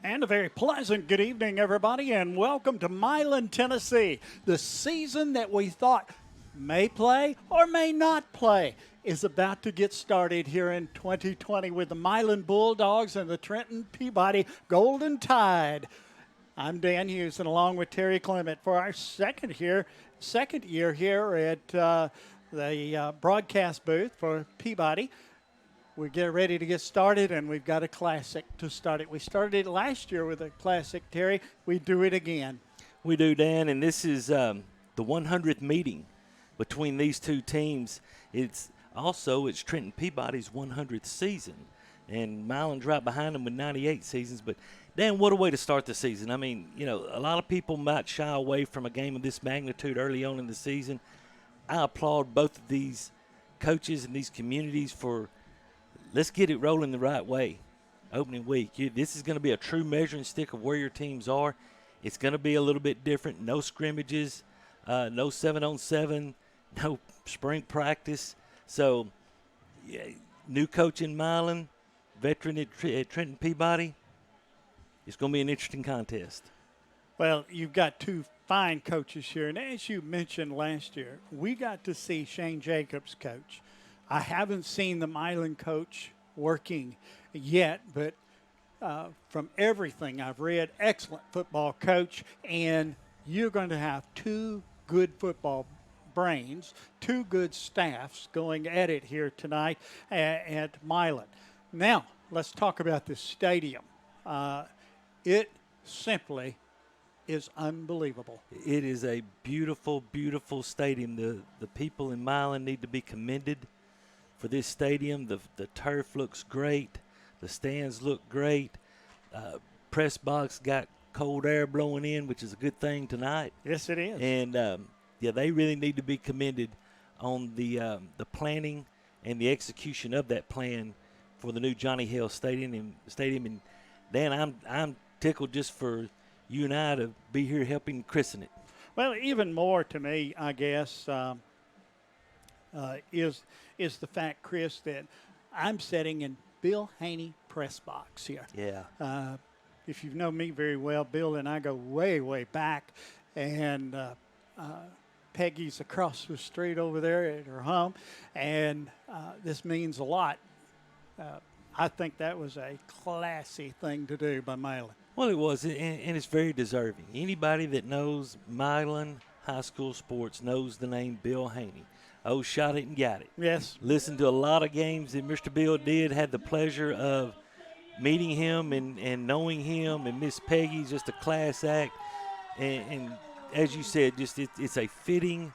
And a very pleasant good evening, everybody, and welcome to Milan, Tennessee. The season that we thought may play or may not play is about to get started here in 2020 with the Milan Bulldogs and the Trenton Peabody Golden Tide. I'm Dan Hughes, and along with Terry Clement for our second year here at the broadcast booth for Peabody. We get ready to get started, and we've got a classic to start it. We started it last year with a classic, Terry. We do it again. We do, Dan, and this is the 100th meeting between these two teams. It's Trenton Peabody's 100th season, and Milan's right behind them with 98 seasons. But, Dan, what a way to start the season. I mean, you know, a lot of people might shy away from a game of this magnitude early on in the season. I applaud both of these coaches and these communities for – let's get it rolling the right way. Opening week. This is going to be a true measuring stick of where your teams are. It's going to be a little bit different. No scrimmages, no 7-on-7, no spring practice. So, yeah, new coach in Milan, veteran at Trenton Peabody. It's going to be an interesting contest. Well, you've got two fine coaches here. And as you mentioned last year, we got to see Shane Jacobs coach. I haven't seen the Milan coach working yet, but from everything I've read, excellent football coach, and you're going to have two good football brains, two good staffs going at it here tonight at Milan. Now, let's talk about this stadium. It simply is unbelievable. It is a beautiful, beautiful stadium. The people in Milan need to be commended for this stadium. The turf looks great. The stands look great. Press box got cold air blowing in, which is a good thing tonight. Yes, it is. And, they really need to be commended on the planning and the execution of that plan for the new Johnny Hale Stadium. And, Dan, I'm tickled just for you and I to be here helping christen it. Well, even more to me, I guess, is the fact, Chris, that I'm sitting in Bill Haney press box here. Yeah. If you know me very well, Bill and I go way, way back, and Peggy's across the street over there at her home, and this means a lot. I think that was a classy thing to do by Milan. Well, it was, and it's very deserving. Anybody that knows Milan high school sports knows the name Bill Haney. Oh, shot it and got it. Yes. Listened to a lot of games that Mr. Bill did. Had the pleasure of meeting him and knowing him. And Miss Peggy's just a class act. And as you said, just it's a fitting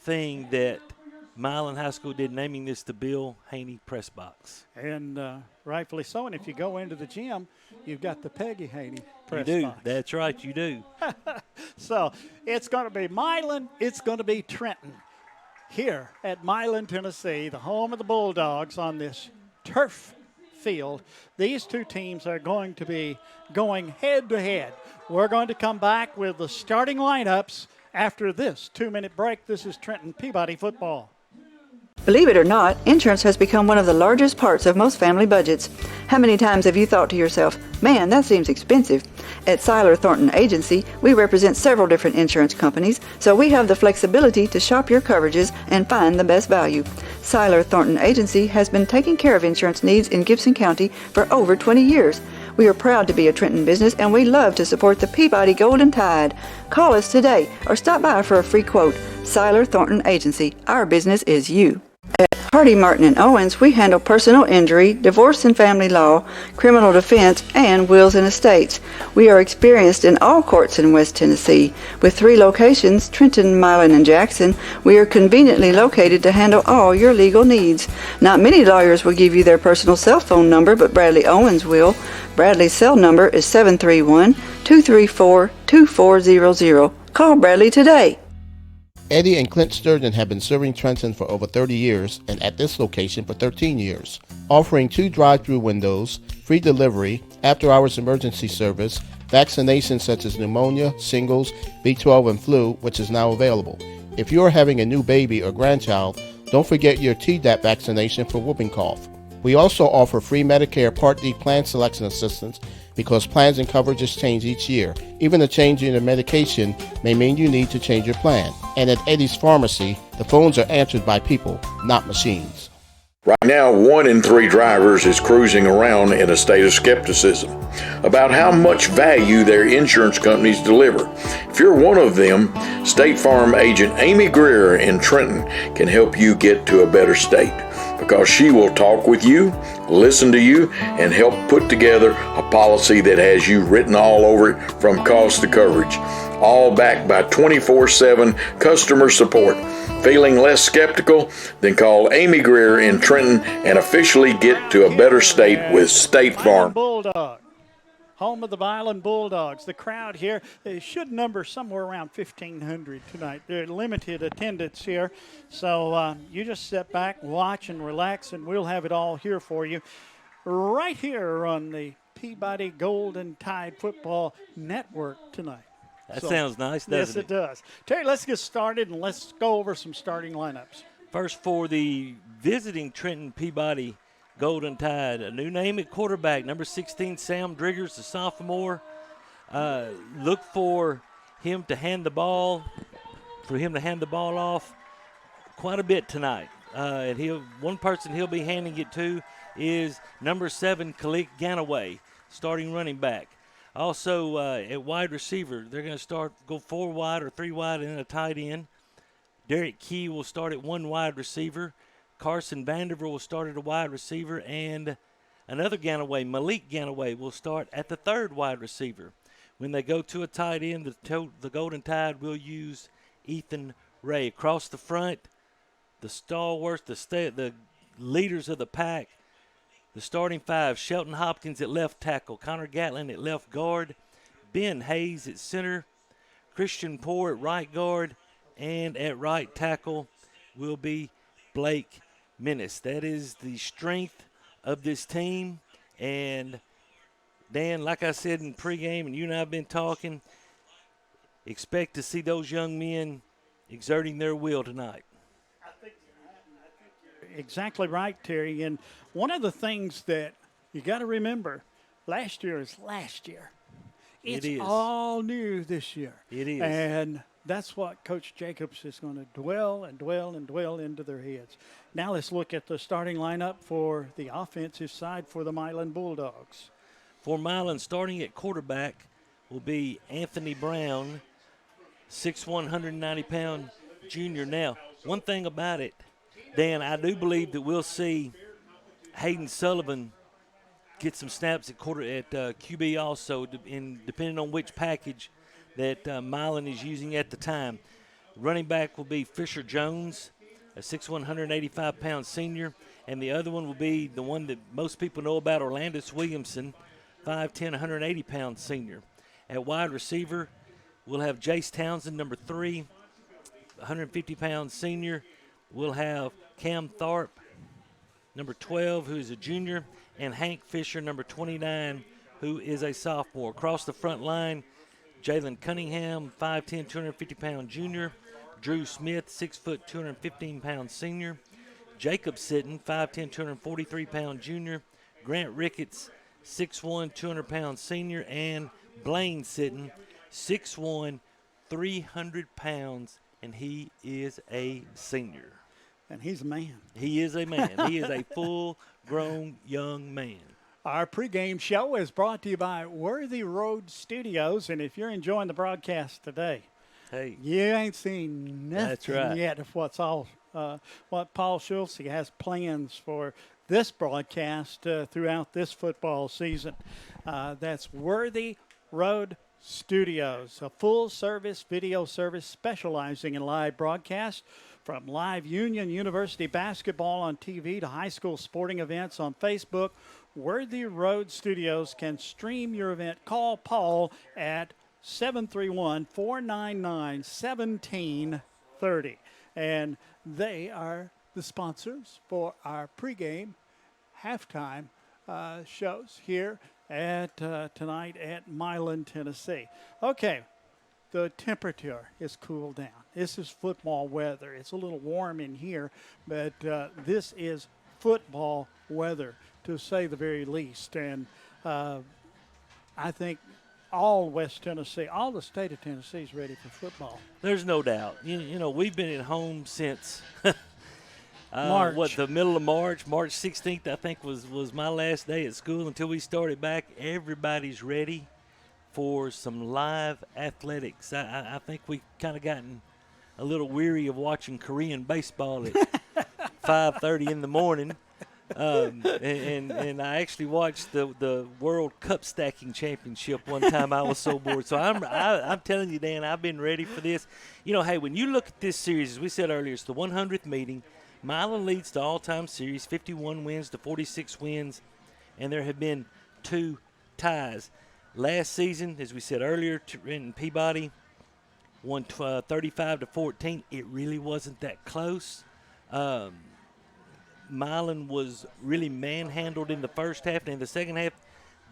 thing that Milan High School did, naming this the Bill Haney Press Box. And rightfully so. And if you go into the gym, you've got the Peggy Haney Press Box. You do. That's right, you do. So it's going to be Milan. It's going to be Trenton. Here at Milan, Tennessee, the home of the Bulldogs on this turf field. These two teams are going to be going head-to-head. We're going to come back with the starting lineups after this 2-minute break. This is Trenton Peabody football. Believe it or not, insurance has become one of the largest parts of most family budgets. How many times have you thought to yourself, man, that seems expensive? At Seiler Thornton Agency, we represent several different insurance companies, so we have the flexibility to shop your coverages and find the best value. Seiler Thornton Agency has been taking care of insurance needs in Gibson County for over 20 years. We are proud to be a Trenton business, and we love to support the Peabody Golden Tide. Call us today or stop by for a free quote. Seiler Thornton Agency. Our business is you. At Hardy, Martin and Owens, we handle personal injury, divorce and family law, criminal defense, and wills and estates. We are experienced in all courts in West Tennessee. With 3 locations, Trenton, Milan, and Jackson, we are conveniently located to handle all your legal needs. Not many lawyers will give you their personal cell phone number, but Bradley Owens will. Bradley's cell number is 731-234-2400. Call Bradley today. Eddie and Clint Sturgeon have been serving Trenton for over 30 years and at this location for 13 years, offering 2 drive-through windows, free delivery, after-hours emergency service, vaccinations such as pneumonia, shingles, B12, and flu, which is now available. If you are having a new baby or grandchild, don't forget your Tdap vaccination for whooping cough. We also offer free Medicare Part D plan selection assistance because plans and coverages change each year. Even a change in your medication may mean you need to change your plan. And at Eddie's Pharmacy, the phones are answered by people, not machines. Right now, 1 in 3 drivers is cruising around in a state of skepticism about how much value their insurance companies deliver. If you're one of them, State Farm agent Amy Greer in Trenton can help you get to a better state, because she will talk with you, listen to you, and help put together a policy that has you written all over it from cost to coverage, all backed by 24/7 customer support. Feeling less skeptical? Then call Amy Greer in Trenton and officially get to a better state with State Farm. Bulldog, home of the Milan Bulldogs. The crowd here, they should number somewhere around 1,500 tonight. They're limited attendance here. So you just sit back, watch, and relax, and we'll have it all here for you right here on the Peabody Golden Tide Football Network tonight. That sounds nice, doesn't it? Yes, it does. Terry, let's get started, and let's go over some starting lineups. First, for the visiting Trenton Peabody Golden Tide, a new name at quarterback, number 16, Sam Driggers, the sophomore. Look for him to hand the ball off quite a bit tonight. And one person he'll be handing it to is number 7, Khalid Ganaway, starting running back. Also, at wide receiver, they're going to go 4 wide or 3 wide and then a tight end. Derek Key will start at 1 wide receiver. Carson Vanderver will start at a wide receiver. And another Ganaway, Malik Ganaway, will start at the 3rd wide receiver. When they go to a tight end, the Golden Tide will use Ethan Ray. Across the front, the stalwarts, the leaders of the pack, the starting 5, Shelton Hopkins at left tackle, Connor Gatlin at left guard, Ben Hayes at center, Christian Poore at right guard, and at right tackle will be Blake Menace. That is the strength of this team. And, Dan, like I said in pregame, and you and I have been talking, expect to see those young men exerting their will tonight. Exactly right, Terry. And one of the things that you got to remember, last year is last year. It's all new this year. It is. And that's what Coach Jacobs is going to dwell into their heads. Now let's look at the starting lineup for the offensive side for the Milan Bulldogs. For Milan, starting at quarterback will be Anthony Brown, 6'1", 190-pound junior. Now, one thing about it, Dan, I do believe that we'll see Hayden Sullivan get some snaps at QB also, depending on which package that Milan is using at the time. Running back will be Fisher Jones, a 6'1", 185-pound senior, and the other one will be the one that most people know about, Orlandis Williamson, 5'10", 180-pound senior. At wide receiver, we'll have Jace Townsend, number 3, 150-pound senior. We'll have Cam Tharp, number 12, who is a junior, and Hank Fisher, number 29, who is a sophomore. Across the front line, Jalen Cunningham, 5'10", 250-pound junior. Drew Smith, 6 foot, 215-pound senior. Jacob Sitton, 5'10", 243-pound junior. Grant Ricketts, 6'1", 200-pound senior. And Blaine Sitton, 6'1", 300 pounds, and he is a senior. And he's a man. He is a man. He is a full-grown young man. Our pregame show is brought to you by Worthy Road Studios. And if you're enjoying the broadcast today, hey, you ain't seen nothing yet of what Paul Schultz has plans for this broadcast throughout this football season. That's Worthy Road Studios, a full-service video service specializing in live broadcast. From live Union University basketball on TV to high school sporting events on Facebook, Worthy Road Studios can stream your event. Call Paul at 731-499-1730. And they are the sponsors for our pregame, halftime shows here at tonight at Milan, Tennessee. Okay. The temperature is cooled down. This is football weather. It's a little warm in here, but this is football weather, to say the very least. And I think all West Tennessee, all the state of Tennessee is ready for football. There's no doubt. You know, we've been at home since March. the middle of March. March 16th, I think, was my last day at school until we started back. Everybody's ready for some live athletics. I think we've kind of gotten a little weary of watching Korean baseball at 5:30 in the morning. And I actually watched the World Cup Stacking Championship one time. I was so bored. So I'm telling you, Dan, I've been ready for this. You know, hey, when you look at this series, as we said earlier, it's the 100th meeting. Milan leads the all-time series, 51 wins to 46 wins, and there have been 2 ties. Last season, as we said earlier, Trenton Peabody won 35-14. It really wasn't that close. Milan was really manhandled in the first half, and in the second half,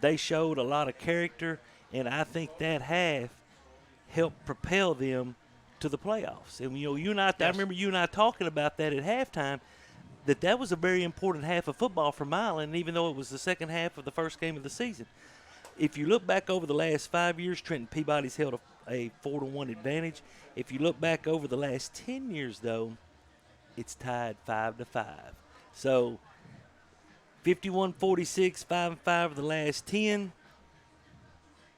they showed a lot of character, and I think that half helped propel them to the playoffs. And you know, you and I remember you and I talking about that at halftime. That was a very important half of football for Milan, even though it was the second half of the first game of the season. If you look back over the last 5 years, Trenton Peabody's held a 4-1 advantage. If you look back over the last 10 years, though, it's tied 5-5. So 51-46, 5-5 of the last 10.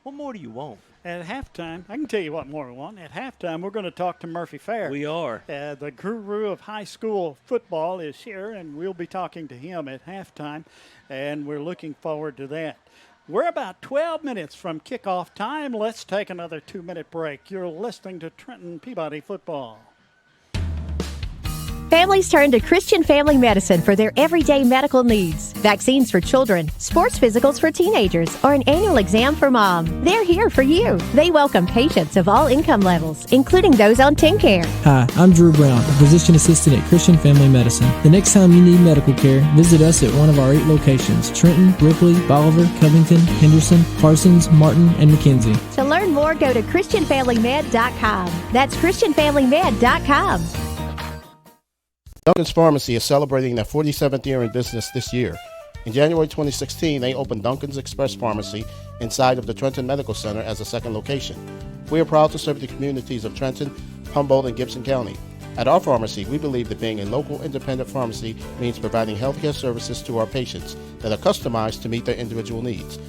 What more do you want? At halftime, I can tell you what more we want. At halftime, we're going to talk to Murphy Fair. We are. The guru of high school football is here, and we'll be talking to him at halftime, and we're looking forward to that. We're about 12 minutes from kickoff time. Let's take another 2-minute break. You're listening to Trenton Peabody Football. Families turn to Christian Family Medicine for their everyday medical needs. Vaccines for children, sports physicals for teenagers, or an annual exam for mom. They're here for you. They welcome patients of all income levels, including those on TennCare. Hi, I'm Drew Brown, a physician assistant at Christian Family Medicine. The next time you need medical care, visit us at one of our 8 locations: Trenton, Ripley, Bolivar, Covington, Henderson, Parsons, Martin, and McKenzie. To learn more, go to ChristianFamilyMed.com. That's ChristianFamilyMed.com. Duncan's Pharmacy is celebrating their 47th year in business this year. In January 2016, they opened Duncan's Express Pharmacy inside of the Trenton Medical Center as a second location. We are proud to serve the communities of Trenton, Humboldt, and Gibson County. At our pharmacy, we believe that being a local independent pharmacy means providing healthcare services to our patients that are customized to meet their individual needs.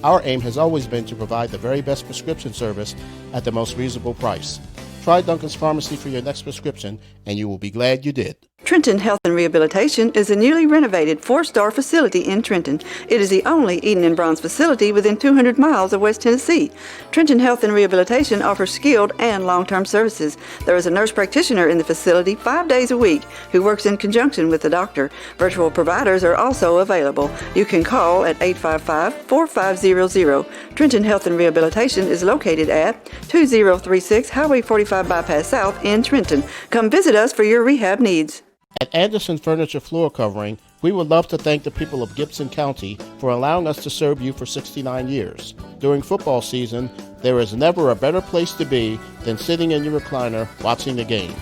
Our aim has always been to provide the very best prescription service at the most reasonable price. Try Duncan's Pharmacy for your next prescription, and you will be glad you did. Trenton Health and Rehabilitation is a newly renovated 4-star facility in Trenton. It is the only Eden and Bronze facility within 200 miles of West Tennessee. Trenton Health and Rehabilitation offers skilled and long-term services. There is a nurse practitioner in the facility 5 days a week who works in conjunction with the doctor. Virtual providers are also available. You can call at 855-4500. Trenton Health and Rehabilitation is located at 2036 Highway 45 Bypass South in Trenton. Come visit us for your rehab needs. At Anderson Furniture Floor Covering, we would love to thank the people of Gibson County for allowing us to serve you for 69 years. During football season, there is never a better place to be than sitting in your recliner watching the game.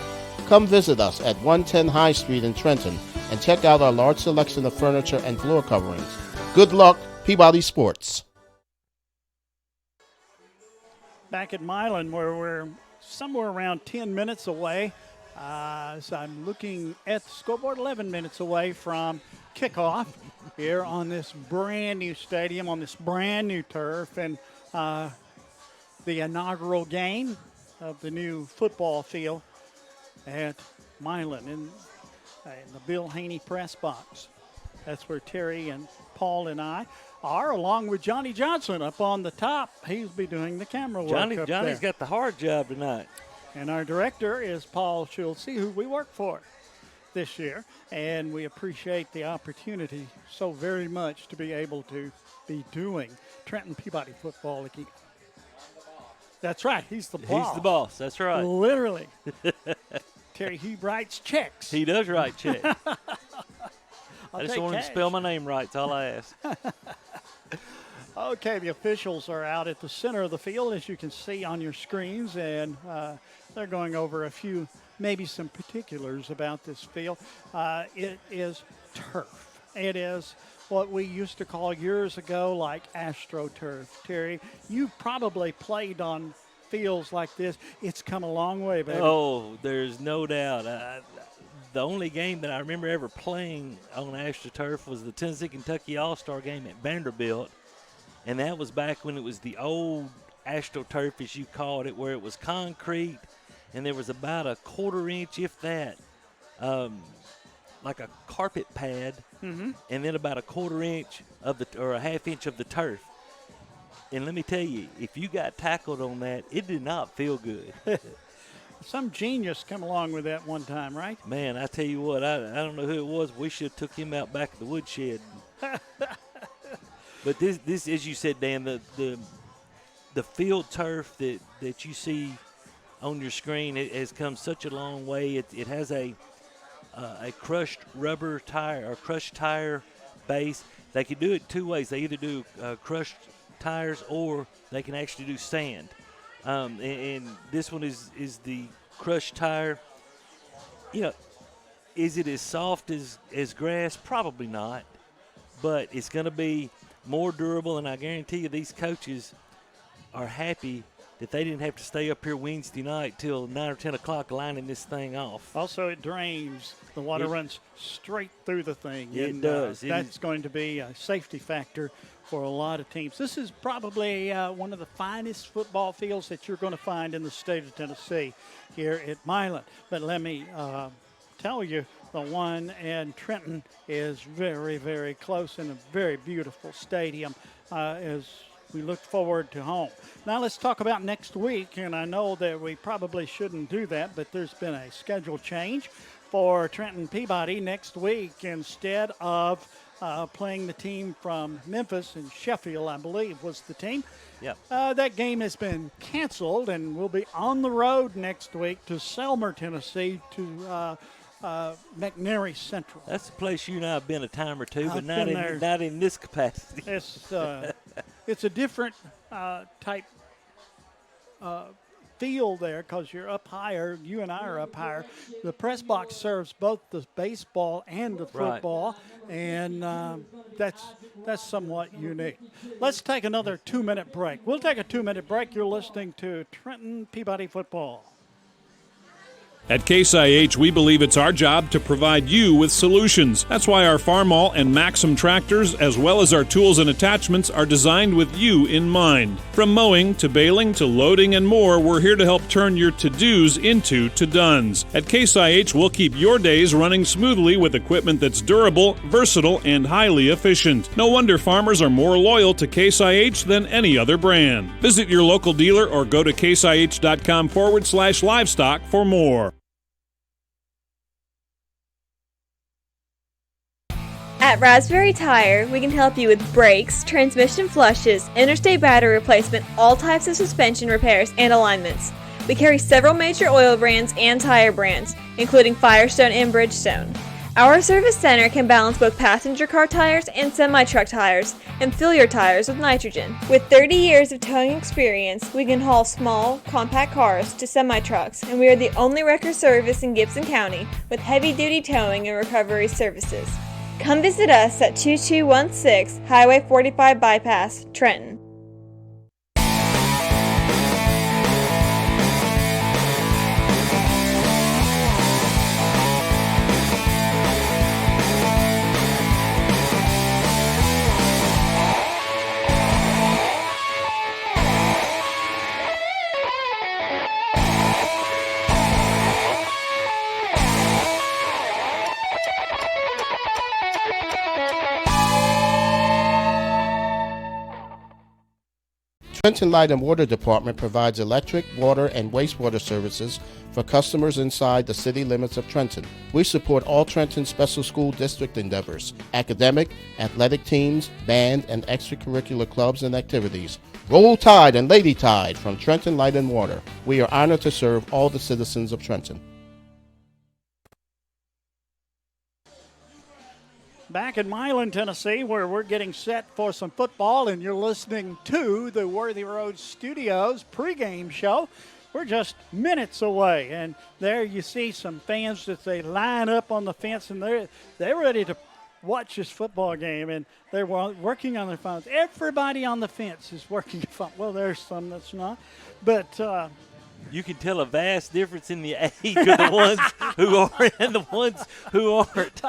Come visit us at 110 High Street in Trenton and check out our large selection of furniture and floor coverings. Good luck, Peabody Sports. Back at Milan, where we're somewhere around 10 minutes away. So I'm looking at the scoreboard, 11 minutes away from kickoff here on this brand new stadium, on this brand new turf, and the inaugural game of the new football field at Milan in the Bill Haney press box. That's where Terry and Paul and I are, along with Johnny Johnson up on the top. He'll be doing the camera work up Johnny's there. got the hard job tonight. And our director is Paul Schultze, who we work for this year. And we appreciate the opportunity so very much to be able to be doing Trenton Peabody football again. That's right. He's the boss. He's the boss. That's right. Literally. Terry, he writes checks. He does write checks. I'll I just take want him to cash. spell my name right. That's all I ask. Okay, the officials are out at the center of the field, as you can see on your screens, and they're going over a few, maybe some particulars about this field. It is turf. It is what we used to call years ago like AstroTurf. Terry, you probably played on fields like this. It's come a long way, baby. Oh, there's no doubt. The only game that I remember ever playing on AstroTurf was the Tennessee-Kentucky All-Star game at Vanderbilt, and that was back when it was the old AstroTurf, as you called it, where it was concrete, and there was about a quarter-inch, if that, like a carpet pad, and then about a quarter-inch or a half-inch of the turf. And let me tell you, if you got tackled on that, it did not feel good. Some genius come along with that one time, right? Man, I tell you what, I don't know who it was. We should have took him out back of the woodshed. But this, as you said, Dan, the field turf that you see on your screen, it has come such a long way. It has a crushed rubber tire or crushed tire base. They can do it two ways. They either do crushed tires or they can actually do sand. And this one is the crushed tire. You know, is it as soft as grass? Probably not. But it's going to be more durable, and I guarantee you these coaches are happy that they didn't have to stay up here Wednesday night till 9 or 10 o'clock lining this thing off. Also, it drains. The water runs straight through the thing. It does. That's going to be a safety factor for a lot of teams. This is probably one of the finest football fields that you're going to find in the state of Tennessee here at Milan. But let me tell you, the one in Trenton is very, very close and a very beautiful stadium as we look forward to home. Now let's talk about next week, and I know that we probably shouldn't do that, but there's been a schedule change for Trenton Peabody next week. Instead of playing the team from Memphis and Sheffield, I believe, was the team. Yeah. That game has been canceled, and we'll be on the road next week to Selmer, Tennessee, to McNary Central. That's a place you and I have been a time or two, but I've been not in this capacity. It's a different type field there because you're up higher. You and I are up higher. The press box serves both the baseball and the football, and that's somewhat unique. Let's take another 2-minute break. We'll take a 2-minute break. You're listening to Trenton Peabody Football. At Case IH, we believe it's our job to provide you with solutions. That's why our Farmall and Maxim tractors, as well as our tools and attachments, are designed with you in mind. From mowing to baling to loading and more, we're here to help turn your to-dos into to-dones. At Case IH, we'll keep your days running smoothly with equipment that's durable, versatile, and highly efficient. No wonder farmers are more loyal to Case IH than any other brand. Visit your local dealer or go to caseih.com/livestock for more. At Raspberry Tire, we can help you with brakes, transmission flushes, interstate battery replacement, all types of suspension repairs, and alignments. We carry several major oil brands and tire brands, including Firestone and Bridgestone. Our service center can balance both passenger car tires and semi-truck tires and fill your tires with nitrogen. With 30 years of towing experience, we can haul small, compact cars to semi-trucks, and we are the only wrecker service in Gibson County with heavy-duty towing and recovery services. Come visit us at 2216 Highway 45 Bypass, Trenton. Trenton Light and Water Department provides electric, water, and wastewater services for customers inside the city limits of Trenton. We support all Trenton Special School District endeavors, academic, athletic teams, band, and extracurricular clubs and activities. Roll Tide and Lady Tide from Trenton Light and Water. We are honored to serve all the citizens of Trenton. Back in Milan, Tennessee, where we're getting set for some football, and you're listening to the Worthy Road Studios pregame show. We're just minutes away, and there you see some fans that they line up on the fence, and they're ready to watch this football game, and they were working on their phones. Everybody on the fence is working a phone. Well, there's some that's not, but you can tell a vast difference in the age of the ones who are and the ones who aren't.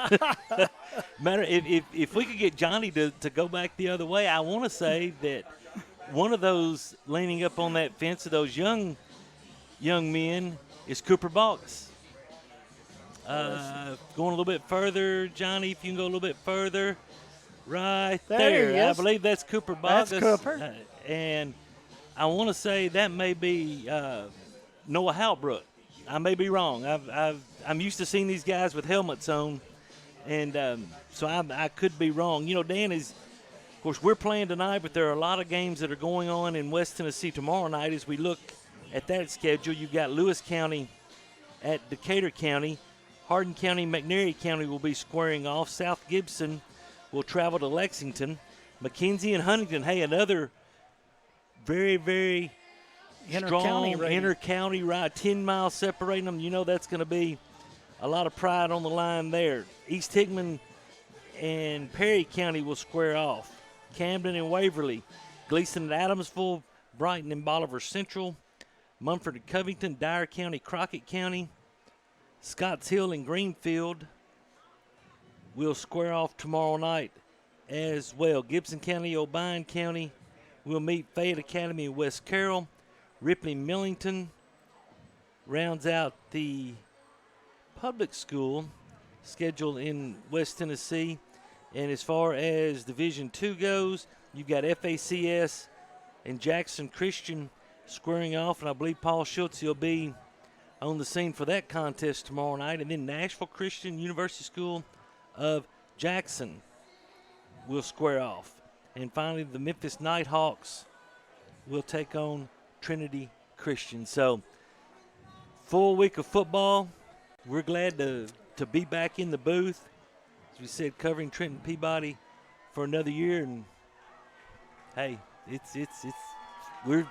Matter if we could get Johnny to go back the other way, I want to say that one of those leaning up on that fence of those young men is Cooper Boggs. Going a little bit further, Johnny, if you can go a little bit further, right there. I believe that's Cooper Boggs. That's Cooper. And I want to say that may be Noah Halbrook. I may be wrong. I'm used to seeing these guys with helmets on, and so I could be wrong. You know, Dan is, of course, we're playing tonight, but there are a lot of games that are going on in West Tennessee tomorrow night. As we look at that schedule, you've got Lewis County at Decatur County. Hardin County, McNairy County will be squaring off. South Gibson will travel to Lexington. McKenzie and Huntington, hey, another very, very strong inter-county ride, 10 miles separating them. You know that's going to be a lot of pride on the line there. East Hickman and Perry County will square off. Camden and Waverly, Gleason and Adamsville, Brighton and Bolivar Central, Mumford and Covington, Dyer County, Crockett County, Scotts Hill and Greenfield will square off tomorrow night as well. Gibson County, O'Brien County will meet Fayette Academy in West Carroll. Ripley Millington rounds out the public school schedule in West Tennessee. And as far as Division II goes, you've got FACS and Jackson Christian squaring off, and I believe Paul Schultz will be on the scene for that contest tomorrow night. And then Nashville Christian University School of Jackson will square off. And finally, the Memphis Nighthawks will take on Trinity Christian. So, full week of football. We're glad to be back in the booth. As we said, covering Trenton Peabody for another year. And, hey, we're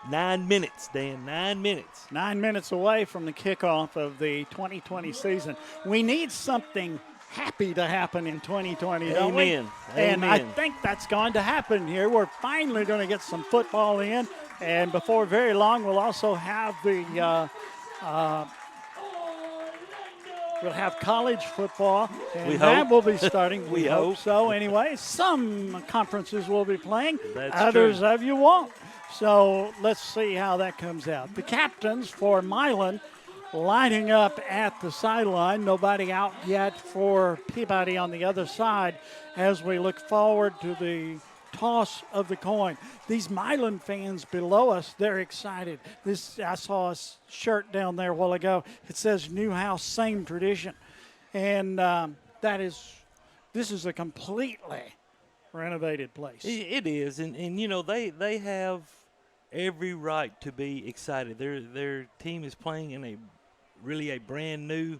9 minutes, Dan, 9 minutes. 9 minutes away from the kickoff of the 2020 season. We need something happy to happen in 2020, don't we? Amen. And I think that's going to happen here. We're finally going to get some football in, and before very long, we'll also have we'll have college football, and that will be starting. We hope so. Anyway, some conferences will be playing. Others of you won't. So let's see how that comes out. The captains for Milan lining up at the sideline. Nobody out yet for Peabody on the other side as we look forward to the toss of the coin. These Milan fans below us, they're excited. I saw a shirt down there a while ago. It says "New House, Same Tradition." And this is a completely renovated place. It is. And you know, they have every right to be excited. Their team is playing in a brand new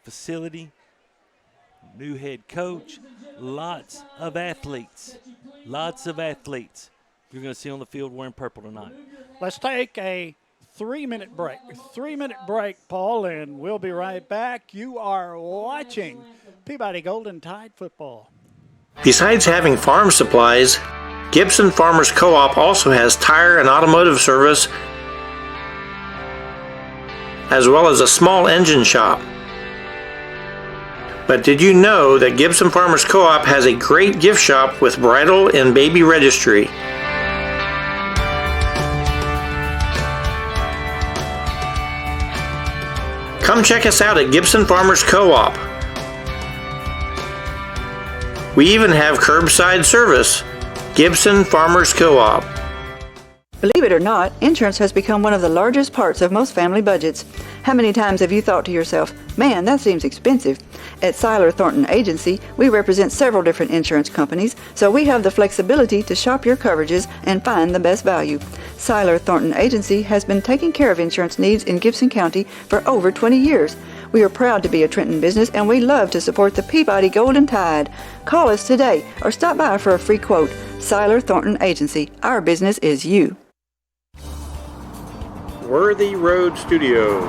facility, new head coach, lots of athletes you're going to see on the field wearing purple tonight. Let's take a 3-minute break. 3-minute break, Paul, and we'll be right back. You are watching Peabody Golden Tide football. Besides having farm supplies, Gibson Farmers Co-op also has tire and automotive service, as well as a small engine shop. But did you know that Gibson Farmers Co-op has a great gift shop with bridal and baby registry? Come check us out at Gibson Farmers Co-op. We even have curbside service. Gibson Farmers Co-op. Believe it or not, insurance has become one of the largest parts of most family budgets. How many times have you thought to yourself, man, that seems expensive? At Seiler Thornton Agency, we represent several different insurance companies, so we have the flexibility to shop your coverages and find the best value. Seiler Thornton Agency has been taking care of insurance needs in Gibson County for over 20 years. We are proud to be a Trenton business, and we love to support the Peabody Golden Tide. Call us today or stop by for a free quote. Seiler Thornton Agency. Our business is you. Worthy Road Studios.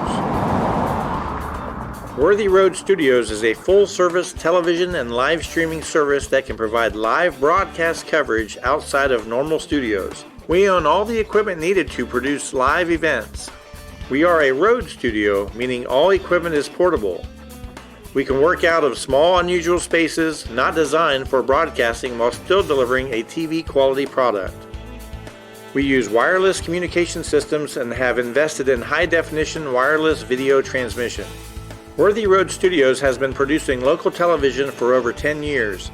Worthy Road Studios is a full-service television and live streaming service that can provide live broadcast coverage outside of normal studios. We own all the equipment needed to produce live events. We are a road studio, meaning all equipment is portable. We can work out of small, unusual spaces not designed for broadcasting while still delivering a TV quality product. We use wireless communication systems and have invested in high-definition wireless video transmission. Worthy Road Studios has been producing local television for over 10 years.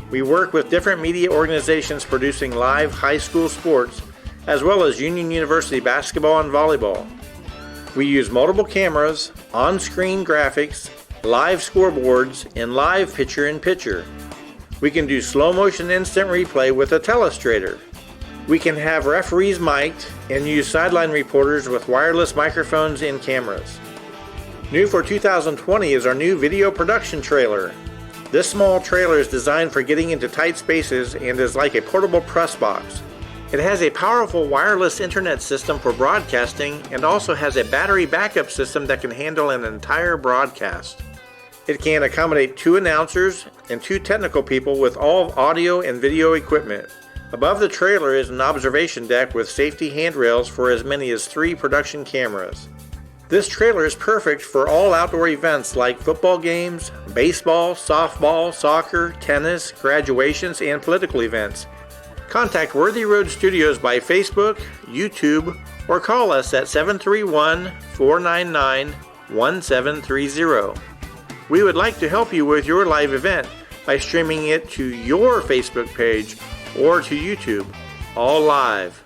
We work with different media organizations producing live high school sports, as well as Union University basketball and volleyball. We use multiple cameras, on-screen graphics, live scoreboards, and live picture-in-picture. We can do slow-motion instant replay with a telestrator. We can have referees mic'd and use sideline reporters with wireless microphones and cameras. New for 2020 is our new video production trailer. This small trailer is designed for getting into tight spaces and is like a portable press box. It has a powerful wireless internet system for broadcasting and also has a battery backup system that can handle an entire broadcast. It can accommodate 2 announcers and 2 technical people with all audio and video equipment. Above the trailer is an observation deck with safety handrails for as many as 3 production cameras. This trailer is perfect for all outdoor events like football games, baseball, softball, soccer, tennis, graduations, and political events. Contact Worthy Road Studios by Facebook, YouTube, or call us at 731-499-1730. We would like to help you with your live event by streaming it to your Facebook page or to YouTube, all live.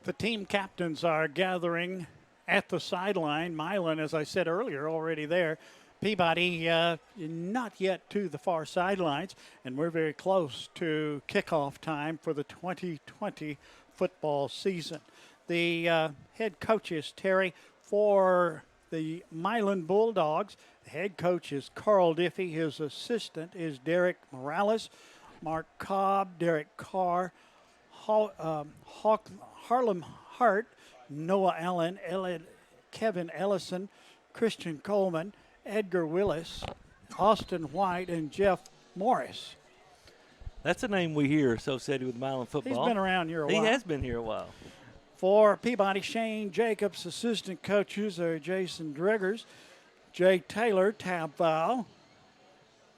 The team captains are gathering at the sideline. Milan, as I said earlier, already there. Peabody not yet to the far sidelines, and we're very close to kickoff time for the 2020 football season. The head coach is Terry for the Milan Bulldogs. The head coach is Carl Diffie. His assistant is Derek Morales, Mark Cobb, Derek Carr, Harlem Hart, Noah Allen, Kevin Ellison, Christian Coleman, Edgar Willis, Austin White, and Jeff Morris. That's a name we hear associated with Milan football. He's been around here a while. He has been here a while. For Peabody, Shane Jacobs, assistant coaches are Jason Driggers, Jay Taylor, Tab Vowell,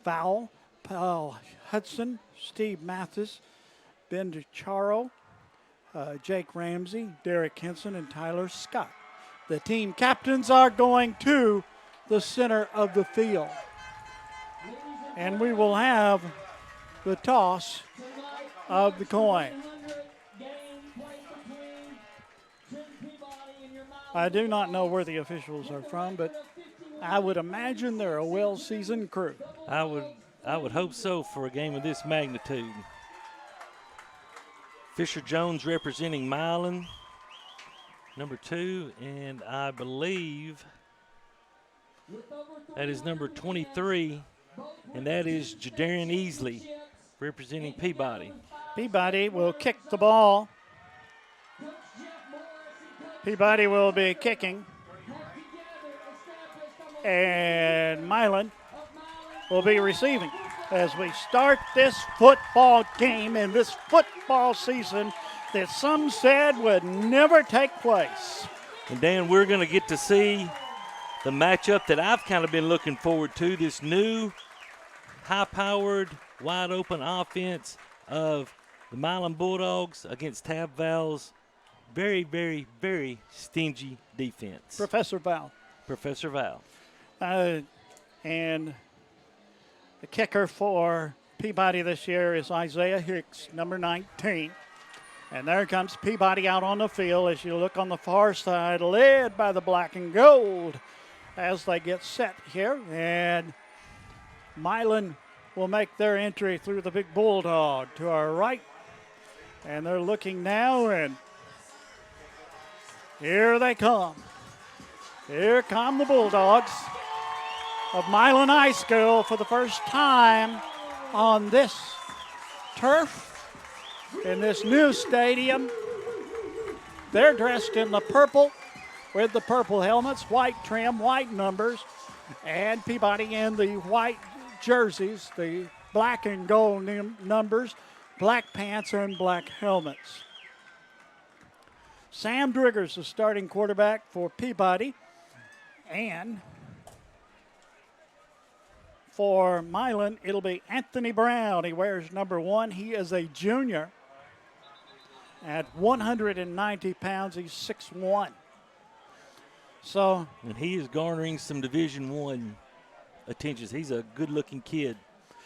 Paul Hudson, Steve Mathis, Ben DeCharo, Jake Ramsey, Derek Henson, and Tyler Scott. The team captains are going to the center of the field. And we will have the toss of the coin. I do not know where the officials are from, but I would imagine they're a well-seasoned crew. I would hope so for a game of this magnitude. Fisher Jones representing Milan, number 2, and I believe that is number 23, and that is Jadarian Easley representing Peabody. Peabody will kick the ball. Peabody will be kicking. And Milan will be receiving as we start this football game in this football season that some said would never take place. And Dan, we're going to get to see the matchup that I've kind of been looking forward to, this new high-powered, wide-open offense of the Milan Bulldogs against Tab Val's very, very, very stingy defense. Professor Val. And the kicker for Peabody this year is Isaiah Hicks, number 19. And there comes Peabody out on the field as you look on the far side, led by the black and gold as they get set here. And Milan will make their entry through the big Bulldog to our right. And they're looking now, and here they come. Here come the Bulldogs of Milan High School for the first time on this turf in this new stadium. They're dressed in the purple with the purple helmets, white trim, white numbers, and Peabody in the white jerseys, the black and gold numbers, black pants, and black helmets. Sam Driggers, the starting quarterback for Peabody. And for Milan, it'll be Anthony Brown. He wears number 1. He is a junior. At 190 pounds, he's 6'1". So, and he is garnering some Division I attentions. He's a good-looking kid.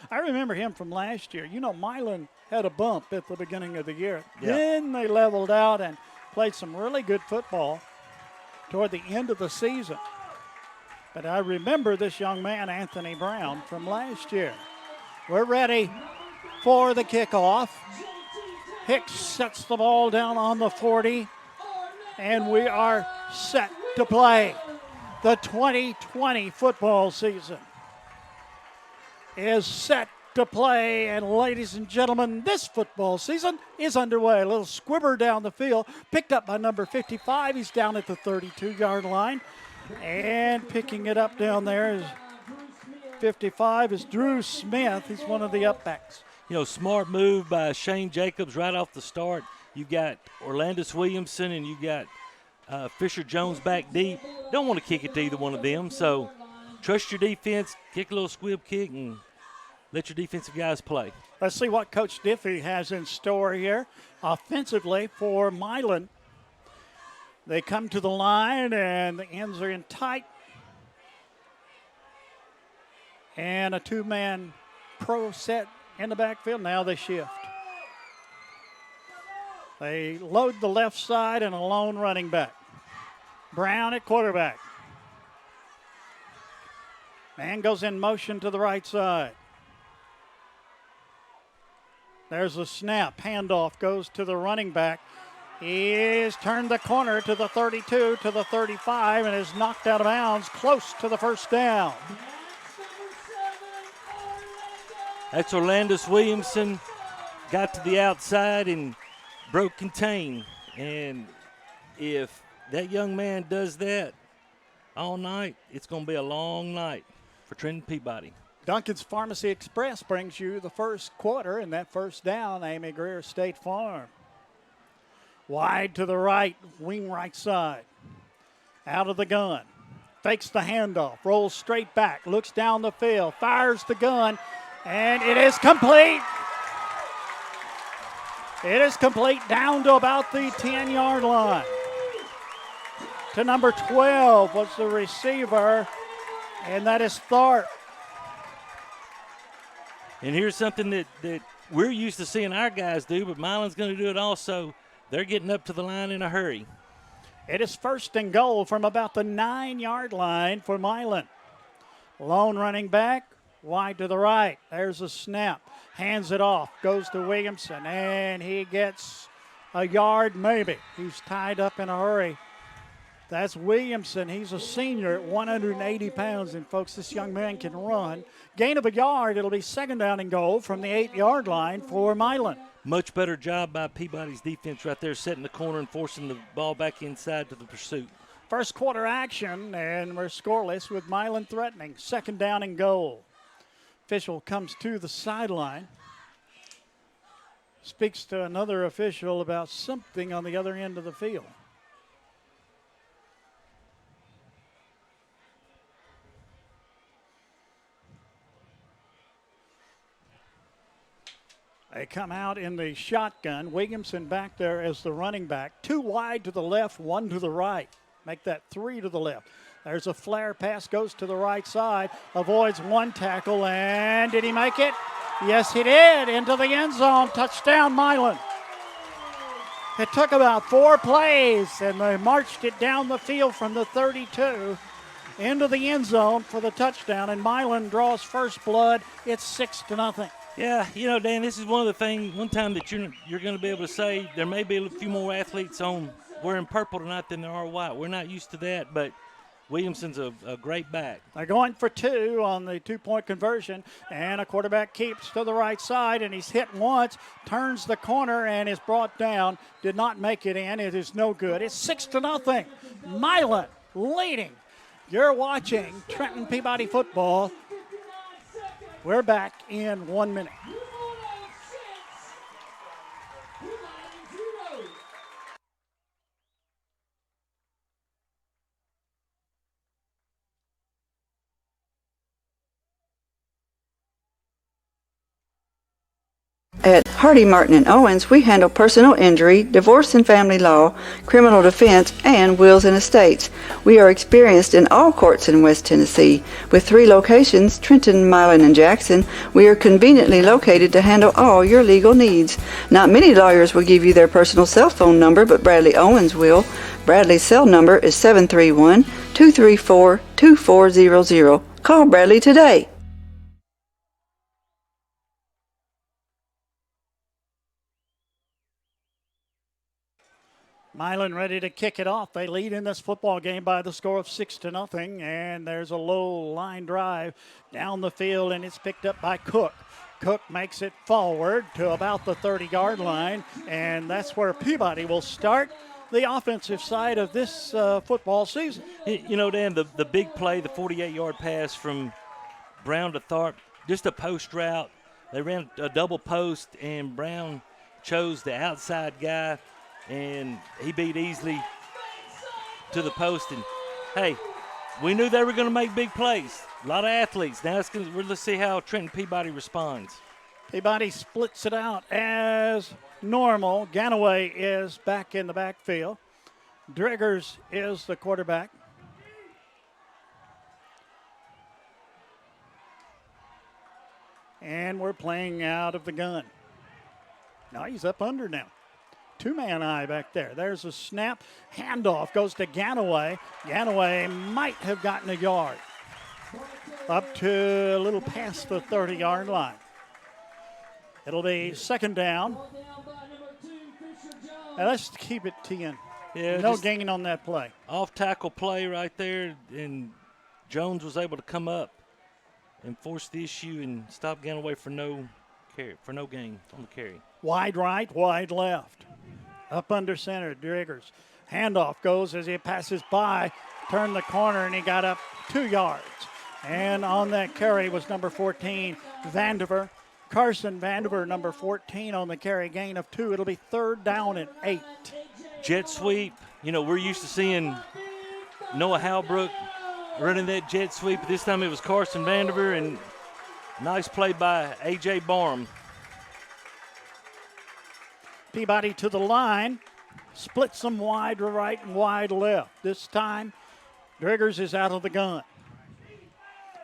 I remember him from last year. You know, Milan had a bump at the beginning of the year. Yeah. Then they leveled out and played some really good football toward the end of the season. But I remember this young man, Anthony Brown, from last year. We're ready for the kickoff. Hicks sets the ball down on the 40, and we are set to play. The 2020 football season is set to play, and ladies and gentlemen, this football season is underway. A little squibber down the field, picked up by number 55. He's down at the 32-yard line, and picking it up down there is 55 is Drew Smith. He's one of the upbacks. You know, smart move by Shane Jacobs right off the start. You've got Orlandis Williamson and you got Fisher Jones back deep. Don't want to kick it to either one of them, so trust your defense, kick a little squib kick, and let your defensive guys play. Let's see what Coach Diffie has in store here offensively for Milan. They come to the line, and the ends are in tight. And a two-man pro set in the backfield. Now they shift. They load the left side and a lone running back. Brown at quarterback. Man goes in motion to the right side. There's a snap. Handoff goes to the running back. He has turned the corner to the 32, to the 35, and is knocked out of bounds close to the first down. That's Orlandis Williamson. Got to the outside and broke contain. And if that young man does that all night, it's going to be a long night for Trenton Peabody. Duncan's Pharmacy Express brings you the first quarter, and that first down, Amy Greer State Farm. Wide to the right, wing right side. Out of the gun. Fakes the handoff, rolls straight back, looks down the field, fires the gun, and it is complete. It is complete down to about the 10-yard line. To number 12 was the receiver, and that is Tharp. And here's something that we're used to seeing our guys do, but Milan's going to do it also. They're getting up to the line in a hurry. It is first and goal from about the 9-yard line for Milan. Lone running back, wide to the right. There's a snap. Hands it off. Goes to Williamson, and he gets a yard maybe. He's tied up in a hurry. That's Williamson. He's a senior at 180 pounds, and, folks, this young man can run. Gain of a yard. It'll be second down and goal from the 8-yard line for Milan. Much better job by Peabody's defense right there, setting the corner and forcing the ball back inside to the pursuit. First quarter action, and we're scoreless with Milan threatening. Second down and goal. Official comes to the sideline. Speaks to another official about something on the other end of the field. They come out in the shotgun. Williamson back there as the running back. Two wide to the left, one to the right. Make that three to the left. There's a flare pass, goes to the right side, avoids one tackle, and did he make it? Yes, he did, into the end zone. Touchdown, Milan. It took about 4 plays, and they marched it down the field from the 32 into the end zone for the touchdown, and Milan draws first blood. It's 6-0. Yeah, you know, Dan, this is one of the things, one time that you're going to be able to say there may be a few more athletes on wearing purple tonight than there are white. We're not used to that, but Williamson's a great back. They're going for two on the two-point conversion, and a quarterback keeps to the right side, and he's hit once, turns the corner, and is brought down. Did not make it in. It is no good. It's 6-0. Milan leading. You're watching Trenton Peabody football. We're back in 1 minute. At Hardy, Martin & Owens, we handle personal injury, divorce and family law, criminal defense, and wills and estates. We are experienced in all courts in West Tennessee. With 3 locations, Trenton, Milan, and Jackson, we are conveniently located to handle all your legal needs. Not many lawyers will give you their personal cell phone number, but Bradley Owens will. Bradley's cell number is 731-234-2400. Call Bradley today. Milan ready to kick it off. They lead in this football game by the score of 6-0, and there's a low line drive down the field, and it's picked up by Cook. Cook makes it forward to about the 30-yard line, and that's where Peabody will start the offensive side of this football season. You know, Dan, the big play, the 48-yard pass from Brown to Tharp, just a post route. They ran a double post, and Brown chose the outside guy, and he beat easily to the post. And, hey, we knew they were going to make big plays. A lot of athletes. Now let's see how Trenton Peabody responds. Peabody splits it out as normal. Ganaway is back in the backfield. Driggers is the quarterback. And we're playing out of the gun. Now he's up under now. Two-man eye back there. There's a snap. Handoff goes to Ganaway. Ganaway might have gotten a yard. Up to a little past the 30-yard line. It'll be second down. Now let's keep it 10. Yeah, no gain on that play. Off-tackle play right there, and Jones was able to come up and force the issue and stop Ganaway for no gain on the carry. Wide right, wide left. Up under center, Driggers. Handoff goes as he passes by, turned the corner, and he got up 2 yards. And on that carry was number 14, Vandiver. Carson Vandiver, number 14 on the carry, gain of 2. It'll be third down and 8. Jet sweep. You know, we're used to seeing Noah Halbrook running that jet sweep, but this time it was Carson Vandiver, and nice play by A.J. Barham. Peabody to the line, splits them wide right and wide left. This time, Driggers is out of the gun.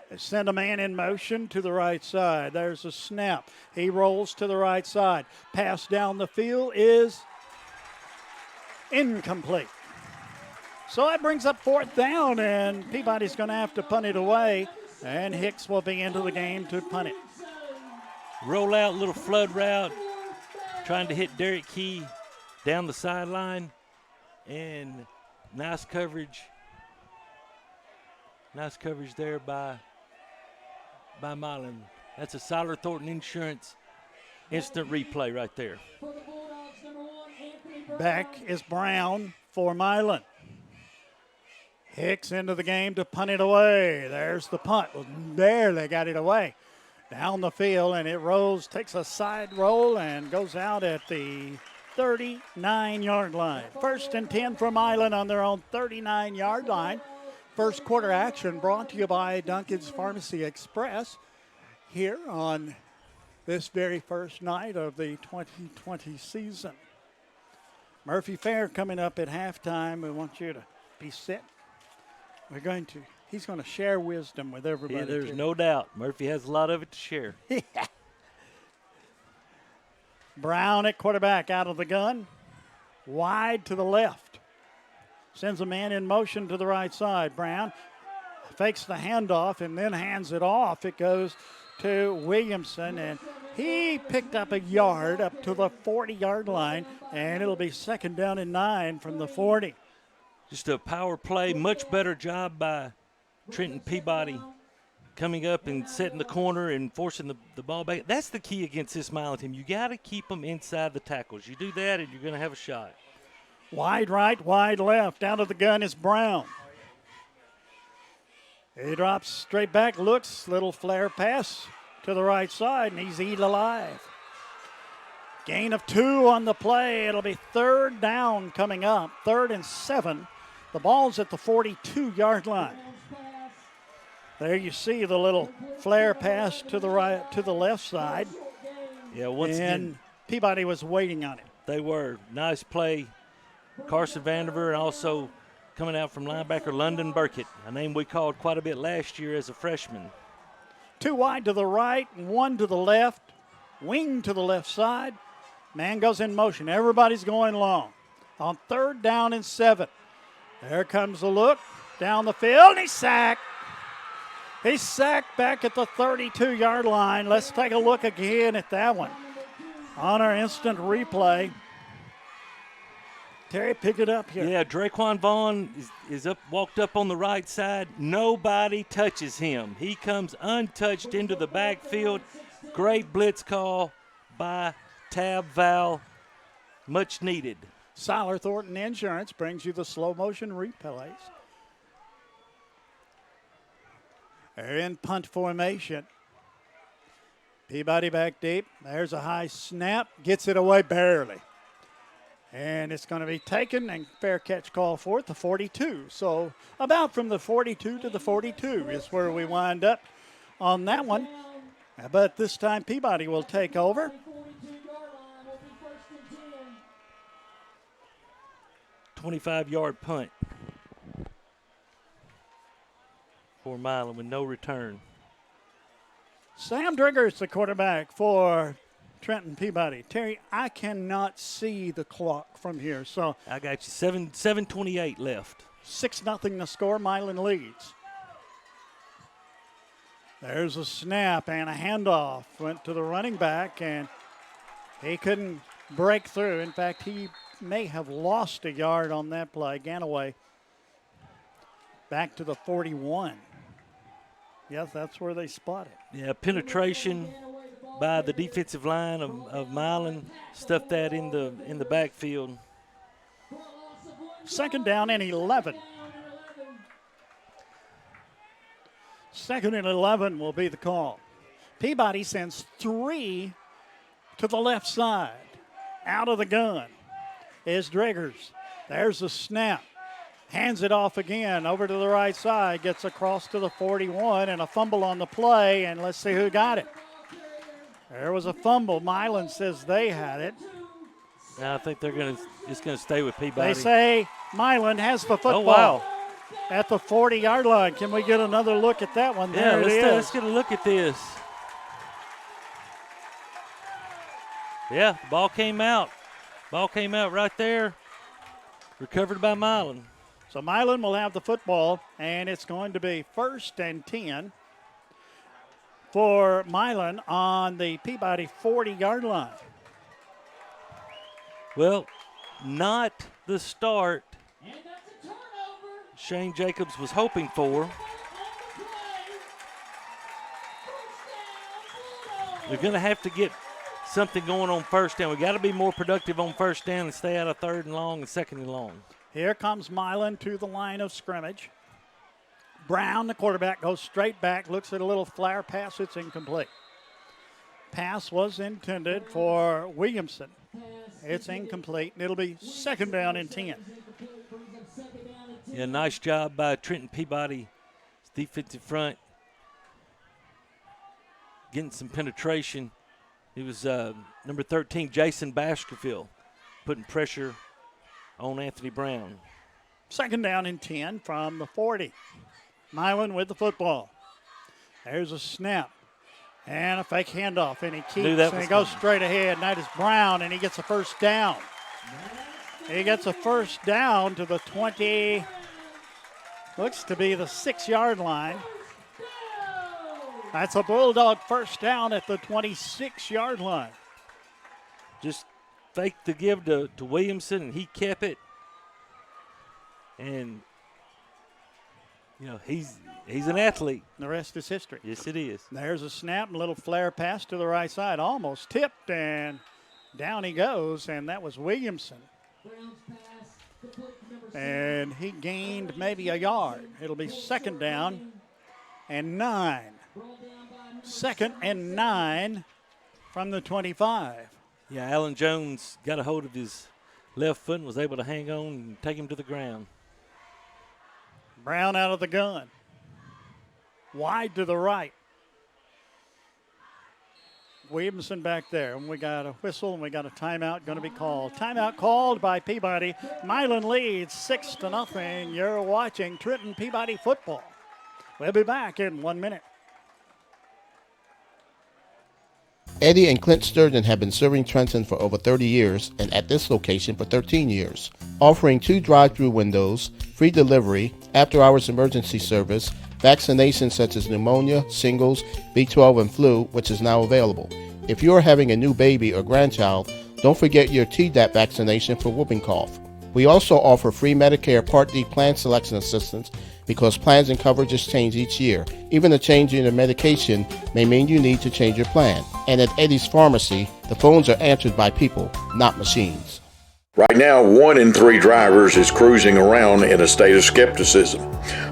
They send a man in motion to the right side. There's a snap. He rolls to the right side. Pass down the field is incomplete. So that brings up fourth down, and Peabody's going to have to punt it away, and Hicks will be into the game to punt it. Roll out, little flood route, trying to hit Derek Key down the sideline, and nice coverage. Nice coverage there by Milan. That's a Siler Thornton Insurance instant replay right there. Back is Brown for Milan. Hicks into the game to punt it away. There's the punt. There, they got it away. Down the field, and it rolls, takes a side roll, and goes out at the 39-yard line. First and 10 for Milan on their own 39-yard line. First quarter action brought to you by Duncan's Pharmacy Express here on this very first night of the 2020 season. Murphy Fair coming up at halftime. We want you to be set. He's going to share wisdom with everybody. Yeah, there's no doubt. Murphy has a lot of it to share. Brown at quarterback out of the gun. Wide to the left. Sends a man in motion to the right side. Brown fakes the handoff and then hands it off. It goes to Williamson, and he picked up a yard up to the 40-yard line, and it'll be second down and 9 from the 40. Just a power play, much better job by Trenton Peabody coming up and setting the corner and forcing the ball back. That's the key against this Milan team. You got to keep them inside the tackles. You do that and you're going to have a shot. Wide right, wide left. Out of the gun is Brown. He drops straight back, looks, little flare pass to the right side, and he's eat alive. Gain of 2 on the play. It'll be 3rd down coming up, 3rd and 7. The ball's at the 42-yard line. There you see the little flare pass to the right, to the left side. Yeah, once again, Peabody was waiting on it. They were. Nice play. Carson Vanderveer, and also coming out from linebacker London Burkett, a name we called quite a bit last year as a freshman. 2 wide to the right and 1 to the left. Wing to the left side. Man goes in motion. Everybody's going long. On 3rd down and 7. There comes the look down the field, and he's sacked. He's sacked back at the 32-yard line. Let's take a look again at that one. On our instant replay. Terry, pick it up here. Yeah, Draquan Vaughn is walked up on the right side. Nobody touches him. He comes untouched into the backfield. Great blitz call by Tab Val. Much needed. Siler Thornton Insurance brings you the slow motion replays. They're in punt formation. Peabody back deep. There's a high snap. Gets it away barely. And it's going to be taken and fair catch call for it, the 42. So about from the 42 to the 42 is where we wind up on that one. But this time Peabody will take over. 25-yard punt for Milan with no return. Sam Driggers, the quarterback for Trenton Peabody. Terry, I cannot see the clock from here, so I got you. 7:28 left. 6-0 the score. Milan leads. There's a snap and a handoff. Went to the running back, and he couldn't break through. In fact, he may have lost a yard on that play. Ganaway back to the 41. Yes, that's where they spot it. Yeah, penetration by the defensive line of Milan, stuffed that in the backfield. 2nd down and 11. 2nd and 11 will be the call. Peabody sends 3 to the left side. Out of the gun is Driggers. There's the snap. Hands it off again over to the right side. Gets across to the 41 and a fumble on the play. And let's see who got it. There was a fumble. Milan says they had it. Now I think they're just gonna stay with Peabody. They say Milan has the football. Oh, wow. At the 40-yard line. Can we get another look at that one? Yeah, There let's get a look at this. Yeah, the ball came out. Ball came out right there. Recovered by Milan. So Milan will have the football, and it's going to be 1st and 10 for Milan on the Peabody 40-yard line. Well, not the start Shane Jacobs was hoping for. They're going to have to get something going on 1st down. We got to be more productive on 1st down and stay out of 3rd and long and 2nd and long. Here comes Milan to the line of scrimmage. Brown, the quarterback, goes straight back, looks at a little flare pass. It's incomplete. Pass was intended for Williamson. It's incomplete, and it'll be 2nd down and 10. Yeah, nice job by Trenton Peabody, defensive front, getting some penetration. It was number 13, Jason Baskerville, putting pressure on Anthony Brown. 2nd down and 10 from the 40. Milan with the football. There's a snap and a fake handoff, and he keeps, and he goes straight ahead, and that is Brown, and he gets a 1st down. He gets a 1st down to the 20, looks to be the 6-yard line. That's a Bulldog 1st down at the 26-yard line. Just faked the give to Williamson, and he kept it. And, he's an athlete. The rest is history. Yes, it is. There's a snap, a little flare pass to the right side, almost tipped, and down he goes, and that was Williamson. And he gained maybe a yard. It'll be 2nd down and 9. 2nd and 9 from the 25. Yeah, Alan Jones got a hold of his left foot and was able to hang on and take him to the ground. Brown out of the gun. Wide to the right. Williamson back there. And we got a whistle and we got a timeout going to be called. Timeout called by Peabody. Milan leads 6-0. You're watching Trenton Peabody football. We'll be back in 1 minute. Eddie and Clint Sturgeon have been serving Trenton for over 30 years and at this location for 13 years, offering 2 drive-through windows, free delivery, after-hours emergency service, vaccinations such as pneumonia, shingles, B12, and flu, which is now available. If you are having a new baby or grandchild, don't forget your Tdap vaccination for whooping cough. We also offer free Medicare Part D plan selection assistance because plans and coverages change each year. Even a change in your medication may mean you need to change your plan. And at Eddie's Pharmacy, the phones are answered by people, not machines. Right now, 1 in 3 drivers is cruising around in a state of skepticism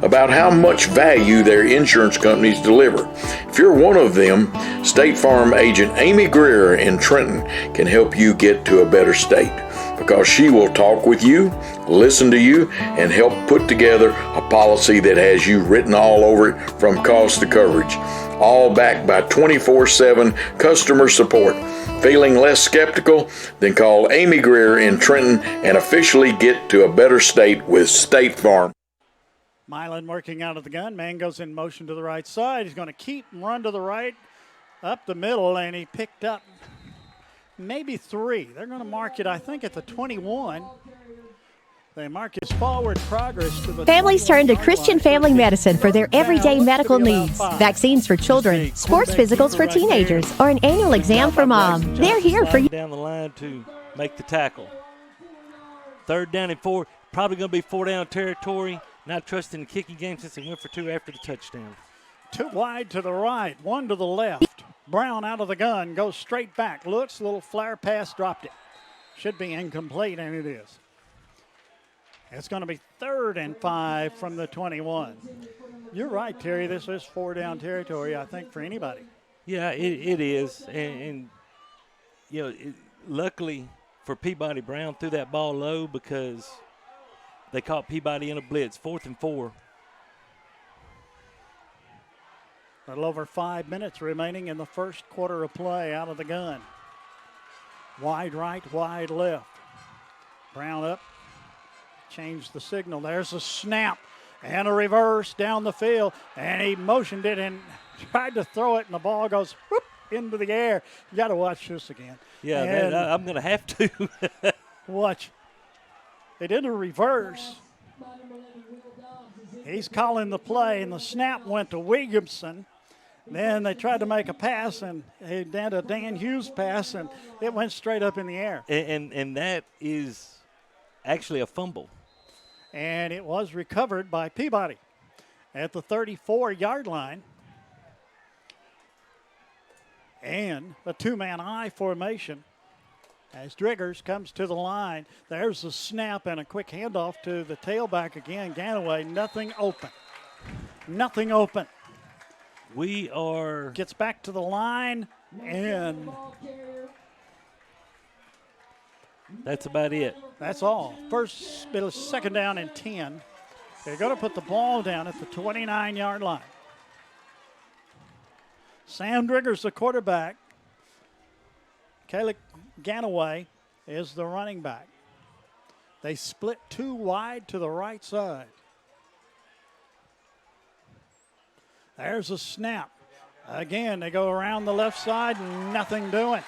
about how much value their insurance companies deliver. If you're one of them, State Farm agent Amy Greer in Trenton can help you get to a better state, because she will talk with you, listen to you, and help put together a policy that has you written all over it from cost to coverage, all backed by 24/7 customer support. Feeling less skeptical? Then call Amy Greer in Trenton and officially get to a better state with State Farm. Milan working out of the gun. Man goes in motion to the right side. He's going to keep and run to the right, up the middle, and he picked up maybe 3. They're going to mark it, I think, at the 21. They mark his forward progress to the Families turn to Christian Family Medicine for their everyday medical needs. Vaccines for children, sports physicals for teenagers, or an annual exam for mom. They're here for you. Down the line to make the tackle. 3rd down and 4. Probably going to be 4-down territory. Not trusting the kicking game since he went for 2 after the touchdown. 2 wide to the right, 1 to the left. Brown out of the gun, goes straight back. Looks, little flare pass, dropped it. Should be incomplete, and it is. It's going to be 3rd and 5 from the 21. You're right, Terry. This is 4-down territory, I think, for anybody. Yeah, it is. And luckily for Peabody, Brown threw that ball low because they caught Peabody in a blitz. 4th and 4. A little over 5 minutes remaining in the first quarter of play out of the gun. Wide right, wide left. Brown up. Change the signal. There's a snap and a reverse down the field. And he motioned it and tried to throw it, and the ball goes whoop into the air. You got to watch this again. Yeah, I'm going to have to. Watch. They did a reverse. He's calling the play, and the snap went to Williamson. Then they tried to make a pass, and he did a Dan Hughes pass, and it went straight up in the air. And that is actually a fumble. And it was recovered by Peabody at the 34-yard line. And a 2-man I formation as Driggers comes to the line. There's a snap and a quick handoff to the tailback again. Ganaway, nothing open. Nothing open. Gets back to the line, and that's about it. That's all. First, it was 2nd down and 10. They're going to put the ball down at the 29-yard line. Sam Driggers, the quarterback. Caleb Ganaway is the running back. They split 2 wide to the right side. There's a snap. Again, they go around the left side, nothing doing.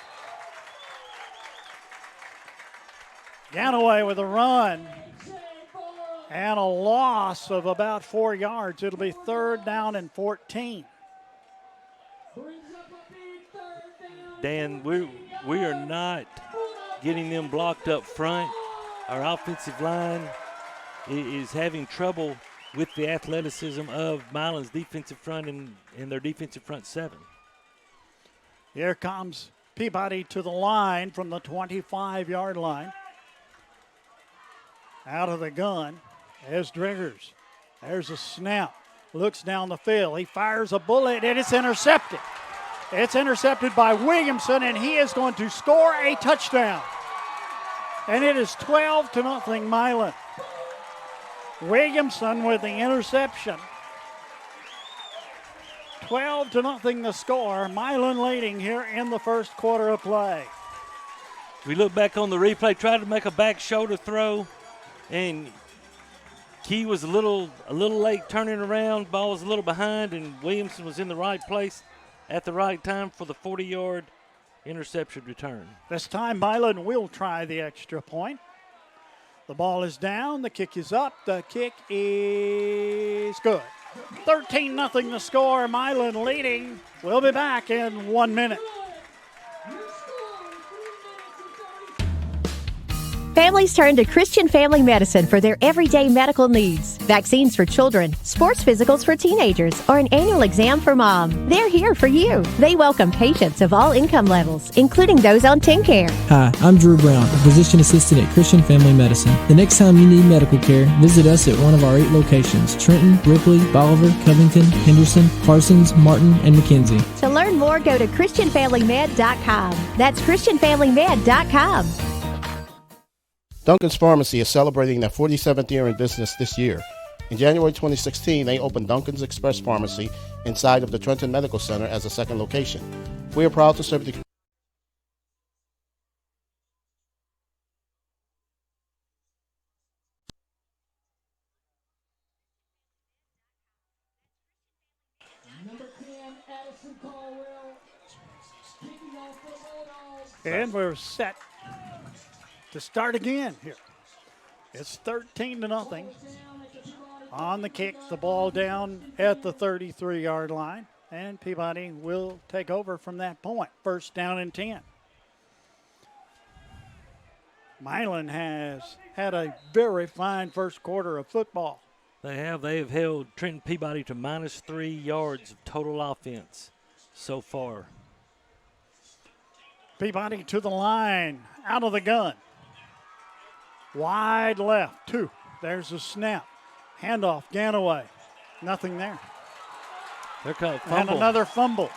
Ganaway with a run and a loss of about 4 yards. It'll be 3rd down and 14. Dan, we are not getting them blocked up front. Our offensive line is having trouble with the athleticism of Milan's defensive front and their defensive front seven. Here comes Peabody to the line from the 25-yard line. Out of the gun is Driggers. There's a snap. Looks down the field. He fires a bullet, and it's intercepted. It's intercepted by Williamson, and he is going to score a touchdown. And it is 12-0 Milan. Williamson with the interception. 12-0 the score. Milan leading here in the first quarter of play. We look back on the replay, tried to make a back shoulder throw, and Key was a little late turning around. Ball was a little behind, and Williamson was in the right place at the right time for the 40-yard interception return. This time Milan will try the extra point. The ball is down. The kick is up. The kick is good. 13-0 the score. Milan leading. We'll be back in 1 minute. Families turn to Christian Family Medicine for their everyday medical needs. Vaccines for children, sports physicals for teenagers, or an annual exam for mom. They're here for you. They welcome patients of all income levels, including those on TennCare. Hi, I'm Drew Brown, a physician assistant at Christian Family Medicine. The next time you need medical care, visit us at one of our 8 locations: Trenton, Ripley, Bolivar, Covington, Henderson, Parsons, Martin, and McKenzie. To learn more, go to ChristianFamilyMed.com. That's ChristianFamilyMed.com. Duncan's Pharmacy is celebrating their 47th year in business this year. In January 2016, they opened Duncan's Express Pharmacy inside of the Trenton Medical Center as a second location. We are proud to serve the And we're set to start again here. It's 13-0. On the kick, the ball down at the 33-yard line, and Peabody will take over from that point. First down and 10. Milan has had a very fine first quarter of football. They have held Trenton Peabody to -3 yards of total offense so far. Peabody to the line, out of the gun. Wide left, 2. There's a snap. Handoff, Ganaway. Nothing there. They're called fumble. And another fumble.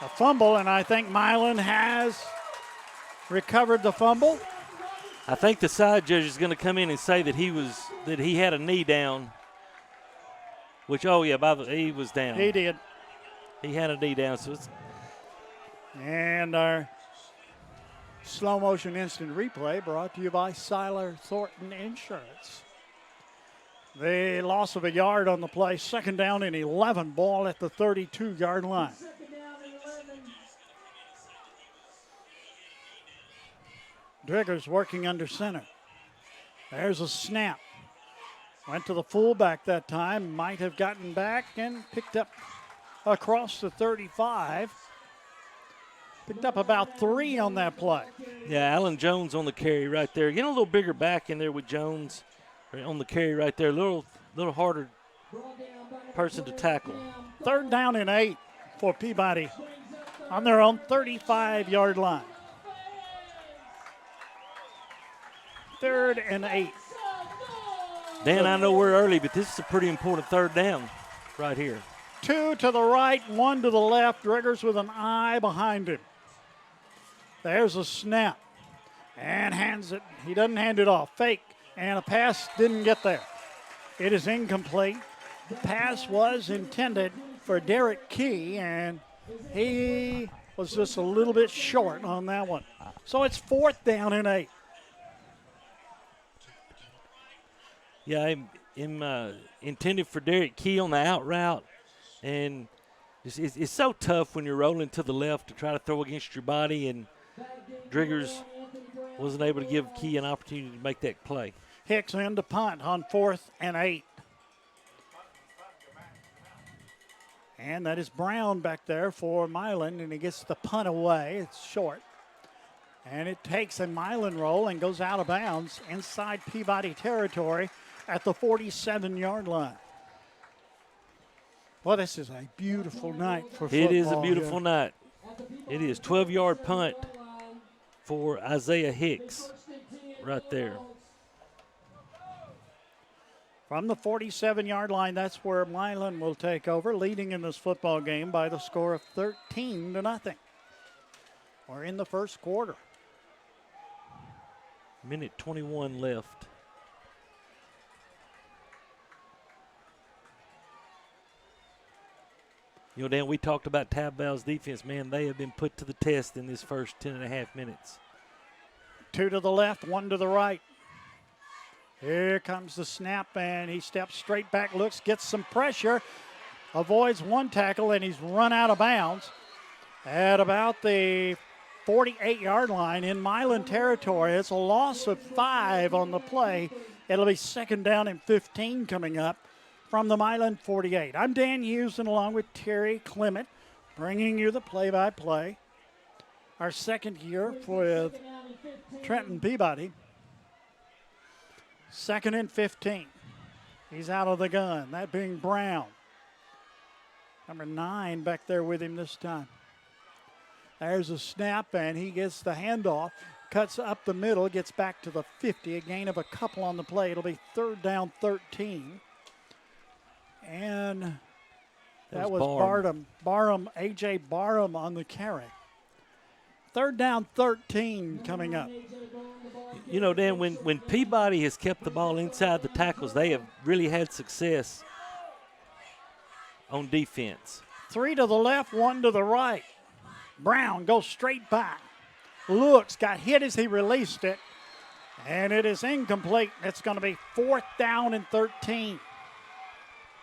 A fumble, and I think Milan has recovered the fumble. I think the side judge is going to come in and say that he had a knee down. Which, he was down. He did. He had a knee down, so it's. And our slow motion instant replay brought to you by Seiler Thornton Insurance. The loss of a yard on the play, second down and 11, ball at the 32-yard line. Driggers working under center. There's a snap. Went to the fullback that time, might have gotten back and picked up across the 35. Picked up about 3 on that play. Yeah, Alan Jones on the carry right there. Getting a little bigger back in there with Jones on the carry right there. A little harder person to tackle. Third down and 8 for Peabody on their own 35-yard line. 3rd and 8. Dan, I know we're early, but this is a pretty important third down right here. 2 to the right, 1 to the left. Driggers with an eye behind him. There's a snap. And hands it. He doesn't hand it off. Fake. And a pass didn't get there. It is incomplete. The pass was intended for Derek Key, and he was just a little bit short on that one. So it's 4th down and 8. Yeah, I'm intended for Derek Key on the out route. And it's so tough when you're rolling to the left to try to throw against your body, and Driggers wasn't able to give Key an opportunity to make that play. Hicks in to punt on 4th and 8. And that is Brown back there for Milan, and he gets the punt away. It's short. And it takes a Milan roll and goes out of bounds inside Peabody territory at the 47-yard line. Well, this is a beautiful night for football. It is a beautiful here. night. It is 12-yard punt for Isaiah Hicks right there. From the 47-yard line, that's where Milan will take over, leading in this football game by the score of 13-0. We're in the first quarter. Minute 21 left. You know, Dan, we talked about Tab Val's defense. Man, they have been put to the test in this first 10.5 minutes. 2 to the left, 1 to the right. Here comes the snap, and he steps straight back, looks, gets some pressure, avoids one tackle, and he's run out of bounds at about the 48-yard line in Milan territory. It's a loss of 5 on the play. It'll be 2nd down and 15 coming up from the Milan 48. I'm Dan Hughes, and along with Terry Clement, bringing you the play-by-play. Our second year with Trenton Peabody. 2nd and 15. He's out of the gun, that being Brown. Number 9 back there with him this time. There's a snap, and he gets the handoff, cuts up the middle, gets back to the 50, a gain of a couple on the play. It'll be 3rd down 13. And that was Barham, A.J. Barham on the carry. 3rd down 13 coming up. You know, Dan, when Peabody has kept the ball inside the tackles, they have really had success on defense. 3 to the left, 1 to the right. Brown goes straight back. Looks, got hit as he released it, and it is incomplete. It's going to be 4th down and 13.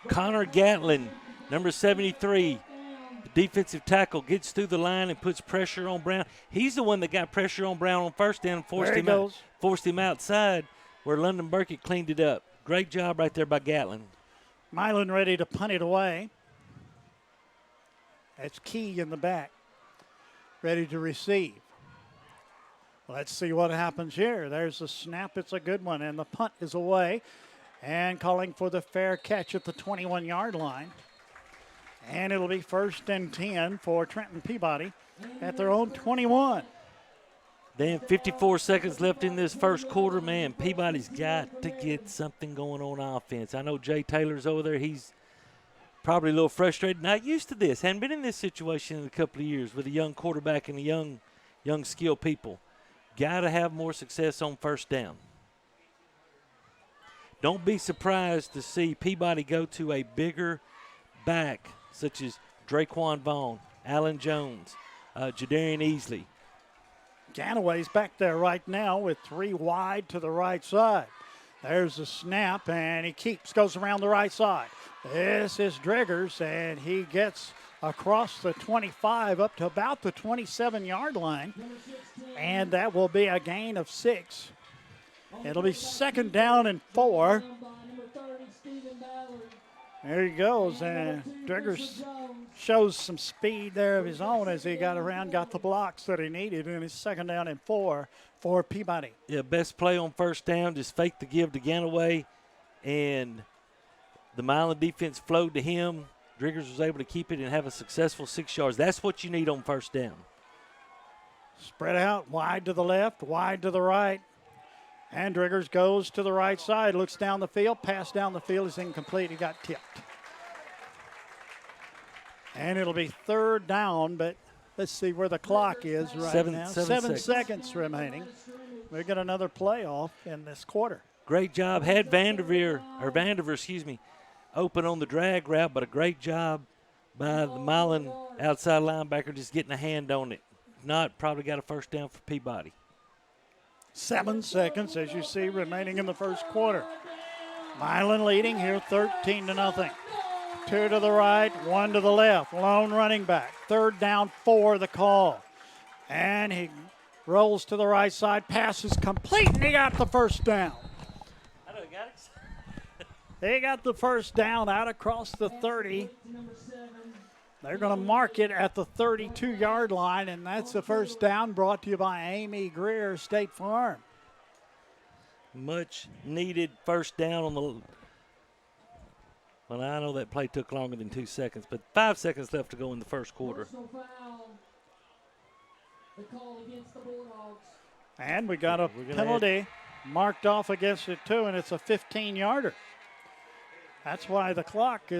Connor Gatlin, number 73, the defensive tackle, gets through the line and puts pressure on Brown. He's the one that got pressure on Brown on first down and forced him outside where London Burkett cleaned it up. Great job right there by Gatlin. Milan ready to punt it away. That's Key in the back, ready to receive. Let's see what happens here. There's the snap. It's a good one, and the punt is away. And calling for the fair catch at the 21-yard line. And it'll be 1st and 10 for Trenton Peabody at their own 21. Then 54 seconds left in this first quarter. Man, Peabody's got to get something going on offense. I know Jay Taylor's over there. He's probably a little frustrated. Not used to this. Hadn't been in this situation in a couple of years with a young quarterback and a young skilled people. Got to have more success on first down. Don't be surprised to see Peabody go to a bigger back, such as Draquan Vaughn, Alan Jones, Jadarian Easley. Ganaway's back there right now with 3 wide to the right side. There's the snap, and he goes around the right side. This is Driggers, and he gets across the 25 up to about the 27-yard line, and that will be a gain of 6. It'll be 2nd down and 4. There he goes, and Driggers shows some speed there of his own as he got around, got the blocks that he needed, and it's 2nd down and 4 for Peabody. Yeah, best play on first down, just fake the give to Ganaway, and the Milan defense flowed to him. Driggers was able to keep it and have a successful 6 yards. That's what you need on first down. Spread out, wide to the left, wide to the right. And Driggers goes to the right side, looks down the field, pass down the field is incomplete. He got tipped. And it'll be 3rd down, but let's see where the clock is right now. 7 seconds remaining. We got another playoff in this quarter. Great job. Had Vanderveer, open on the drag route, but a great job by the Milan outside linebacker just getting a hand on it. If not, probably got a first down for Peabody. 7 seconds, as you see, remaining in the first quarter. Milan leading here 13-0. 2 to the right, 1 to the left. Lone running back. 3rd down, 4, the call. And he rolls to the right side. Pass is complete, and he got the first down. They got the first down out across the 30. They're going to mark it at the 32-yard line, and that's the first down brought to you by Amy Greer, State Farm. much needed first down on the. Well, I know that play took longer than 2 seconds, but 5 seconds left to go in the first quarter. And we got a penalty marked off against it, too, and it's a 15-yarder. That's why the clock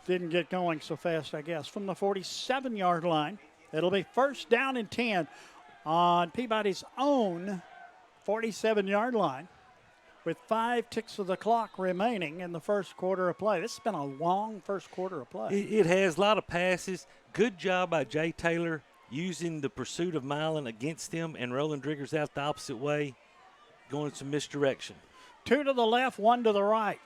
didn't get going so fast, I guess. From the 47-yard line, it'll be first down and 10 on Peabody's own 47-yard line with 5 ticks of the clock remaining in the first quarter of play. This has been a long first quarter of play. It has a lot of passes. Good job by Jay Taylor using the pursuit of Milan against him and rolling Driggers out the opposite way, going some misdirection. 2 to the left, 1 to the right.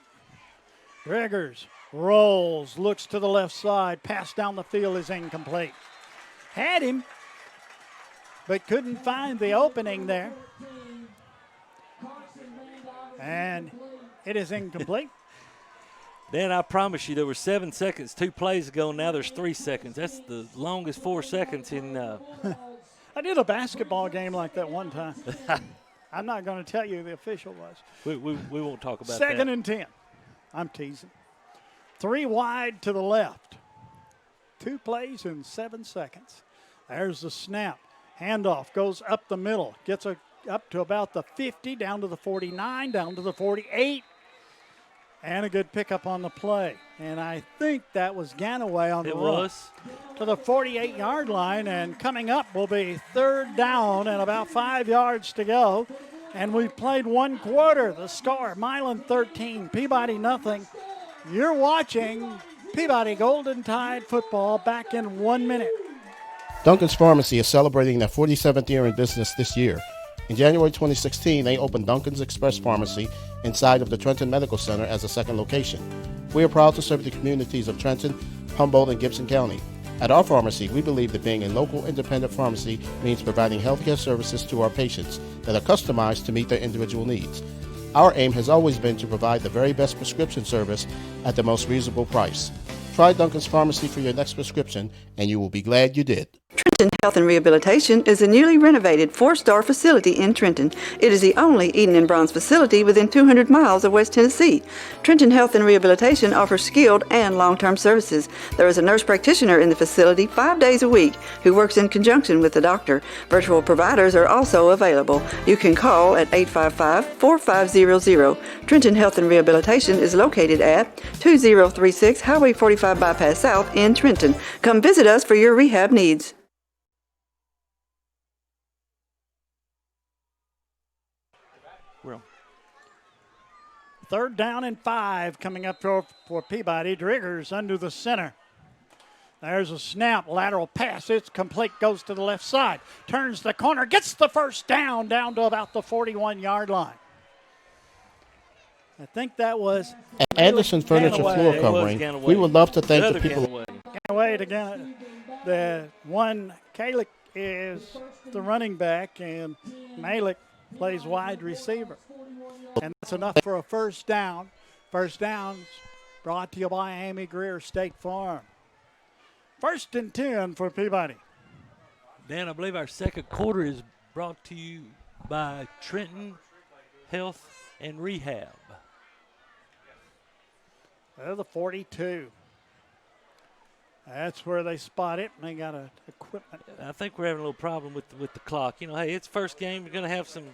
Driggers rolls, looks to the left side, pass down the field is incomplete. Had him, but couldn't find the opening there. And it is incomplete. Dan, I promise you there were 7 seconds 2 plays ago. Now there's 3 seconds. That's the longest 4 seconds in. I did a basketball game like that one time. I'm not going to tell you who the official was. We won't talk about that. Second and 10. I'm teasing. 3 wide to the left. 2 plays in 7 seconds. There's the snap. Handoff goes up the middle. Gets up to about the 50, down to the 49, down to the 48. And a good pickup on the play. And I think that was Ganaway on the run. It was. To the 48-yard line. And coming up will be third down and about 5 yards to go. And we've played 1 quarter. The score, Milan 13, Peabody nothing. You're watching Peabody Golden Tide football back in 1 minute. Duncan's Pharmacy is celebrating their 47th year in business this year. In January 2016, they opened Duncan's Express Pharmacy inside of the Trenton Medical Center as a second location. We are proud to serve the communities of Trenton, Humboldt, and Gibson County. At our pharmacy, we believe that being a local independent pharmacy means providing healthcare services to our patients that are customized to meet their individual needs. Our aim has always been to provide the very best prescription service at the most reasonable price. Try Duncan's Pharmacy for your next prescription, and you will be glad you did. Trenton Health and Rehabilitation is a newly renovated 4-star facility in Trenton. It is the only Eden and Bronze facility within 200 miles of West Tennessee. Trenton Health and Rehabilitation offers skilled and long-term services. There is a nurse practitioner in the facility 5 days a week who works in conjunction with the doctor. Virtual providers are also available. You can call at 855-4500. Trenton Health and Rehabilitation is located at 2036 Highway 45 Bypass South in Trenton. Come visit us for your rehab needs. Third down and 5 coming up for Peabody. Driggers under the center. There's a snap, lateral pass. It's complete, goes to the left side. Turns the corner, gets the first down to about the 41-yard line. I think that was Anderson Furniture Floor Covering. We would love to thank the people. Ganaway again. The one, Kalik is the running back, and Malik plays wide receiver. And that's enough for a first down. First down's brought to you by Amy Greer State Farm. First and 10 for Peabody. Dan, I believe our second quarter is brought to you by Trenton Health and Rehab. They're the 42. That's where they spot it, and they got equipment. I think we're having a little problem with the clock. You know, hey, it's first game. We're going to have some.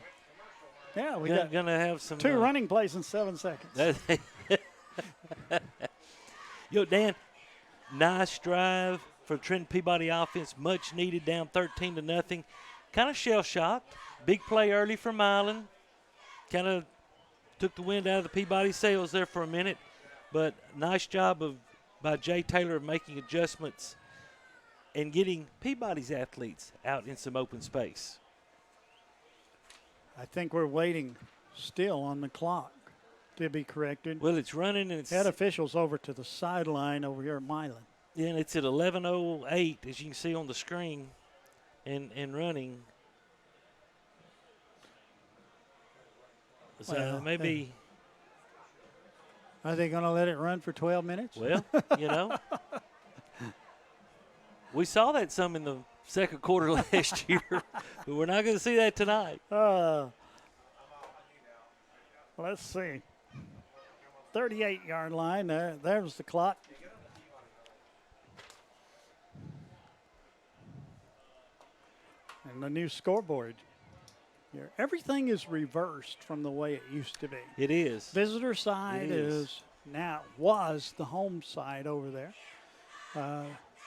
Yeah, we're going to have some. 2 running plays in 7 seconds. Dan, nice drive for Trenton Peabody offense. Much needed, down 13-0. Kind of shell-shocked. Big play early for Milan. Kind of took the wind out of the Peabody sails there for a minute. But nice job by Jay Taylor of making adjustments and getting Peabody's athletes out in some open space. I think we're waiting still on the clock to be corrected. Well, it's running, and it's head officials over to the sideline over here at Milan. Yeah, and it's at 11:08, as you can see on the screen, and running. So well, maybe. Are they going to let it run for 12 minutes? Well, you know. We saw that some in the second quarter last year, but we're not going to see that tonight. Let's see. 38-yard line. There's the clock. And the new scoreboard here. Everything is reversed from the way it used to be. It is. Visitor side was the home side over there.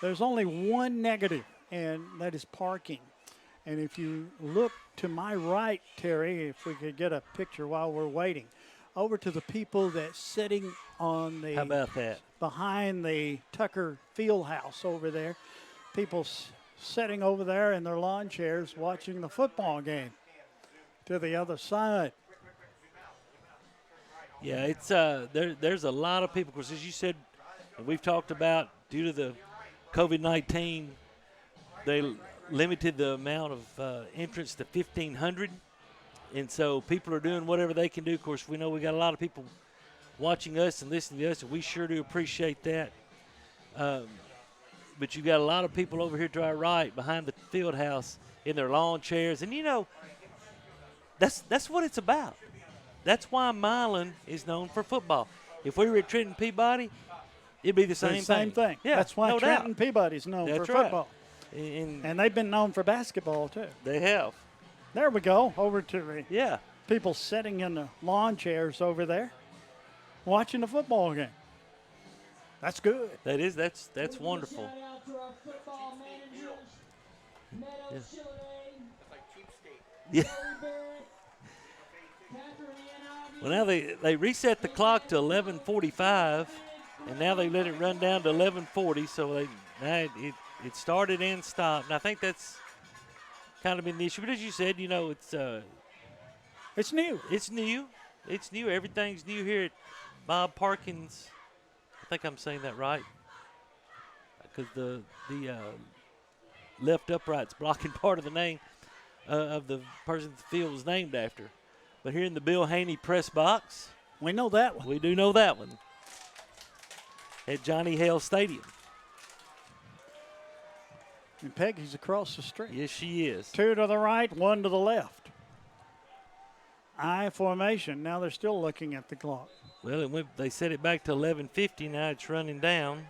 There's only one negative, and that is parking. And if you look to my right, Terry, if we could get a picture while we're waiting, over to the people that's sitting on the How about that? behind the Tucker Field House over there, people sitting over there in their lawn chairs watching the football game to the other side. Yeah, it's there's a lot of people, because as you said, and we've talked about, due to the COVID-19, they limited the amount of entrance to 1,500, and so people are doing whatever they can do. Of course, we know we got a lot of people watching us and listening to us, and we sure do appreciate that. But you got a lot of people over here to our right behind the field house in their lawn chairs, and that's what it's about. That's why Milan is known for football. If we were at Trenton Peabody, it'd be the same thing. Yeah, that's why no Trenton doubt. Peabody's known That's for right. football. And they've been known for basketball, too. they have. There we go, over to the Yeah. people sitting in the lawn chairs over there watching the football game. That's good. That is. That's wonderful. Yeah. Well, now they reset the clock to 11:45, and now they let it run down to 11:40. So it started and stopped. And I think that's kind of been the issue. But as you said, it's new. It's new. It's new. Everything's new here at Bob Parkins. I think I'm saying that right, because the left upright's blocking part of the name of the person the field was named after. But here in the Bill Haney press box, we know that one. We do know that one at Johnny Hale Stadium. And Peggy's across the street. Yes, she is. 2 to the right, 1 to the left. I formation. Now they're still looking at the clock. Well, they set it back to 11:50. Now it's running down.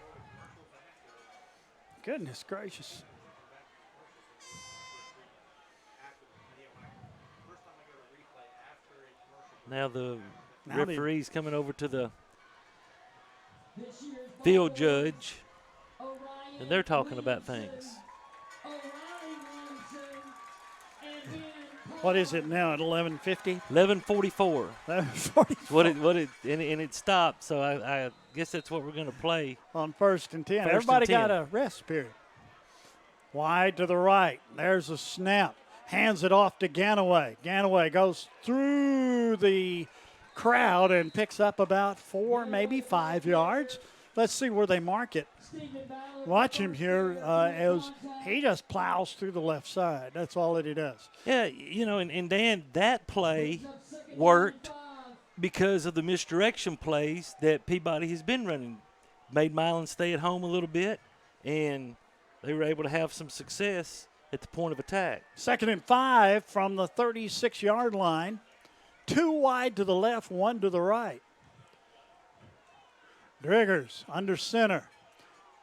Goodness gracious. Now the referee's coming over to the field judge, and they're talking about things. What is it now at 11:50? 11:44. 11:44. And it stopped. So I guess that's what we're going to play On 1st and 10. First Everybody and 10. got a rest period. Wide to the right. There's a snap. Hands it off to Ganaway. Ganaway goes through the crowd and picks up about 4, maybe 5 yards. Let's see where they mark it. Watch him here as he just plows through the left side. That's all that he does. Yeah, and Dan, that play worked because of the misdirection plays that Peabody has been running. Made Milan stay at home a little bit, and they were able to have some success at the point of attack. 2nd and 5 from the 36-yard line. 2 wide to the left, 1 to the right. Driggers under center.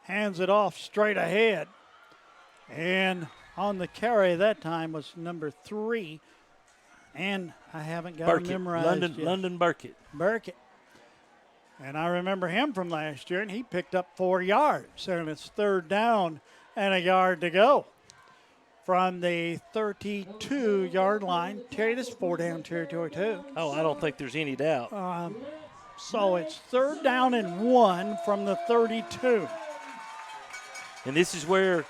Hands it off straight ahead. And on the carry that time was number 3. And I haven't got him memorized yet. London Burkett. Burkett. And I remember him from last year, and he picked up 4 yards. And it's 3rd down and a yard to go from the 32-yard line. Terry, this is 4-down territory, too. Oh, I don't think there's any doubt. So it's 3rd down and 1 from the 32. And this is where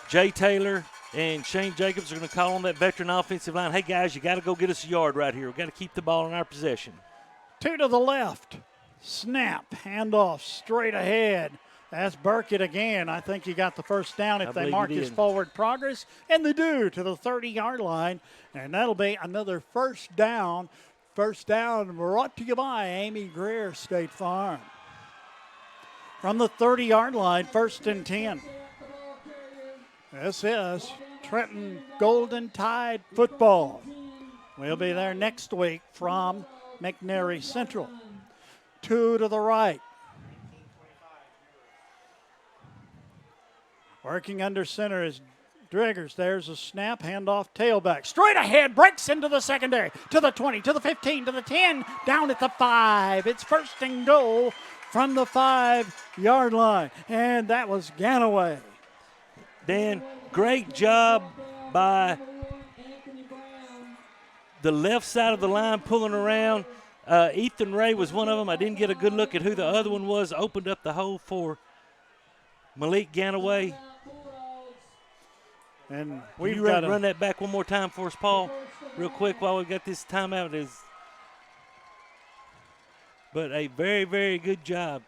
Jay Taylor and Shane Jacobs are going to call on that veteran offensive line. Hey, guys, you got to go get us a yard right here. We've got to keep the ball in our possession. 2 to the left. Snap. Handoff straight ahead. That's Burkett again. I think he got the first down if they mark his forward progress. And they do to the 30-yard line. And that'll be another first down. First down brought to you by Amy Greer State Farm. From the 30-yard line, 1st and 10. This is Trenton Golden Tide football. We'll be there next week from McNary Central. 2 to the right. Working under center is Driggers. There's a snap, handoff, tailback. Straight ahead, breaks into the secondary. To the 20, to the 15, to the 10, down at the 5. It's first and goal from the 5-yard line. And that was Ganaway. Dan, great job by the left side of the line pulling around. Ethan Ray was one of them. I didn't get a good look at who the other one was. Opened up the hole for Malik Ganaway. And we've got to run that back one more time for us, Paul, real quick while we got this timeout. But a very, very good job.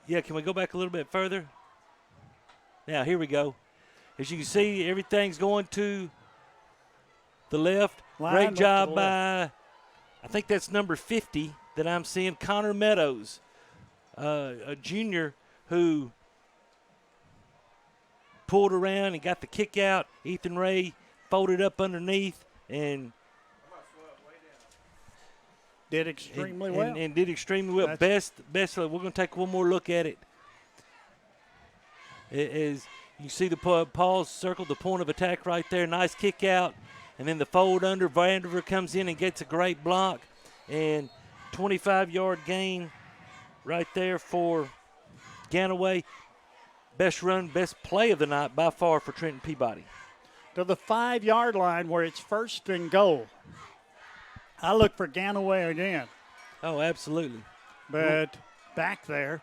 Yeah, can we go back a little bit further? Now, here we go. As you can see, everything's going to the left. Great job by, I think that's number 50 that I'm seeing, Connor Meadows, a junior who pulled around and got the kick out. Ethan Ray folded up underneath and did extremely well. And did extremely well. Best. We're going to take one more look at it. As you see the Paul's circled the point of attack right there. Nice kick out. And then the fold under. Vanderver comes in and gets a great block. And 25-yard gain right there for Ganaway. Best run, best play of the night by far for Trenton Peabody. To the 5-yard line where it's first and goal. I look for Ganaway again. Oh, absolutely. But back there.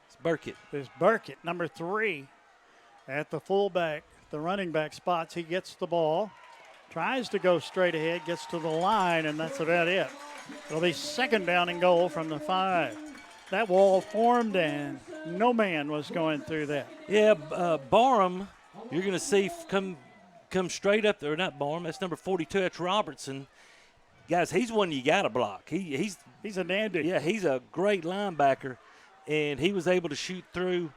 It's Burkett. There's Burkett, number 3, at the fullback, the running back spots. He gets the ball, tries to go straight ahead, gets to the line, and that's about it. It'll be second down and goal from the 5. That wall formed, and no man was going through that. Yeah, Barham, you're going to see come straight up there. Not Barham, that's number 42. That's Robertson. Guys, he's one you got to block. He's a dandy. Yeah, he's a great linebacker, and he was able to shoot through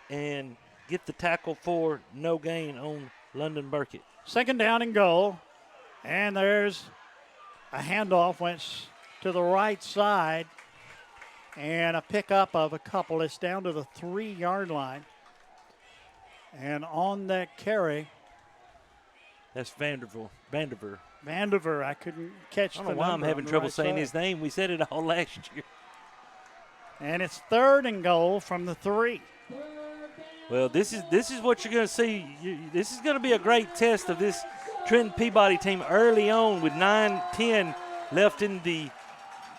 and get the tackle for no gain on London Burkett. Second down and goal, and there's a handoff, went to the right side, and a pickup of a couple. It's down to the 3-yard line. And on that carry. That's Vanderver. Vanderver, I couldn't catch the number. I don't know why I'm having trouble saying his name. We said it all last year. And it's third and goal from the 3. Well, this is what you're going to see. This is going to be a great test of this Trenton Peabody team early on with 9-10 left in the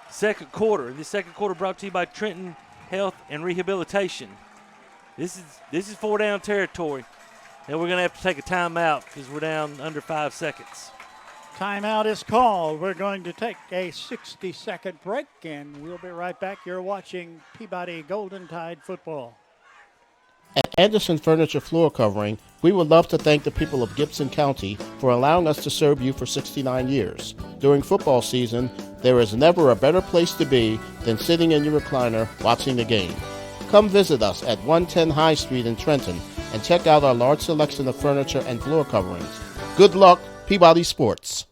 second quarter. This second quarter brought to you by Trenton Health and Rehabilitation. This is 4-down territory. And we're going to have to take a timeout because we're down under 5 seconds. Timeout is called. We're going to take a 60-second break, and we'll be right back. You're watching Peabody Golden Tide football. At Anderson Furniture Floor Covering, we would love to thank the people of Gibson County for allowing us to serve you for 69 years. During football season, there is never a better place to be than sitting in your recliner watching the game. Come visit us at 110 High Street in Trenton and check out our large selection of furniture and floor coverings. Good luck, Peabody Sports.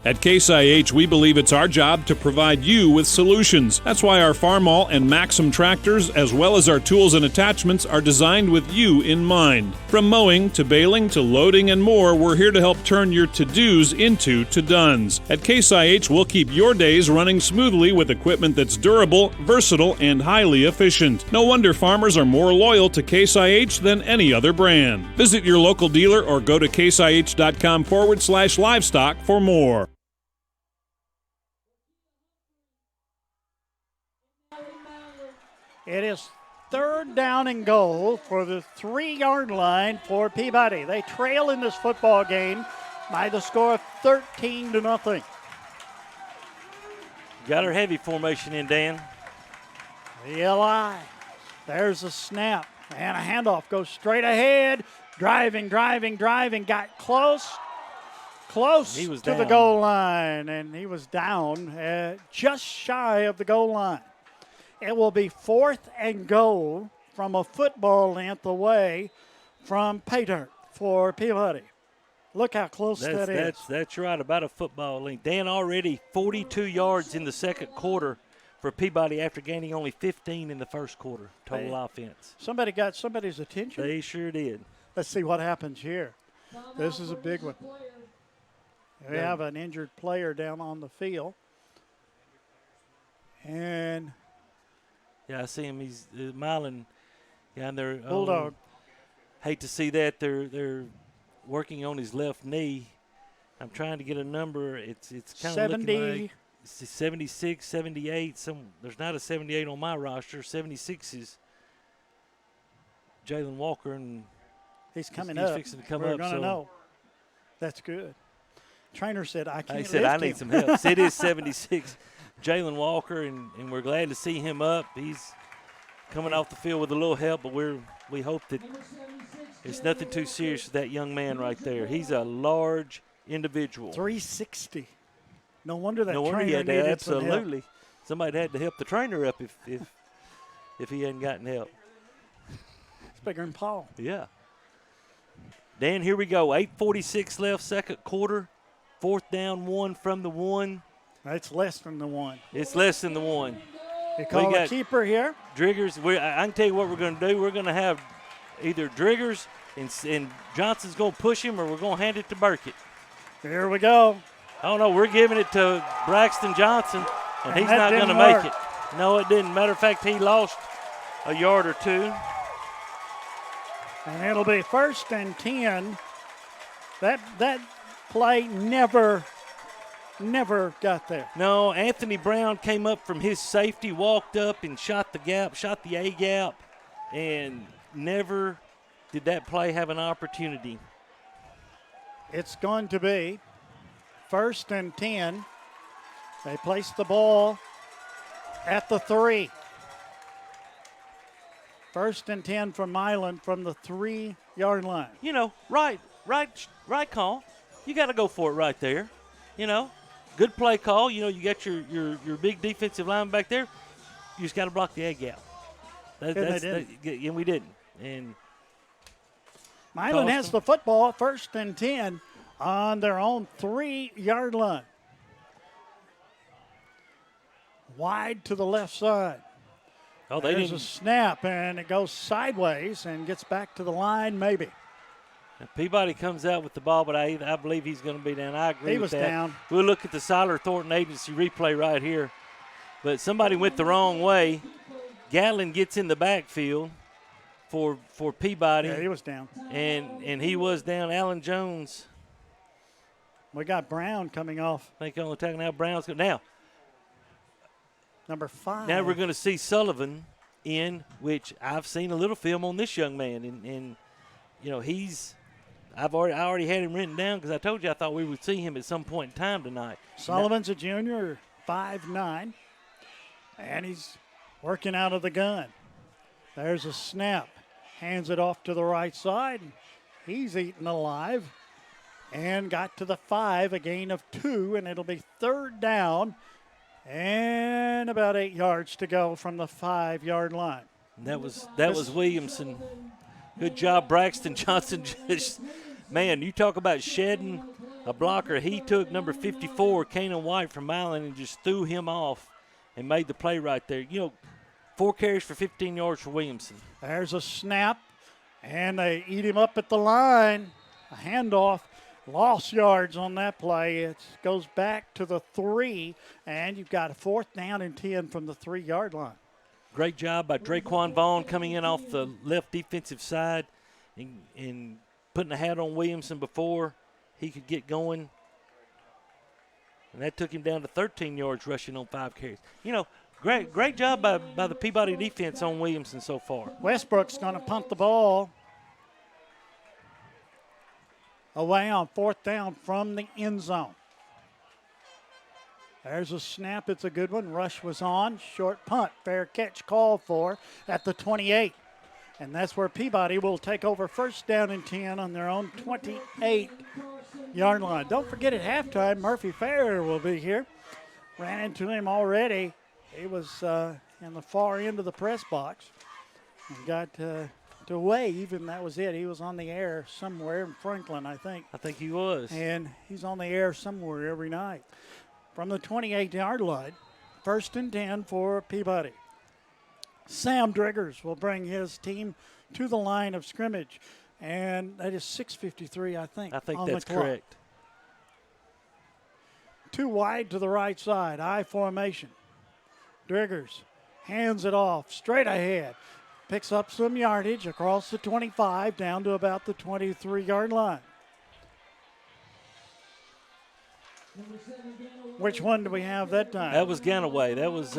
At Case IH, we believe it's our job to provide you with solutions. That's why our Farmall and Maxim tractors, as well as our tools and attachments, are designed with you in mind. From mowing to baling to loading and more, we're here to help turn your to-dos into to-dones. At Case IH, we'll keep your days running smoothly with equipment that's durable, versatile, and highly efficient. No wonder farmers are more loyal to Case IH than any other brand. Visit your local dealer or go to caseih.com/livestock for more. It is third down and goal for the 3-yard line for Peabody. They trail in this football game by the score of 13-0. Got our heavy formation in, Dan. Eli. There's a snap and a handoff. Goes straight ahead. Driving. Got close He was to down. the goal line, and he was down just shy of the goal line. It will be fourth and goal from a football length away from pay dirt for Peabody. Look how close that is. That's right, about a football length. Dan already 42 yards in the second quarter for Peabody after gaining only 15 in the first quarter total offense. Somebody got somebody's attention. They sure did. Let's see what happens here. This is a big one. We have an injured player down on the field. And yeah, I see him. He's Milan. Yeah, and they're Bulldog. Hate to see that. They're working on his left knee. I'm trying to get a number. It's kind of looking like 76, 78. There's not a 78 on my roster. 76 is Jalen Walker, and he's coming he's up. Fixing to come We're up. going to So know. That's good. Trainer said, I can't he said, lift I need him. some help. So it is 76. Jalen Walker, and we're glad to see him up. He's coming off the field with a little help, but we hope that it's nothing too serious for that young man right there. He's a large individual. 360. No wonder that No trainer wonder he had to, needed some help. absolutely. Somebody had to help the trainer up if he hadn't gotten help. It's bigger than Paul. Yeah. Dan, here we go. 8:46 left, second quarter. 4th down, 1 from the 1. It's less than the 1. It's less than the 1. They call a keeper here. Driggers. I can tell you what we're going to do. We're going to have either Driggers and Johnson's going to push him, or we're going to hand it to Burkett. Here we go. Oh, no, we're giving it to Braxton Johnson, and he's not going to make it. No, it didn't. Matter of fact, he lost a yard or two. And it'll be 1st and 10. That play never got there. No, Anthony Brown came up from his safety, walked up and shot the A gap, and never did that play have an opportunity. It's going to be 1st and 10. They place the ball at the 3. 1st and 10 from Milan from the 3-yard line. You know, right call. You got to go for it right there. You know, good play call. You know, you got your big defensive line back there. You just got to block the A gap. And we didn't. And Milan has the football, 1st and 10 on their own 3-yard line. Wide to the left side. Oh, there's a snap, and it goes sideways and gets back to the line, maybe. Peabody comes out with the ball, but I believe he's going to be down. I agree with that. He was down. We'll look at the Siler Thornton Agency replay right here. But somebody went the wrong way. Gatlin gets in the backfield for Peabody. Yeah, he was down. And he was down. Allen Jones. We got Brown coming off. I think on the attack now. Brown's going now. Number 5. Now we're going to see Sullivan in, which I've seen a little film on this young man. And you know, I already had him written down because I told you I thought we would see him at some point in time tonight. Sullivan's a junior, 5'9", and he's working out of the gun. There's a snap. Hands it off to the right side. He's eaten alive and got to the 5, a gain of 2, and it'll be 3rd down and about 8 yards to go from the 5-yard line. And that was Williamson. Good job, Braxton Johnson. Just, man, you talk about shedding a blocker. He took number 54, Kanan White from Milan, and just threw him off and made the play right there. You know, 4 carries for 15 yards for Williamson. There's a snap, and they eat him up at the line. A handoff. Lost yards on that play. It goes back to the 3, and you've got a 4th down and 10 from the 3-yard line. Great job by Draquan Vaughn coming in off the left defensive side and putting a hat on Williamson before he could get going. And that took him down to 13 yards rushing on 5 carries. You know, great job by the Peabody defense on Williamson so far. Westbrook's going to punt the ball away on 4th down from the end zone. There's a snap. It's a good one. Rush was on. Short punt. Fair catch called for at the 28. And that's where Peabody will take over 1st down and 10 on their own 28-yard line. Don't forget at halftime, Murphy Fair will be here. Ran into him already. He was in the far end of the press box and got to wave, and that was it. He was on the air somewhere in Franklin, I think. I think he was. And he's on the air somewhere every night. From the 28-yard line, 1st and 10 for Peabody. Sam Driggers will bring his team to the line of scrimmage, and that is 6:53, I think. I think on that's the clock. correct. 2 wide to the right side, I formation. Driggers hands it off straight ahead. Picks up some yardage across the 25 down to about the 23-yard line. Which one do we have that time? That was Ganaway. That was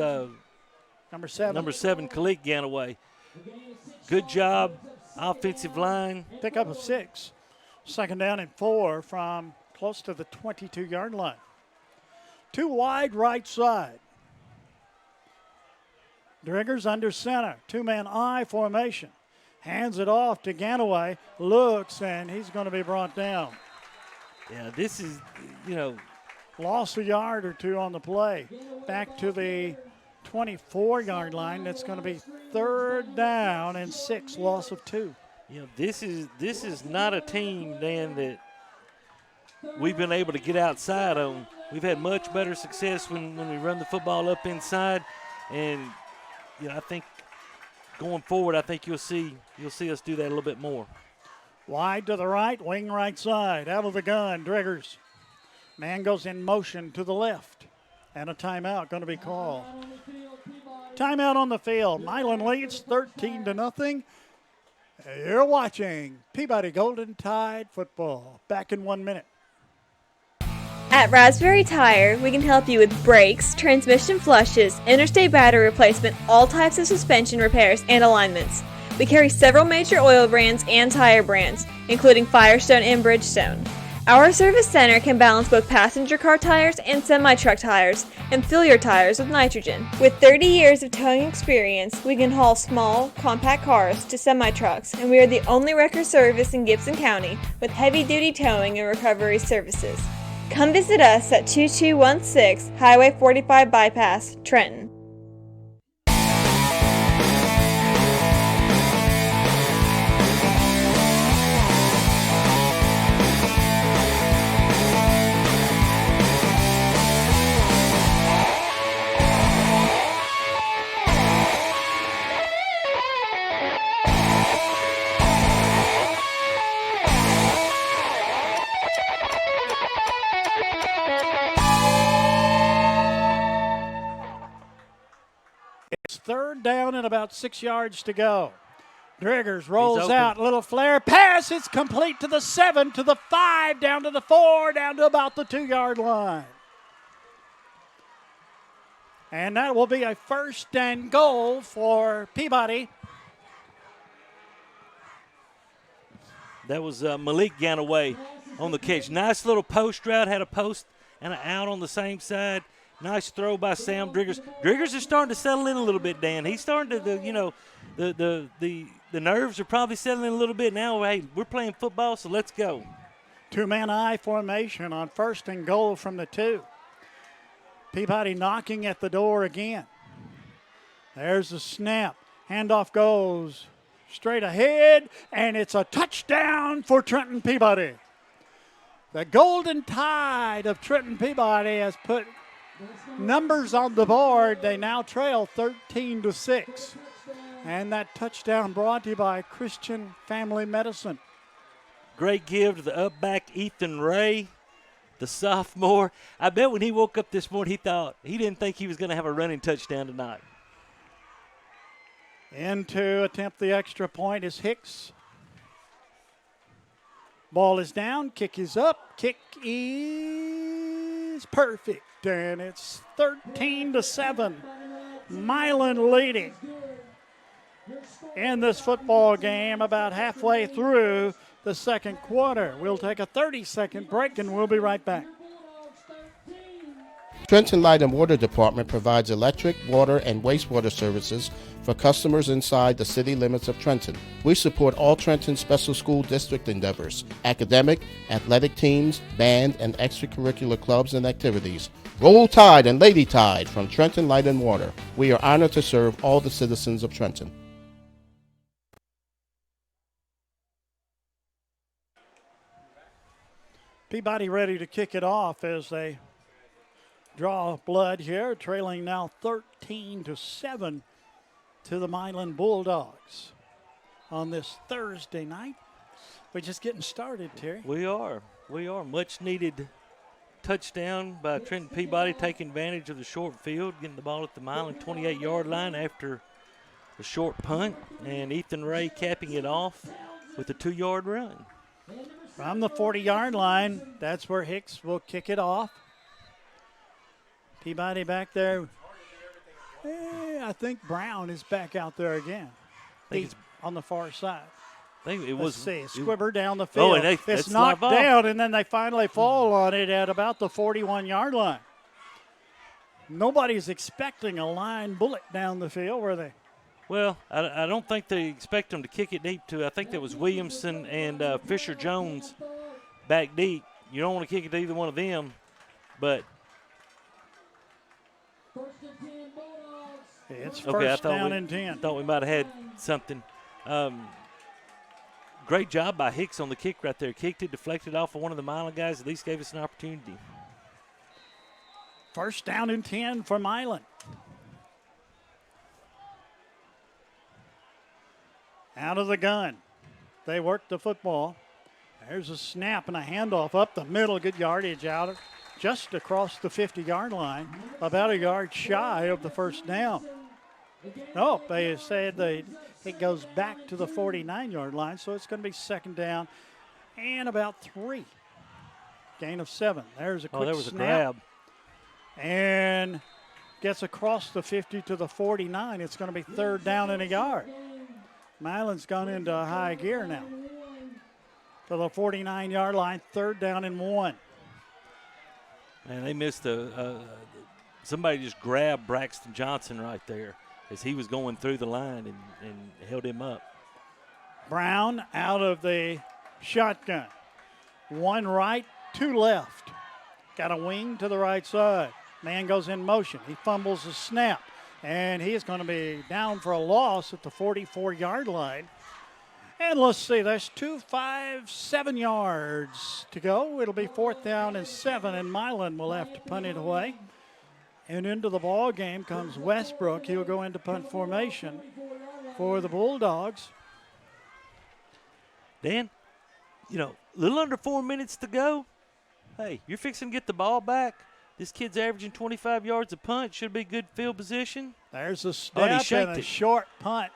number 7. Number 7, Khalid Ganaway. Good job, offensive line. Pick up a 6. 2nd down and 4 from close to the 22-yard line. 2 wide right side. Driggers under center. 2-man I formation. Hands it off to Ganaway. Looks, and he's going to be brought down. Yeah, this is, Lost a yard or 2 on the play. Back to the 24-yard line. That's going to be 3rd down and 6. Loss of 2. This is not a team, Dan, that we've been able to get outside on. We've had much better success when we run the football up inside, and I think going forward, I think you'll see us do that a little bit more. Wide to the right, wing right side, out of the gun, Driggers. Man goes in motion to the left, and a timeout going to be called. Timeout on the field. Milan leads 13-0. You're watching Peabody Golden Tide football. Back in 1 minute. At Raspberry Tire, we can help you with brakes, transmission flushes, interstate battery replacement, all types of suspension repairs, and alignments. We carry several major oil brands and tire brands, including Firestone and Bridgestone. Our service center can balance both passenger car tires and semi-truck tires and fill your tires with nitrogen. With 30 years of towing experience, we can haul small, compact cars to semi-trucks, and we are the only wrecker service in Gibson County with heavy-duty towing and recovery services. Come visit us at 2216 Highway 45 Bypass, Trenton. It's 3rd down and about 6 yards to go. Driggers rolls out, little flare pass. It's complete to the 7, to the 5, down to the 4, down to about the 2-yard line. And that will be a 1st and goal for Peabody. That was Malik Ganaway on the catch. Nice little post route, had a post and an out on the same side. Nice throw by Sam Driggers. Driggers is starting to settle in a little bit, Dan. He's starting to, the nerves are probably settling in a little bit now. Hey, we're playing football, so let's go. 2-man I formation on 1st and goal from the 2. Peabody knocking at the door again. There's the snap. Handoff goes straight ahead, and it's a touchdown for Trenton Peabody. The Golden Tide of Trenton Peabody has put numbers on the board. They now trail 13-6. And that touchdown brought to you by Christian Family Medicine. Great give to the up back Ethan Ray, the sophomore. I bet when he woke up this morning, he didn't think he was going to have a running touchdown tonight. In to attempt the extra point is Hicks. Ball is down, kick is up, kick is perfect, and it's 13-7. Milan leading in this football game about halfway through the 2nd quarter. We'll take a 30-second break, and we'll be right back. Trenton Light and Water Department provides electric, water, and wastewater services for customers inside the city limits of Trenton. We support all Trenton Special School District endeavors, academic, athletic teams, band, and extracurricular clubs and activities. Roll Tide and Lady Tide from Trenton Light and Water. We are honored to serve all the citizens of Trenton. Peabody ready to kick it off as they draw blood here, trailing now 13-7 to the Milan Bulldogs on this Thursday night. We're just getting started, Terry. We are. Much needed touchdown by Trenton Peabody, taking advantage of the short field, getting the ball at the Milan 28-yard line after a short punt, and Ethan Ray capping it off with a 2-yard run. From the 40-yard line, that's where Hicks will kick it off. Peabody back there. I think Brown is back out there again. On the far side. I think it Let's was. see, Squibber down the field. And it's knocked down, and then they finally fall on it at about the 41-yard line. Nobody's expecting a line bullet down the field, were they? Well, I don't think they expect them to kick it deep to. I think that was Williamson and Fisher Jones back deep. You don't want to kick it to either one of them, but. It's first down and 10. I thought we might have had something. Great job by Hicks on the kick right there. Kicked it, deflected off of one of the Milan guys. At least gave us an opportunity. First down and 10 for Milan. Out of the gun. They work the football. There's a snap and a handoff up the middle. Good yardage out just across the 50-yard line. About a yard shy of the first down. No, they said it goes back to the 49-yard line, so it's going to be second down and about 3. Gain of 7. There's a quick there was snap. A grab. And gets across the 50 to the 49. It's going to be third down and a yard. Milan's gone into high gear now. To the 49-yard line, third down and 1. And they missed somebody just grabbed Braxton Johnson right there as he was going through the line and held him up. Brown out of the shotgun. 1 right, 2 left. Got a wing to the right side. Man goes in motion. He fumbles the snap. And he is going to be down for a loss at the 44-yard line. And let's see, there's 7 yards to go. It'll be fourth down and 7, and Milan will have to punt it away. And into the ball game comes Westbrook. He'll go into punt formation for the Bulldogs. Dan, a little under 4 minutes to go. Hey, you're fixing to get the ball back. This kid's averaging 25 yards a punt. Should be good field position. There's a step and a short punt.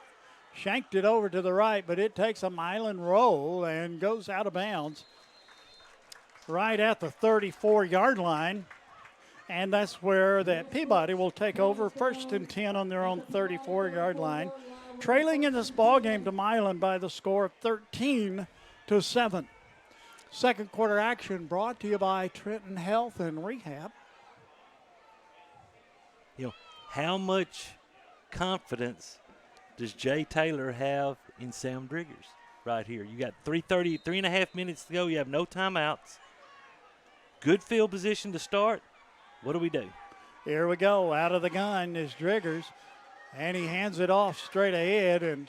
Shanked it over to the right, but it takes a Milan roll and goes out of bounds right at the 34-yard line. And that's where that Peabody will take over, first and 10 on their own 34-yard line. Trailing in this ball game to Milan by the score of 13-7. Second quarter action brought to you by Trenton Health and Rehab. How much confidence does Jay Taylor have in Sam Driggers right here? You got 3.5 minutes to go. You have no timeouts. Good field position to start. What do we do? Here we go. Out of the gun is Driggers, and he hands it off straight ahead and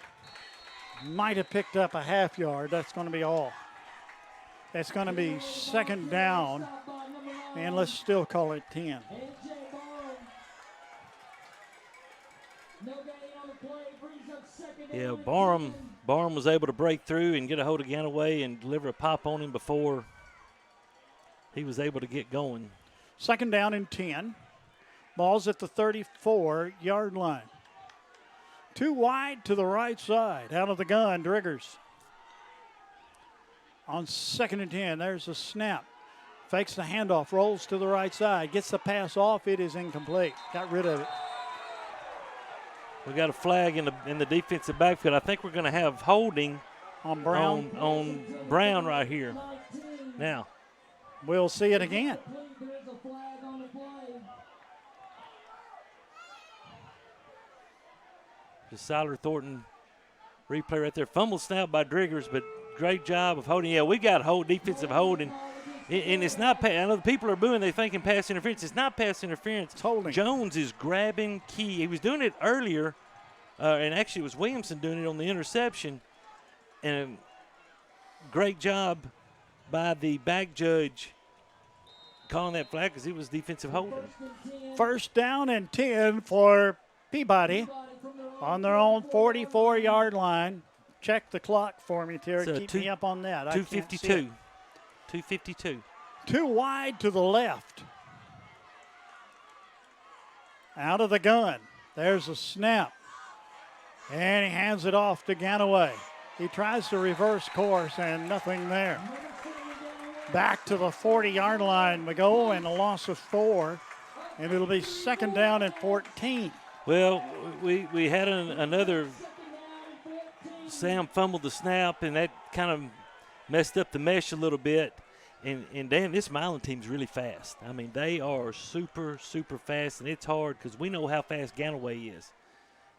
might have picked up a half yard. That's going to be all. That's going to be second down, and let's still call it 10. Yeah, Barham was able to break through and get a hold of Ganaway and deliver a pop on him before he was able to get going. Second down and 10. Ball's at the 34-yard line. 2 wide to the right side. Out of the gun, Driggers. On second and 10, there's a snap. Fakes the handoff, rolls to the right side, gets the pass off. It is incomplete. Got rid of it. We got a flag in the defensive backfield. I think we're going to have holding on Brown. On Brown right here. Now, we'll see it again. The Siler Thornton replay right there. Fumble snap by Driggers, but great job of holding. Yeah, we got defensive holding. And it's not, I know the people are booing, they're thinking pass interference. It's not pass interference. It's holding. Jones is grabbing Key. He was doing it earlier, and actually it was Williamson doing it on the interception. And great job by the back judge calling that flag because it was defensive holding. First down and 10 for Peabody on their own 44-yard line. Check the clock for me, Terry. Keep me up on that. 2:52. 2:52. Too wide to the left. Out of the gun. There's a snap. And he hands it off to Ganaway. He tries to reverse course and nothing there. Back to the 40-yard line we go, and a loss of 4. And it'll be second down and 14. Well, we had another. Sam fumbled the snap, and that kind of messed up the mesh a little bit. And Dan, this Milan team's really fast. I mean, they are super, super fast, and it's hard because we know how fast Ganaway is.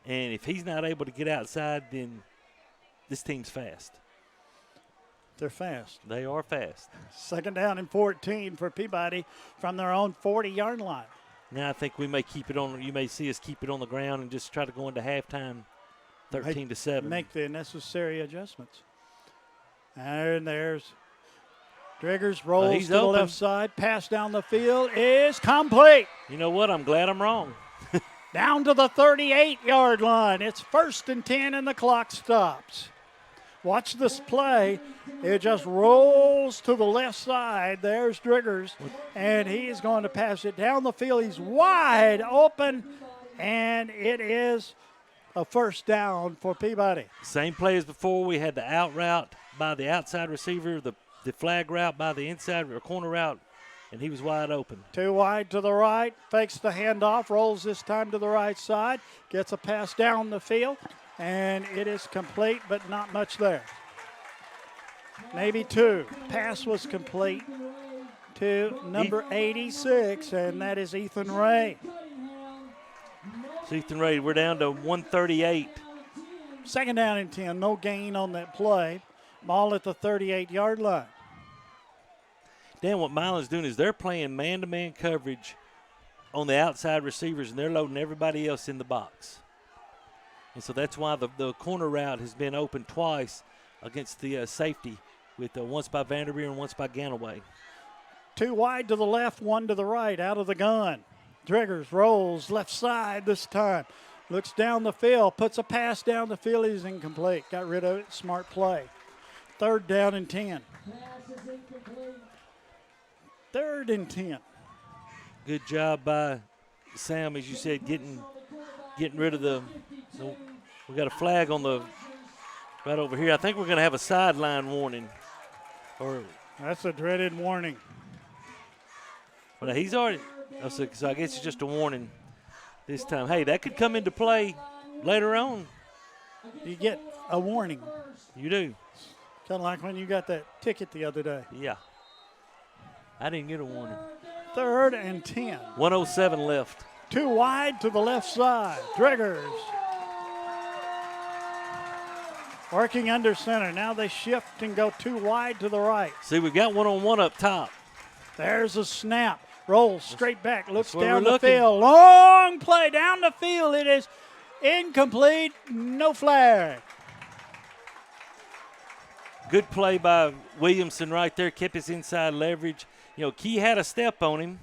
And if he's not able to get outside, then this team's fast. They're fast. They are fast. Second down and 14 for Peabody from their own 40-yard line. Now I think we may keep it on. You may see us keep it on the ground and just try to go into halftime 13-7. Make the necessary adjustments. And there's Driggers rolls to the left side. Pass down the field is complete. You know what? I'm glad I'm wrong. Down to the 38-yard line. It's first and 10, and the clock stops. Watch this play. It just rolls to the left side. There's Driggers, and he's going to pass it down the field. He's wide open, and it is a first down for Peabody. Same play as before. We had the out route by the outside receiver, the flag route by the inside or corner route, and he was wide open. Too wide to the right, fakes the handoff, rolls this time to the right side, gets a pass down the field, and it is complete, but not much there. Maybe 2. Pass was complete to number 86, and that is Ethan Ray. Ethan Ray, we're down to 138. Second down and 10, no gain on that play. Ball at the 38-yard line. Dan, what Milan's doing is they're playing man-to-man coverage on the outside receivers, and they're loading everybody else in the box. And so that's why the corner route has been open twice against the safety, with once by Vanderbeer and once by Ganaway. 2 wide to the left, 1 to the right, out of the gun. Driggers rolls left side this time. Looks down the field, puts a pass down the field. He's incomplete. Got rid of it. Smart play. Third down and 10. Third and 10. Good job by Sam, as you said, getting rid of the. We got a flag on the right over here. I think we're going to have a sideline warning. Or that's a dreaded warning. Well, he's already. So I guess it's just a warning this time. Hey, that could come into play later on. You get a warning. You do. Kind of like when you got that ticket the other day. Yeah. I didn't get a warning. Third and 10. 1:07 left. 2 wide to the left side. Driggers. Working under center. Now they shift and go 2 wide to the right. See, we've got 1-on-1 up top. There's a snap. Rolls straight back. Looks down the looking. field. Long play down the field. It is incomplete. No flag. Good play by Williamson right there. Kept his inside leverage. You know, Key had a step on him.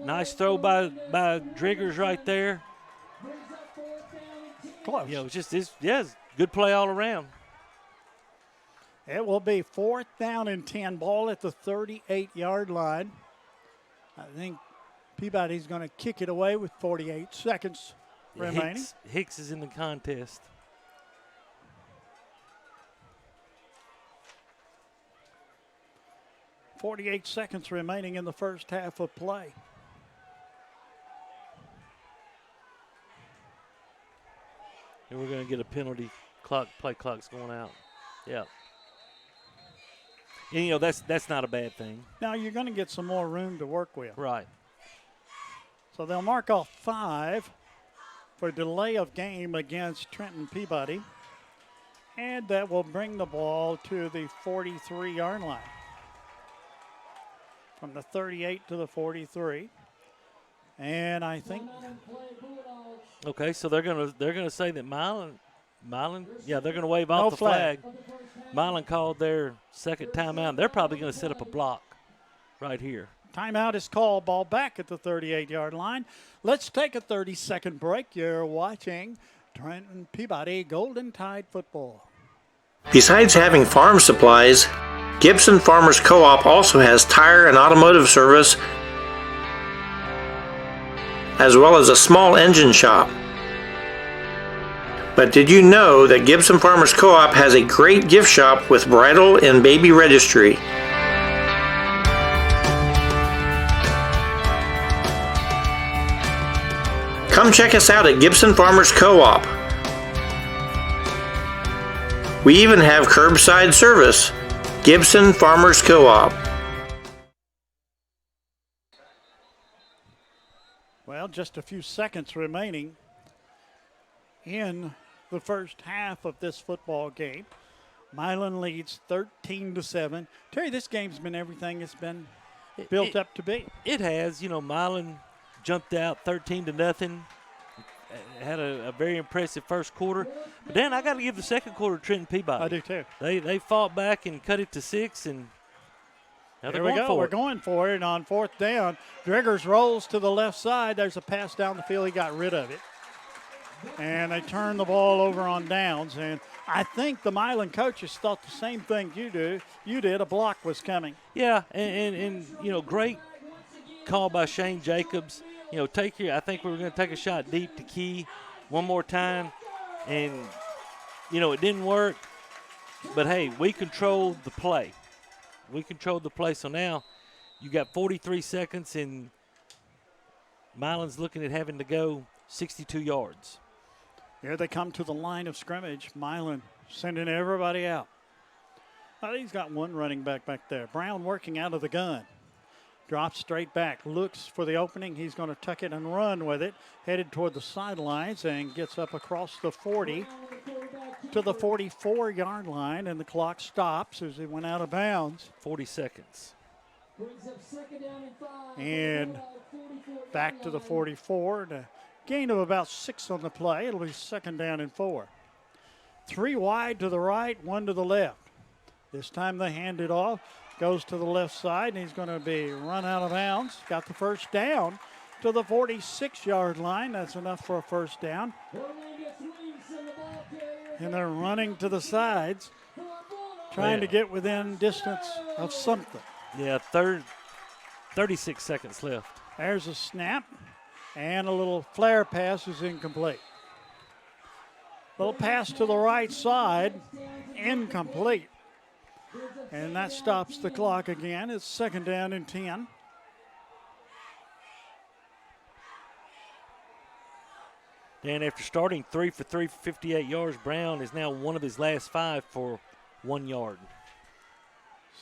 Nice throw by Driggers right there. Close. You know, it's good play all around. It will be 4th down and 10. Ball at the 38-yard line. I think Peabody's going to kick it away with 48 seconds remaining. Hicks is in the contest. .48 seconds remaining in the first half of play. And we're going to get a penalty. Play clock's going out. Yeah. And, you know, that's not a bad thing. Now you're going to get some more room to work with. Right. So they'll mark off 5 for delay of game against Trenton Peabody. And that will bring the ball to the 43-yard line. From the 38 to the 43. And I think. Okay, so they're gonna say that Milan Milan, yeah, they're going to wave off the flag. Milan called their second timeout. They're probably going to set up a block right here. Timeout is called. Ball back at the 38-yard line. Let's take a 30-second break. You're watching Trenton Peabody Golden Tide football. Besides having farm supplies, Gibson Farmers Co-op also has tire and automotive service, as well as a small engine shop. But did you know that Gibson Farmers Co-op has a great gift shop with bridal and baby registry? Come check us out at Gibson Farmers Co-op. We even have curbside service. Gibson Farmers Co-op. Well, just a few seconds remaining in the first half of this football game. Milan leads 13-7. Terry, this game's been everything it's been built up to be. It has. You know, Milan jumped out 13-0. Had a very impressive first quarter. But then I got to give the second quarter to Trenton Peabody. I do too. They fought back and cut it to 6, and now here we go. We're going for it on fourth down. Driggers rolls to the left side. There's a pass down the field. He got rid of it. And they turn the ball over on downs. And I think the Milan coaches thought the same thing you did. A block was coming. Yeah, and you know, great call by Shane Jacobs. You know, I think we were going to take a shot deep to Key one more time. And, you know, it didn't work. But, hey, we controlled the play. So now you got 43 seconds, and Milan's looking at having to go 62 yards. Here they come to the line of scrimmage. Milan sending everybody out. Well, he's got one running back there. Brown working out of the gun. Drops straight back, looks for the opening. He's going to tuck it and run with it. Headed toward the sidelines and gets up across the 40 to the 44-yard line, and the clock stops as he went out of bounds. 40 seconds. And back to the 44. And a gain of about 6 on the play. It'll be second down and 4. 3 wide to the right, 1 to the left. This time they hand it off. Goes to the left side, and he's going to be run out of bounds. Got the first down to the 46-yard line. That's enough for a first down. And they're running to the sides, trying to get within distance of something. Yeah, 36 seconds left. There's a snap, and a little flare pass is incomplete. Little pass to the right side, incomplete. And that stops the clock again. It's second down and 10. And after starting 3 for 3 for 58 yards, Brown is now one of his last 5 for 1 yard.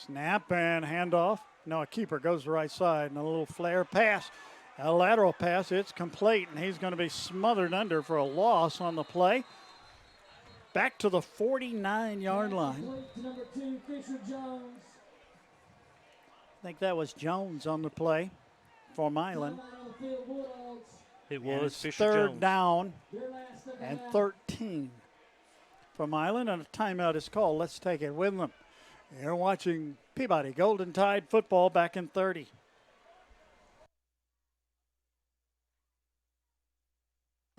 Snap and handoff. No, a keeper goes to the right side, and a little flare pass. A lateral pass, it's complete, and he's going to be smothered under for a loss on the play. Back to the 49-yard line. I think that was Jones on the play for Milan. It was Fisher third Jones. Down and 13 for Milan, and a timeout is called. Let's take it with them. You're watching Peabody Golden Tide football back in 30.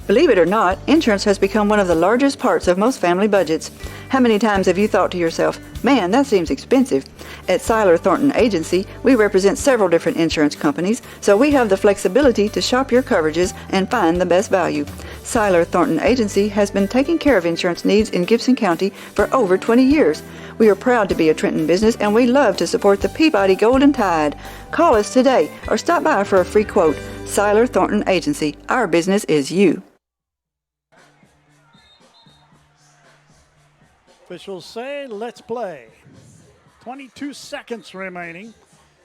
Believe it or not, insurance has become one of the largest parts of most family budgets. How many times have you thought to yourself, man, that seems expensive? At Seiler Thornton Agency, we represent several different insurance companies, so we have the flexibility to shop your coverages and find the best value. Seiler Thornton Agency has been taking care of insurance needs in Gibson County for over 20 years. We are proud to be a Trenton business, and we love to support the Peabody Golden Tide. Call us today or stop by for a free quote. Seiler Thornton Agency. Our business is you. Officials say, let's play. 22 seconds remaining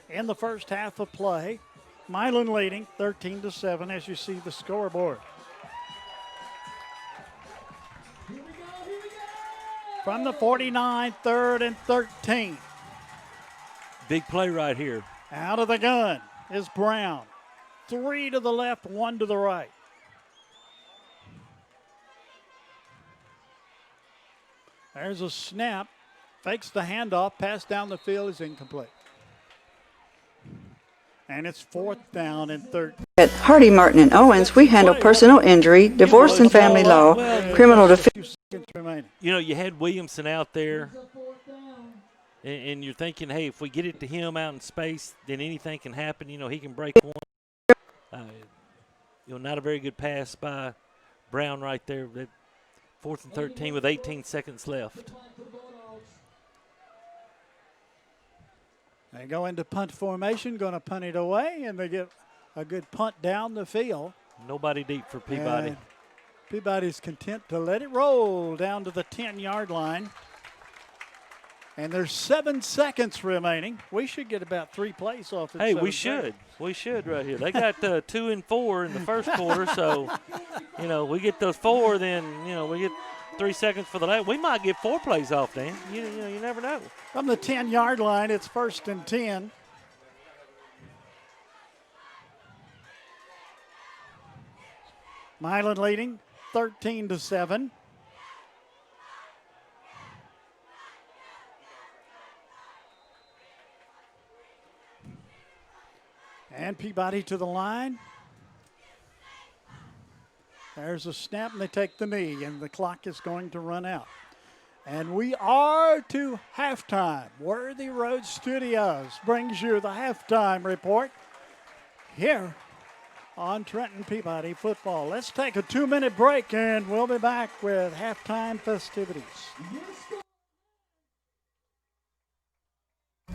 in the first half of play. Milan leading 13-7 as you see the scoreboard. From the 49, 3rd and 13. Big play right here. Out of the gun is Brown. 3 to the left, 1 to the right. There's a snap. Fakes the handoff. Pass down the field is incomplete. And it's 4th down and 13. At Hardy, Martin, and Owens, we handle personal injury, divorce and family law, criminal defense. You know, you had Williamson out there, and you're thinking, hey, if we get it to him out in space, then anything can happen. You know, he can break one. Not a very good pass by Brown right there. 4th and 13 with 18 seconds left. They go into punt formation, going to punt it away, and they get a good punt down the field. Nobody deep for Peabody. And Peabody's content to let it roll down to the 10-yard line. And there's 7 seconds remaining. We should get about 3 plays off. Hey, we should. We should right here. They got 2 and 4 in the first quarter, so, we get those 4, then, we get 3 seconds for the last. We might get 4 plays off, Dan. You never know. From the 10-yard line, it's 1st and 10. Milan leading 13-7. And Peabody to the line. There's a snap, and they take the knee, and the clock is going to run out. And we are to halftime. Worthy Road Studios brings you the halftime report here on Trenton Peabody football. Let's take a 2-minute break, and we'll be back with halftime festivities.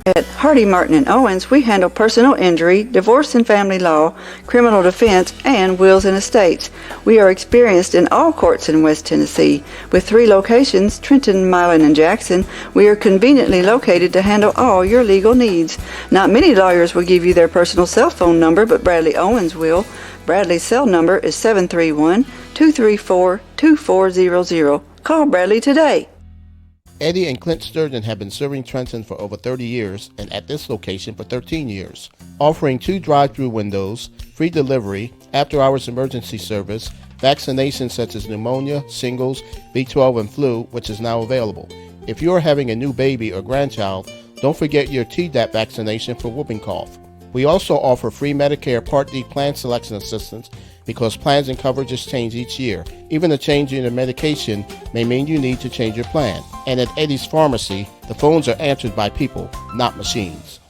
At Hardy, Martin, and Owens, we handle personal injury, divorce and family law, criminal defense, and wills and estates. We are experienced in all courts in West Tennessee. With 3 locations, Trenton, Milan, and Jackson, we are conveniently located to handle all your legal needs. Not many lawyers will give you their personal cell phone number, but Bradley Owens will. Bradley's cell number is 731-234-2400. Call Bradley today. Eddie and Clint Sturgeon have been serving Trenton for over 30 years and at this location for 13 years, offering 2 drive-through windows, free delivery, after-hours emergency service, vaccinations such as pneumonia, shingles, B12, and flu, which is now available. If you are having a new baby or grandchild, don't forget your Tdap vaccination for whooping cough. We also offer free Medicare Part D plan selection assistance because plans and coverages change each year. Even a change in your medication may mean you need to change your plan. And at Eddie's Pharmacy, the phones are answered by people, not machines.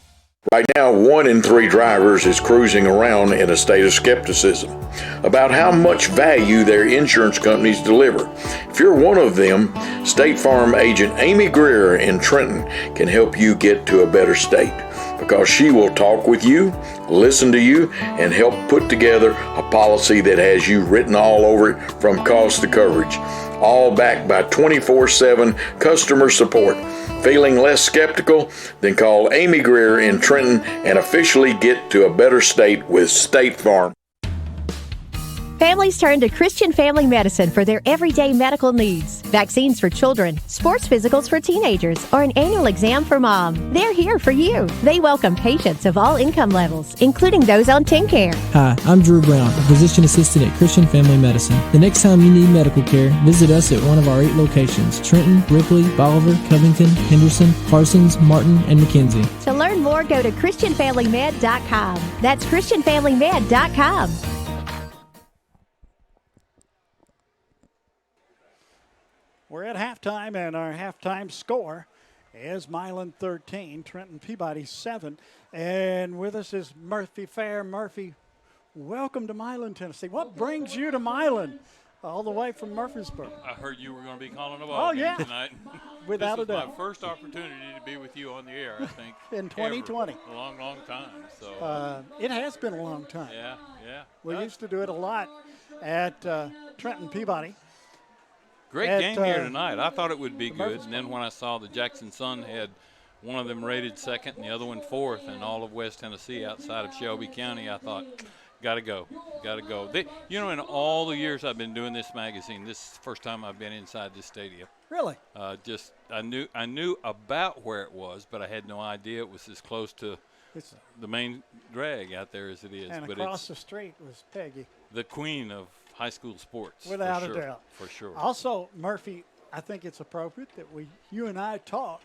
Right now, 1 in 3 drivers is cruising around in a state of skepticism about how much value their insurance companies deliver. If you're one of them, State Farm agent Amy Greer in Trenton can help you get to a better state, because she will talk with you, listen to you, and help put together a policy that has you written all over it from cost to coverage, all backed by 24/7 customer support. Feeling less skeptical? Then call Amy Greer in Trenton and officially get to a better state with State Farm. Families turn to Christian Family Medicine for their everyday medical needs. Vaccines for children, sports physicals for teenagers, or an annual exam for mom. They're here for you. They welcome patients of all income levels, including those on TennCare. Hi, I'm Drew Brown, a physician assistant at Christian Family Medicine. The next time you need medical care, visit us at one of our 8 locations: Trenton, Ripley, Bolivar, Covington, Henderson, Parsons, Martin, and McKenzie. To learn more, go to ChristianFamilyMed.com. That's ChristianFamilyMed.com. We're at halftime, and our halftime score is Milan 13, Trenton Peabody 7. And with us is Murphy Fair. Murphy, welcome to Milan, Tennessee. What brings you to Milan all the way from Murfreesboro? I heard you were going to be calling a ball game tonight. Without a doubt. This is my first opportunity to be with you on the air, I think. In 2020. Ever. A long, long time. So it has been a long time. Yeah. We used to do it a lot at Trenton Peabody. Great game here tonight. I thought it would be good, and then when I saw the Jackson Sun had one of them rated second and the other one fourth in all of West Tennessee outside of Shelby County, I thought, gotta go. They, in all the years I've been doing this magazine, this is the first time I've been inside this stadium. Really? I knew about where it was, but I had no idea it was as close to the main drag out there as it is. And but across the street was Peggy. The queen of high school sports. Without a doubt. For sure. Also, Murphy, I think it's appropriate that you and I talk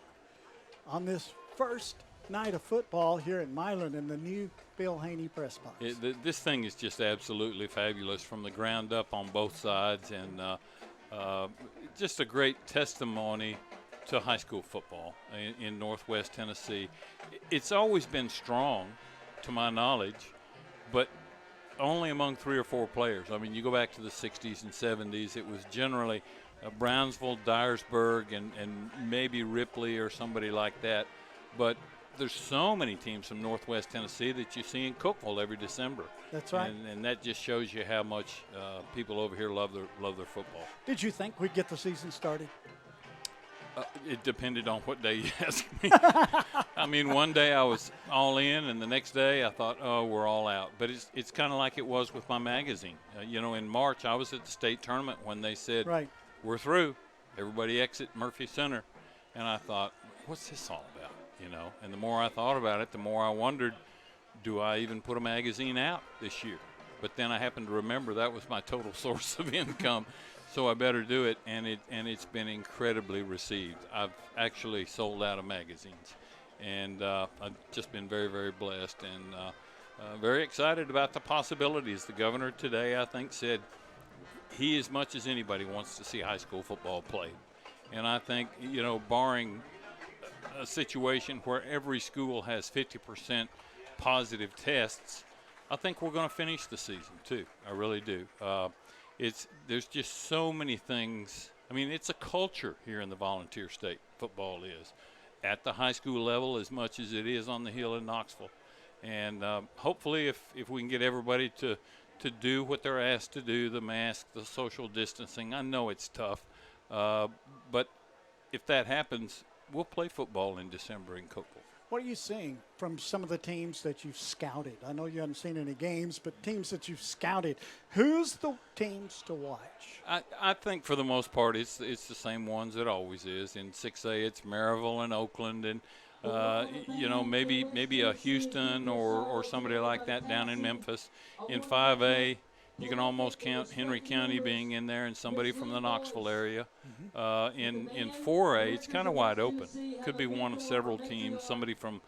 on this first night of football here at Milan in the new Bill Haney press box. This thing is just absolutely fabulous from the ground up on both sides, and just a great testimony to high school football in Northwest Tennessee. It's always been strong, to my knowledge, but only among 3 or 4 players. I mean, you go back to the 60s and 70s, it was generally Brownsville, Dyersburg, and maybe Ripley or somebody like that. But there's so many teams from Northwest Tennessee that you see in Cookeville every December. That's right. And that just shows you how much people over here love their football. Did you think we'd get the season started? It depended on what day you asked me. I mean, one day I was all in, and the next day I thought, oh, we're all out. But it's kind of like it was with my magazine. In March I was at the state tournament when they said, right, we're through. Everybody exit Murphy Center. And I thought, what's this all about? And the more I thought about it, the more I wondered, do I even put a magazine out this year? But then I happened to remember that was my total source of income. So I better do it, and it's been incredibly received. I've actually sold out of magazines, and I've just been very, very blessed and very excited about the possibilities. The governor today, I think, said he, as much as anybody, wants to see high school football played. And I think, barring a situation where every school has 50% positive tests, I think we're going to finish the season, too. I really do. There's just so many things. I mean, it's a culture here in the volunteer state, football is, at the high school level as much as it is on the hill in Knoxville. And hopefully if we can get everybody to do what they're asked to do, the mask, the social distancing, I know it's tough. But if that happens, we'll play football in December in Cookeville. What are you seeing from some of the teams that you've scouted? I know you haven't seen any games, but teams that you've scouted, who's the teams to watch? I think for the most part it's the same ones it always is. In 6A, it's Maryville and Oakland and, maybe a Houston or somebody like that down in Memphis. In 5A, you can almost count Henry County being in there and somebody from the Knoxville area. In 4A, it's kind of wide open. Could be one of several teams, somebody from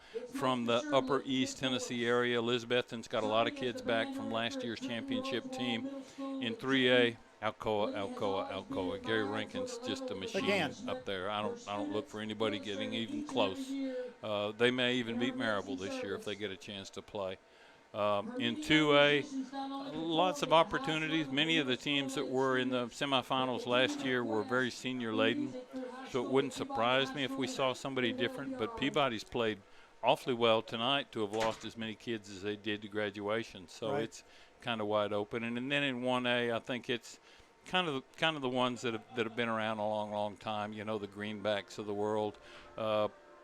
the upper East Tennessee area. Elizabethton's got a lot of kids back from last year's championship team. In 3A, Alcoa. Gary Rankin's just a machine again up there. I don't look for anybody getting even close. They may even beat Maryville this year if they get a chance to play. In 2A, lots of opportunities. Many of the teams that were in the semifinals last year were very senior-laden, so it wouldn't surprise me if we saw somebody different. But Peabody's played awfully well tonight to have lost as many kids as they did to graduation, so right. It's kind of wide open. And then in 1A, I think it's kind of the ones that have been around a long, long time. The Greenbacks of the world.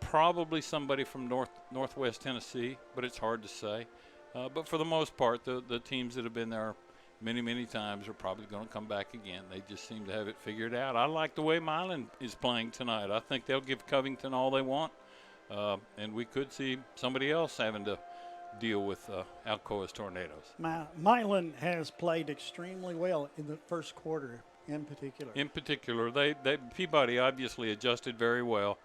Probably somebody from Northwest Tennessee, but it's hard to say. But for the most part, the teams that have been there many, many times are probably going to come back again. They just seem to have it figured out. I like the way Milan is playing tonight. I think they'll give Covington all they want, and we could see somebody else having to deal with Alcoa's Tornadoes. Milan has played extremely well in the first quarter in particular. Peabody obviously adjusted very well.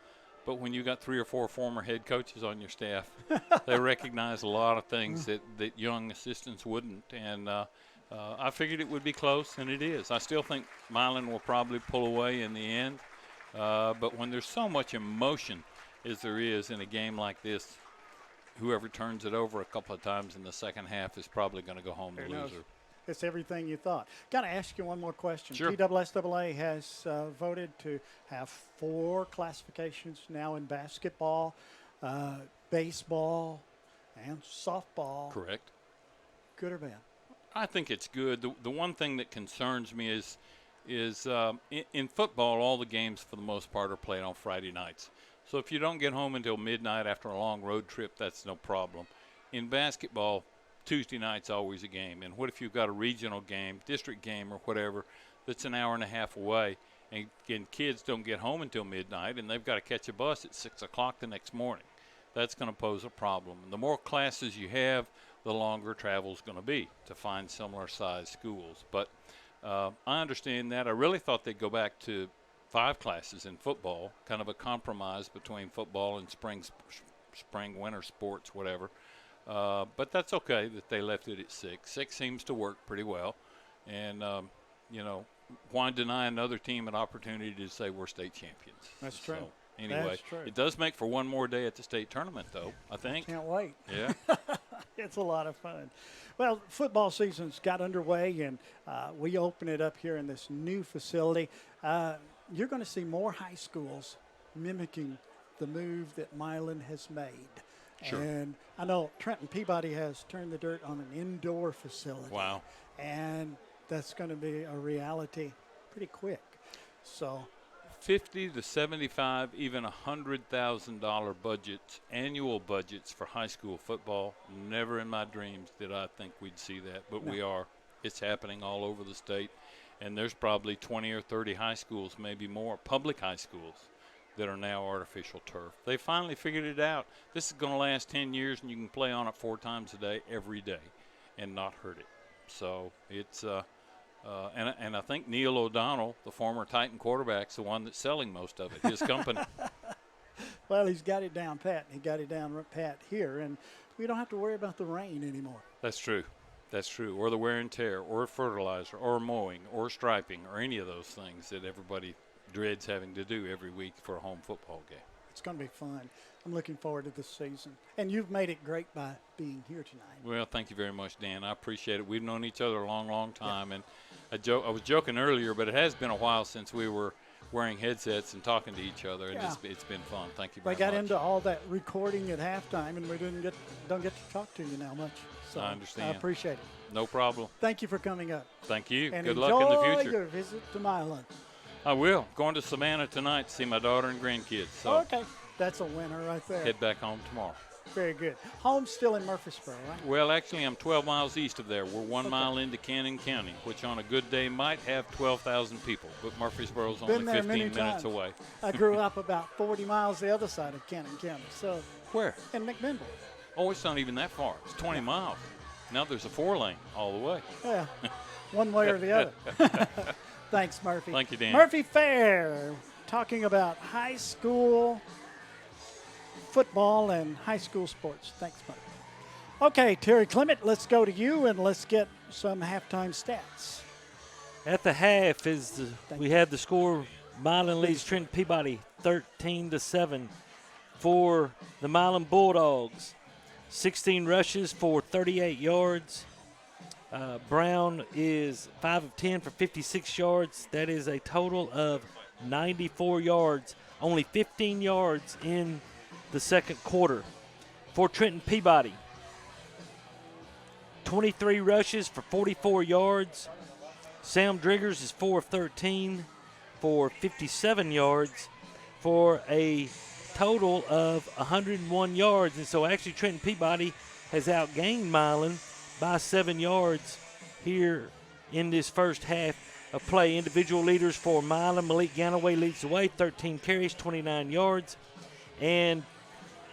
But when you got 3 or 4 former head coaches on your staff, they recognize a lot of things that young assistants wouldn't. And I figured it would be close, and it is. I still think Milan will probably pull away in the end. But when there's so much emotion as there is in a game like this, whoever turns it over a couple of times in the second half is probably going to go home the loser. It's everything you thought. Got to ask you one more question. Sure. PSSAA has voted to have 4 classifications now in basketball, baseball, and softball. Correct. Good or bad? I think it's good. The one thing that concerns me is in football, all the games for the most part are played on Friday nights. So if you don't get home until midnight after a long road trip, that's no problem. In basketball, Tuesday night's always a game. And what if you've got a regional game, district game or whatever, that's an hour and a half away, and kids don't get home until midnight, and they've got to catch a bus at 6 o'clock the next morning? That's going to pose a problem. And the more classes you have, the longer travel's going to be to find similar-sized schools. But I understand that. I really thought they'd go back to 5 classes in football, kind of a compromise between football and winter sports, whatever. But that's okay that they left it at 6. 6 seems to work pretty well. And, why deny another team an opportunity to say we're state champions? That's true. So, anyway, that's true. It does make for one more day at the state tournament, though, I think. Can't wait. Yeah. It's a lot of fun. Well, football season's got underway, and we open it up here in this new facility. You're going to see more high schools mimicking the move that Milan has made. Sure. And I know Trenton Peabody has turned the dirt on an indoor facility. Wow. And that's going to be a reality pretty quick. So $50 to $75, even $100,000 budgets, annual budgets for high school football. Never in my dreams did I think we'd see that, but we are. It's happening all over the state, and there's probably 20 or 30 high schools, maybe more, public high schools, that are now artificial turf. They finally figured it out. This is going to last 10 years, and you can play on it 4 times a day, every day, and not hurt it. So it's and I think Neil O'Donnell, the former Titan quarterback, is the one that's selling most of it, his company. Well, he's got it down pat. He got it down pat here, and we don't have to worry about the rain anymore. That's true. That's true. Or the wear and tear, or fertilizer, or mowing, or striping, or any of those things that everybody dreads having to do every week for a home football game. It's going to be fun. I'm looking forward to this season. And you've made it great by being here tonight. Well, thank you very much, Dan. I appreciate it. We've known each other a long, long time. And I was joking earlier, but it has been a while since we were wearing headsets and talking to each other, and it's been fun. Thank you very much. We got into all that recording at halftime, and we don't get to talk to you now much. So I understand. I appreciate it. No problem. Thank you for coming up. Thank you. And good luck in the future. enjoy your visit to Milan. I will. Going to Savannah tonight to see my daughter and grandkids. So okay. That's a winner right there. Head back home tomorrow. Very good. Home's still in Murfreesboro, right? Well, actually, I'm 12 miles east of there. We're 1 mile into Cannon County, which on a good day might have 12,000 people, but Murfreesboro's only 15 minutes away. I grew up about 40 miles the other side of Cannon County. So where? In McMinnville. Oh, it's not even that far. It's 20 miles. Now there's a 4-lane all the way. Yeah, one way or the other. Thanks, Murphy. Thank you, Dan. Murphy Fair, talking about high school football and high school sports. Thanks, Murphy. Okay, Terry Clement, let's go to you and let's get some halftime stats. At the half we have the score. Milan leads Trenton Peabody 13-7 for the Milan Bulldogs. 16 rushes for 38 yards. Brown is 5 of 10 for 56 yards. That is a total of 94 yards. Only 15 yards in the second quarter. For Trenton Peabody, 23 rushes for 44 yards. Sam Driggers is 4 of 13 for 57 yards for a total of 101 yards. And so actually Trenton Peabody has outgained Milan by 7 yards here in this first half of play. Individual leaders for Milan, Malik Ganaway leads the way, 13 carries, 29 yards. And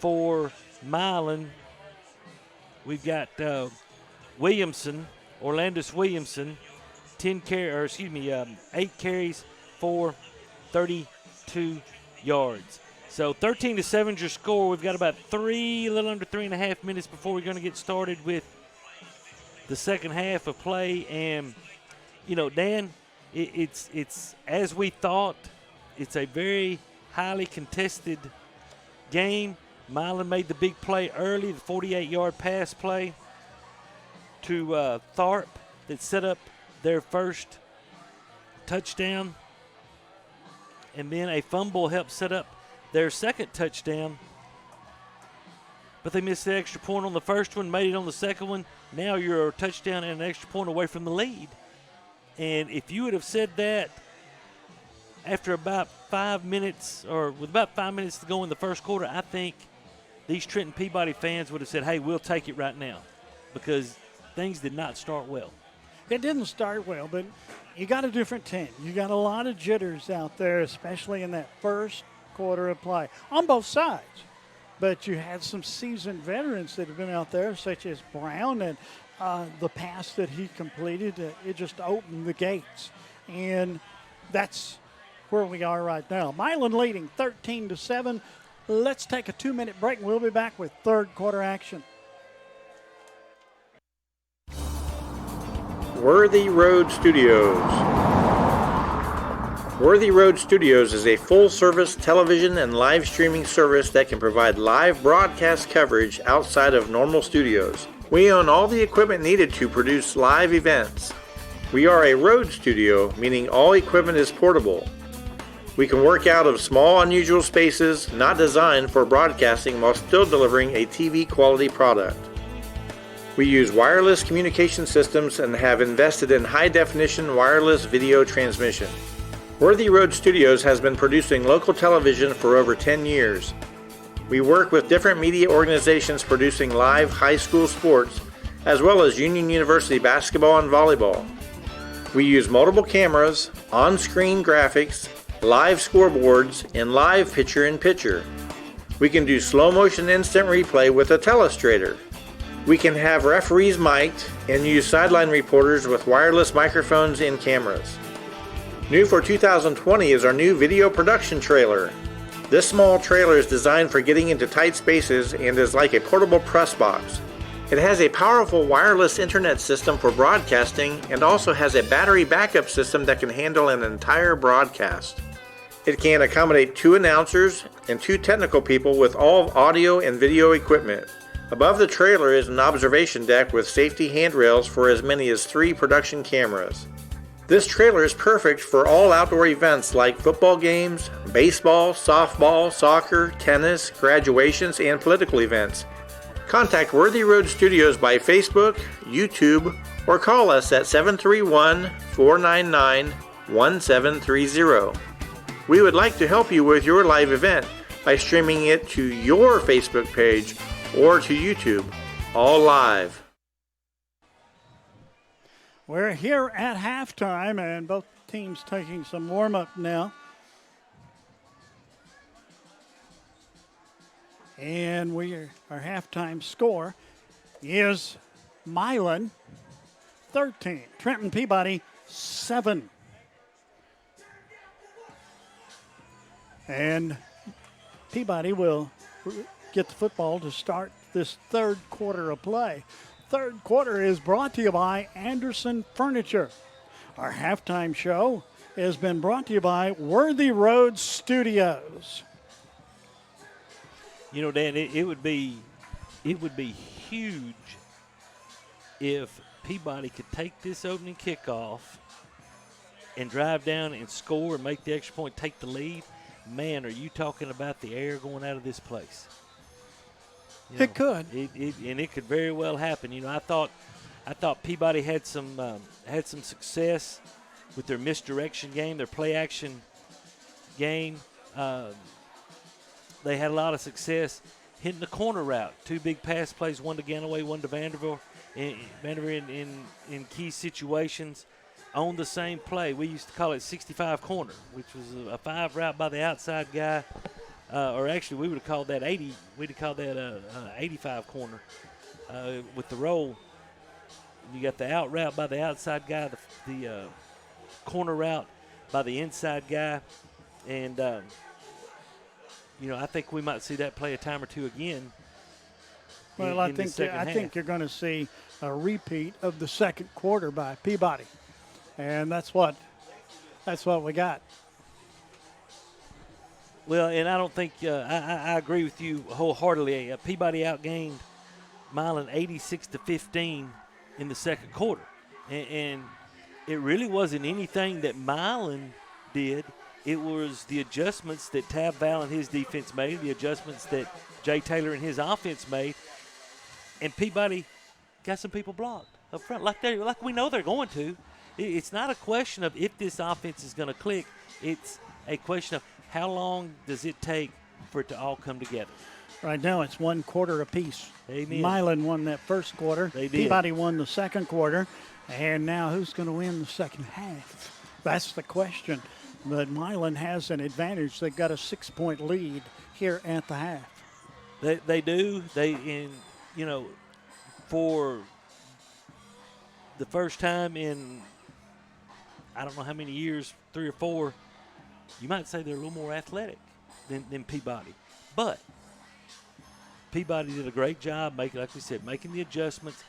for Milan, we've got Williamson, Orlandis Williamson, 8 carries for 32 yards. So 13-7 is your score. We've got about a little under 3.5 minutes before we're going to get started with the second half of play. And, Dan, it's as we thought. It's a very highly contested game. Milan made the big play early, the 48-yard pass play to Tharp that set up their first touchdown. And then a fumble helped set up their second touchdown. But they missed the extra point on the first one, made it on the second one. Now you're a touchdown and an extra point away from the lead. And if you would have said that after about 5 minutes, or with about 5 minutes to go in the first quarter, I think these Trenton Peabody fans would have said, hey, we'll take it right now, because things did not start well. It didn't start well, but you got a different team. You got a lot of jitters out there, especially in that first quarter of play on both sides. But you had some seasoned veterans that have been out there, such as Brown, and the pass that he completed, it just opened the gates. And that's where we are right now. Milan leading 13-7. Let's take a 2-minute break, and we'll be back with third quarter action. Worthy Road Studios. Worthy Road Studios is a full-service television and live streaming service that can provide live broadcast coverage outside of normal studios. We own all the equipment needed to produce live events. We are a road studio, meaning all equipment is portable. We can work out of small, unusual spaces not designed for broadcasting while still delivering a TV quality product. We use wireless communication systems and have invested in high-definition wireless video transmission. Worthy Road Studios has been producing local television for over 10 years. We work with different media organizations producing live high school sports, as well as Union University basketball and volleyball. We use multiple cameras, on-screen graphics, live scoreboards, and live picture-in-picture. We can do slow-motion instant replay with a telestrator. We can have referees mic'd and use sideline reporters with wireless microphones and cameras. New for 2020 is our new video production trailer. This small trailer is designed for getting into tight spaces and is like a portable press box. It has a powerful wireless internet system for broadcasting and also has a battery backup system that can handle an entire broadcast. It can accommodate 2 announcers and 2 technical people with all audio and video equipment. Above the trailer is an observation deck with safety handrails for as many as 3 production cameras. This trailer is perfect for all outdoor events like football games, baseball, softball, soccer, tennis, graduations, and political events. Contact Worthy Road Studios by Facebook, YouTube, or call us at 731-499-1730. We would like to help you with your live event by streaming it to your Facebook page or to YouTube, all live. We're here at halftime, and both teams taking some warm-up now. And our halftime score is Milan 13, Trenton Peabody 7. And Peabody will get the football to start this third quarter of play. Third quarter is brought to you by Anderson Furniture. Our halftime show has been brought to you by Worthy Road Studios. You know, Dan, it would be huge if Peabody could take this opening kickoff and drive down and score and make the extra point, take the lead. Man, are you talking about the air going out of this place? You know, it could. It could very well happen. You know, I thought Peabody had some success with their misdirection game, their play action game. They had a lot of success hitting the corner route. 2 big pass plays, one to Ganaway, one to Vanderbilt in key situations on the same play. We used to call it 65 corner, which was a 5 route by the outside guy. Or actually, we would have called that 80. We'd have called that 85 corner with the roll. You got the out route by the outside guy, the corner route by the inside guy, and you know, I think we might see that play a time or two again. Well, I think you're going to see a repeat of the second quarter by Peabody, and that's what we got. Well, and I don't think I agree with you wholeheartedly. Peabody outgained Milan 86-15 in the second quarter, and it really wasn't anything that Milan did. It was the adjustments that Tab Val and his defense made, the adjustments that Jay Taylor and his offense made, and Peabody got some people blocked up front, like we know they're going to. It's not a question of if this offense is going to click. It's a question of how long does it take for it to all come together. Right now it's 1 quarter apiece. Amen. Milan won that first quarter. They did. Peabody won the second quarter. And now who's going to win the second half? That's the question. But Milan has an advantage. They've got a 6-point lead here at the half. They do. For the first time in I don't know how many years, 3 or 4, you might say they're a little more athletic than Peabody. But Peabody did a great job, like we said, making the adjustments,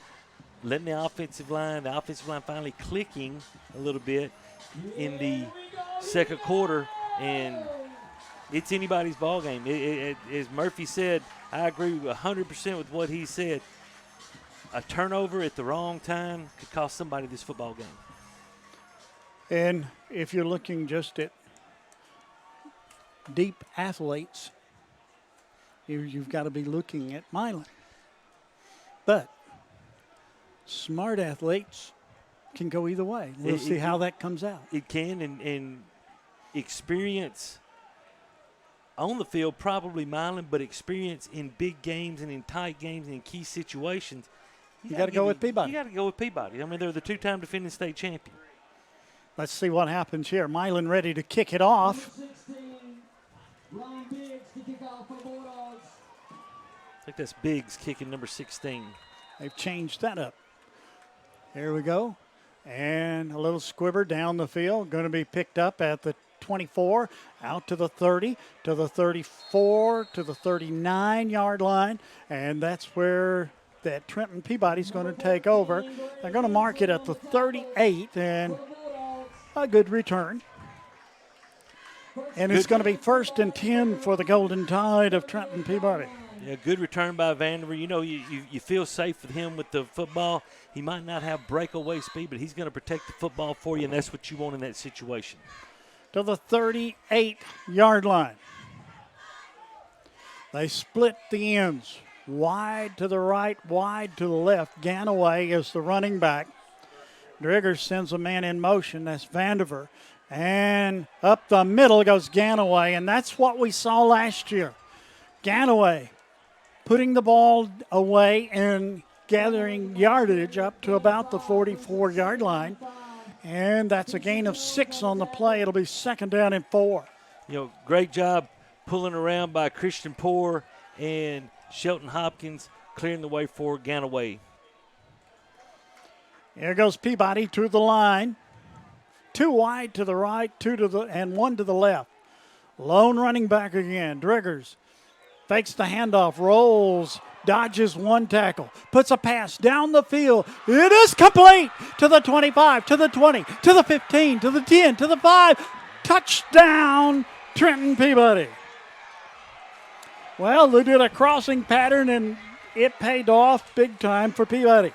letting the offensive line finally clicking a little bit in the second quarter, and it's anybody's ball game. As Murphy said, I agree 100% with what he said. A turnover at the wrong time could cost somebody this football game. And if you're looking just at deep athletes, you've got to be looking at Milan. But smart athletes can go either way. We'll see how that comes out. It can, and experience on the field, probably Milan, but experience in big games and in tight games and in key situations. You got to go with Peabody. You got to go with Peabody. I mean, they're the two-time defending state champion. Let's see what happens here. Milan ready to kick it off. I think that's Biggs kicking number 16. They've changed that up. Here we go. And a little squibber down the field. Going to be picked up at the 24, out to the 30, to the 34, to the 39-yard line. And that's where that Trenton Peabody's going to take over. They're going to mark it at the 38, and a good return. And it's going to be 1st and 10 for the Golden Tide of Trenton Peabody. Yeah, good return by Vanderver. You know, you feel safe with him with the football. He might not have breakaway speed, but he's going to protect the football for you, and that's what you want in that situation. To the 38-yard line. They split the ends. Wide to the right, wide to the left. Ganaway is the running back. Driggers sends a man in motion. That's Vanderver. And up the middle goes Ganaway, and that's what we saw last year. Ganaway putting the ball away and gathering yardage up to about the 44-yard line. And that's a gain of 6 on the play. It'll be 2nd down and 4. You know, great job pulling around by Christian Poor and Shelton Hopkins, clearing the way for Ganaway. Here goes Peabody to the line. 2 wide to the right, 2 to the and 1 to the left. Lone running back again. Driggers fakes the handoff, rolls, dodges 1 tackle, puts a pass down the field. It is complete to the 25, to the 20, to the 15, to the 10, to the 5. Touchdown, Trenton Peabody. Well, they did a crossing pattern, and it paid off big time for Peabody.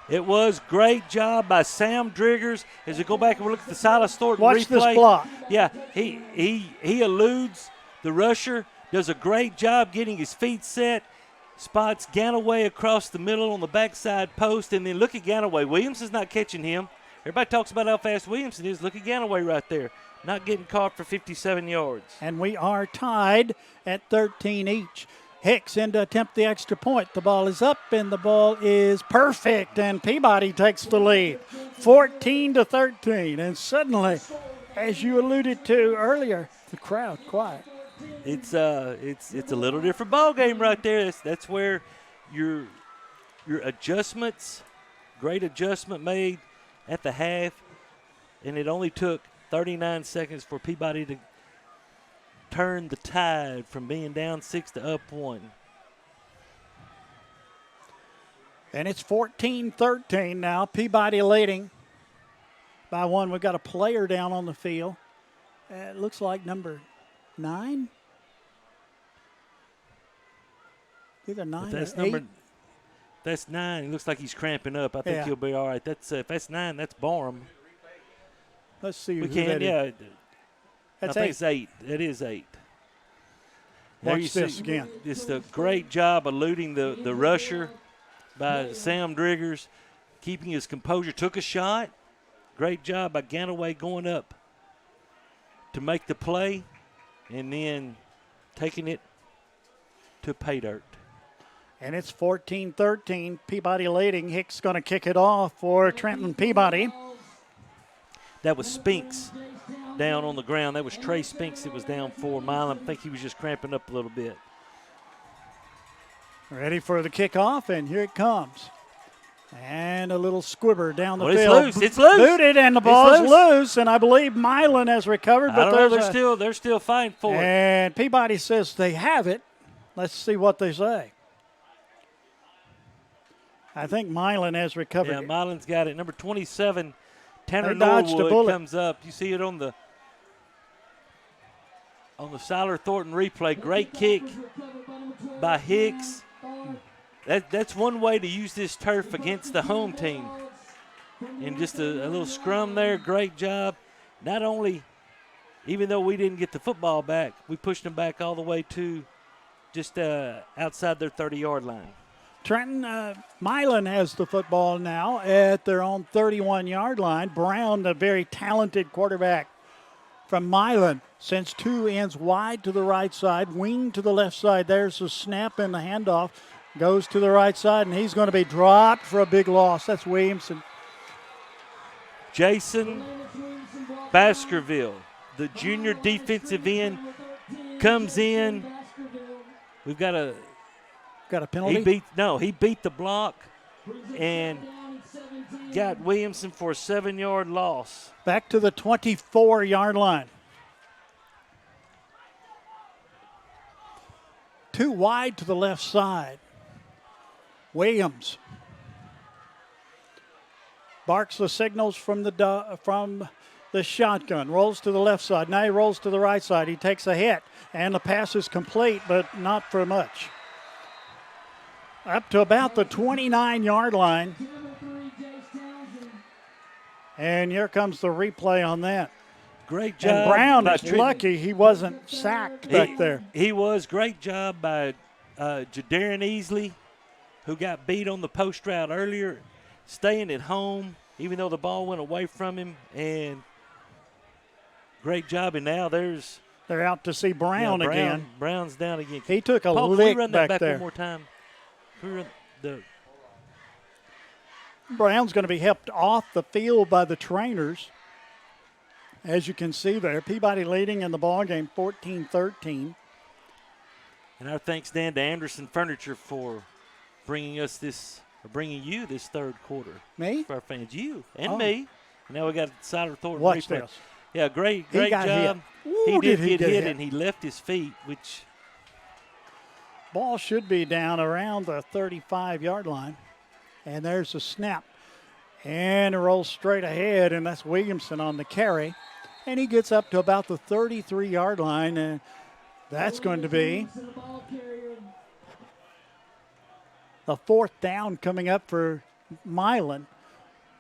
It was great job by Sam Driggers. As we go back and we look at the Silas Thornton Watch replay. this block. Yeah, he eludes the rusher, does a great job getting his feet set, spots Ganaway across the middle on the backside post, and then look at Ganaway. Williamson's not catching him. Everybody talks about how fast Williamson is. Look at Ganaway right there, not getting caught for 57 yards. And we are tied at 13 each. Hicks in to attempt the extra point. The ball is up, and the ball is perfect, and Peabody takes the lead, 14-13. And suddenly, as you alluded to earlier, the crowd quiet. It's a little different ball game right there. That's where your adjustments, great adjustment made at the half, and it only took 39 seconds for Peabody to turn the tide from being down 6 to up 1. And it's 14-13 now. Peabody leading by 1. We've got a player down on the field. It looks like number 9. Either 9 that's or 8. That's 9. It looks like he's cramping up. I think he'll be all right. That's if that's 9, that's Barham. Let's see we who can, that yeah. is. That's I think 8. it's 8. It is 8. Watch this again. Just a great job eluding the rusher by Sam Driggers, keeping his composure. Took a shot. Great job by Ganaway going up to make the play and then taking it to pay dirt. And it's 14-13. Peabody leading. Hicks going to kick it off for Trenton Peabody. That was Spinks down on the ground. That was Trey Spinks that was down for Milan. I think he was just cramping up a little bit. Ready for the kickoff, and here it comes. And a little squibber down the Well, field. it's loose. It's loose. Booted, and the ball's loose. And I believe Milan has recovered. But they're still fighting for it. And Peabody says they have it. Let's see what they say. I think Milan has recovered. Yeah, Milan's got it. Number 27, Tanner They dodged a Norwood bullet. comes up. You see it on the Siler Thornton replay. Great kick by Hicks. That's one way to use this turf against the home team. And just a little scrum there. Great job. Not only, even though we didn't get the football back, we pushed them back all the way to just outside their 30-yard line. Trenton, Milan has the football now at their own 31-yard line. Brown, the very talented quarterback from Milan, sends two ends wide to the right side, wing to the left side. There's a snap and the handoff. Goes to the right side, and he's going to be dropped for a big loss. That's Williamson. Jason Baskerville, the junior defensive end, comes in. We've got a penalty? He beat the block and got Williamson for a 7-yard loss. Back to the 24-yard line. Too wide to the left side. Williams barks the signals from the shotgun. Rolls to the left side. Now he rolls to the right side. He takes a hit, and the pass is complete, but not for much. Up to about the 29-yard line. And here comes the replay on that. Great job. And Brown is lucky he wasn't sacked back there. He was. Great job by Jadarian Easley, who got beat on the post route earlier, staying at home, even though the ball went away from him. And great job. And now they're out to see Brown again. Brown's down again. He took a Paul, lick can we run that back there. One more time? Brown's going to be helped off the field by the trainers. As you can see there, Peabody leading in the ball game 14-13. And our thanks, Dan, to Anderson Furniture for bringing you this third quarter. Me? For our fans, you and me. And now we got Siler Thornton. Watch replay. this. Yeah, great job. Ooh, he did get get hit, hit, and he left his feet, which ball should be down around the 35-yard line. And there's a snap. And it rolls straight ahead, and that's Williamson on the carry. And he gets up to about the 33-yard line, and that's going to be the fourth down coming up for Milan,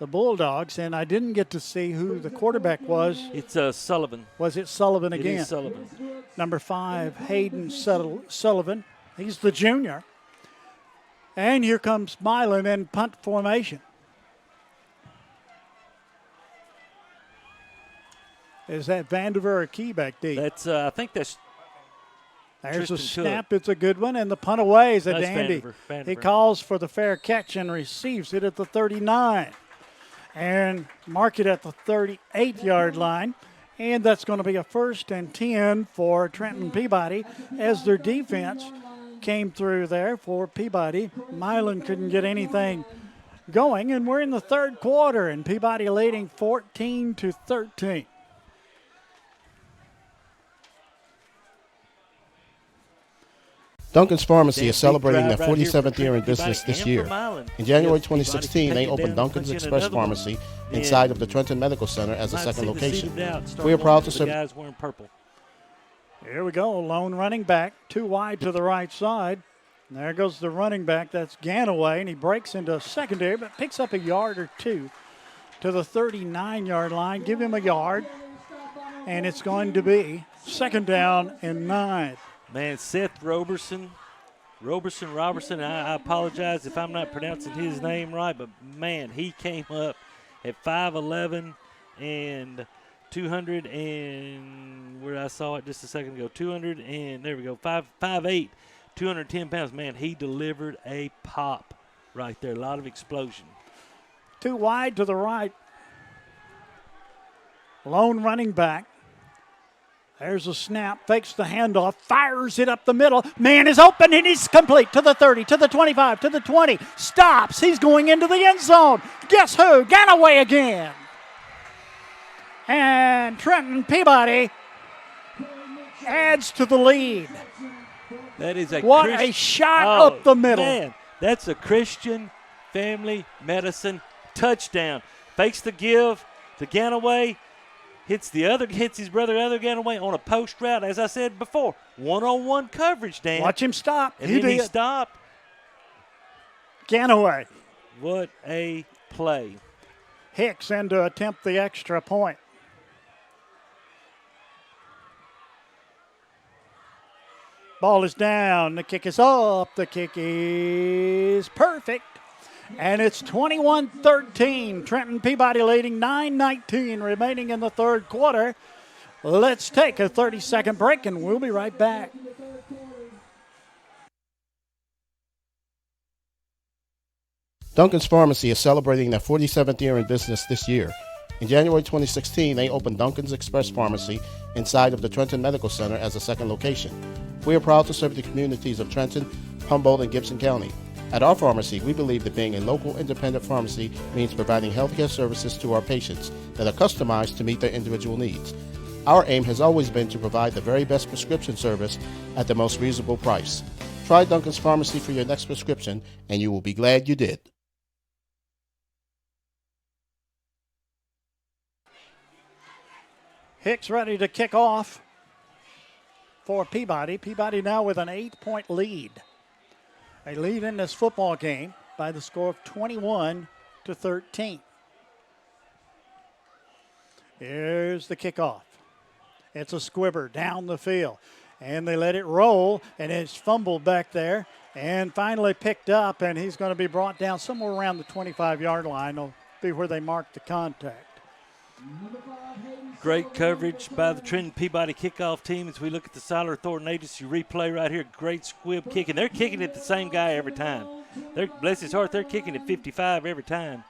the Bulldogs. And I didn't get to see who the quarterback was. It's Sullivan. Was it Sullivan again? It is Sullivan. Number 5, Hayden Sullivan. He's the junior. And here comes Milan in punt formation. Is that Vandiver or Key back deep? That's I think that's. There's Tristan a snap. Cook. It's a good one, and the punt away is a dandy. Vandiver. He calls for the fair catch and receives it at the 39. And mark it at the 38-yard line. And that's going to be a 1st and 10 for Trenton Peabody as their defense came through there for Peabody. Milan couldn't get anything going, and we're in the third quarter, and Peabody leading 14-13. Duncan's Pharmacy is celebrating their 47th year in business this year. In January 2016, they opened Duncan's Express Pharmacy inside of the Trenton Medical Center as a second location. We are proud to serve. Guys wearing purple. Here we go, lone running back, too wide to the right side. And there goes the running back, that's Ganaway, and he breaks into a secondary, but picks up a yard or two to the 39-yard line. Give him a yard, and it's going to be 2nd down and 9. Man, Seth Roberson, I apologize if I'm not pronouncing his name right, but man, he came up at 5'11" and 200 and where I saw it just a second ago, 200 and there we go, 5'8", 210 pounds. Man, he delivered a pop right there, a lot of explosion. Too wide to the right. Lone running back. There's a snap, fakes the handoff, fires it up the middle. Man is open, and he's complete to the 30, to the 25, to the 20. Stops. He's going into the end zone. Guess who? Ganaway again. And Trenton Peabody adds to the lead. That is a a shot up the middle. Man, that's a Christian Family Medicine touchdown. Fakes the give to Ganaway. Hits his brother other Ganaway on a post route. As I said before, one-on-one coverage, Dan. Watch him stop. And he stopped. Ganaway. What a play. Hicks in to attempt the extra point. Ball is down. The kick is up. The kick is perfect. And it's 21-13. Trenton Peabody leading 9:19 remaining in the third quarter. Let's take a 30-second break, and we'll be right back. Duncan's Pharmacy is celebrating their 47th year in business this year. In January 2016, they opened Duncan's Express Pharmacy inside of the Trenton Medical Center as a second location. We are proud to serve the communities of Trenton, Humboldt, and Gibson County. At our pharmacy, we believe that being a local independent pharmacy means providing healthcare services to our patients that are customized to meet their individual needs. Our aim has always been to provide the very best prescription service at the most reasonable price. Try Duncan's Pharmacy for your next prescription, and you will be glad you did. Hicks ready to kick off for Peabody. Peabody now with an 8-point lead. They lead in this football game by the score of 21-13. Here's the kickoff. It's a squibber down the field. And they let it roll, and it's fumbled back there. And finally picked up, and he's going to be brought down somewhere around the 25-yard line. It'll be where they mark the contact. Great coverage by the Trenton Peabody kickoff team as we look at the Siler Thornton Agency replay right here. Great squib kicking. They're kicking at the same guy every time. Bless his heart, they're kicking at 55 every time.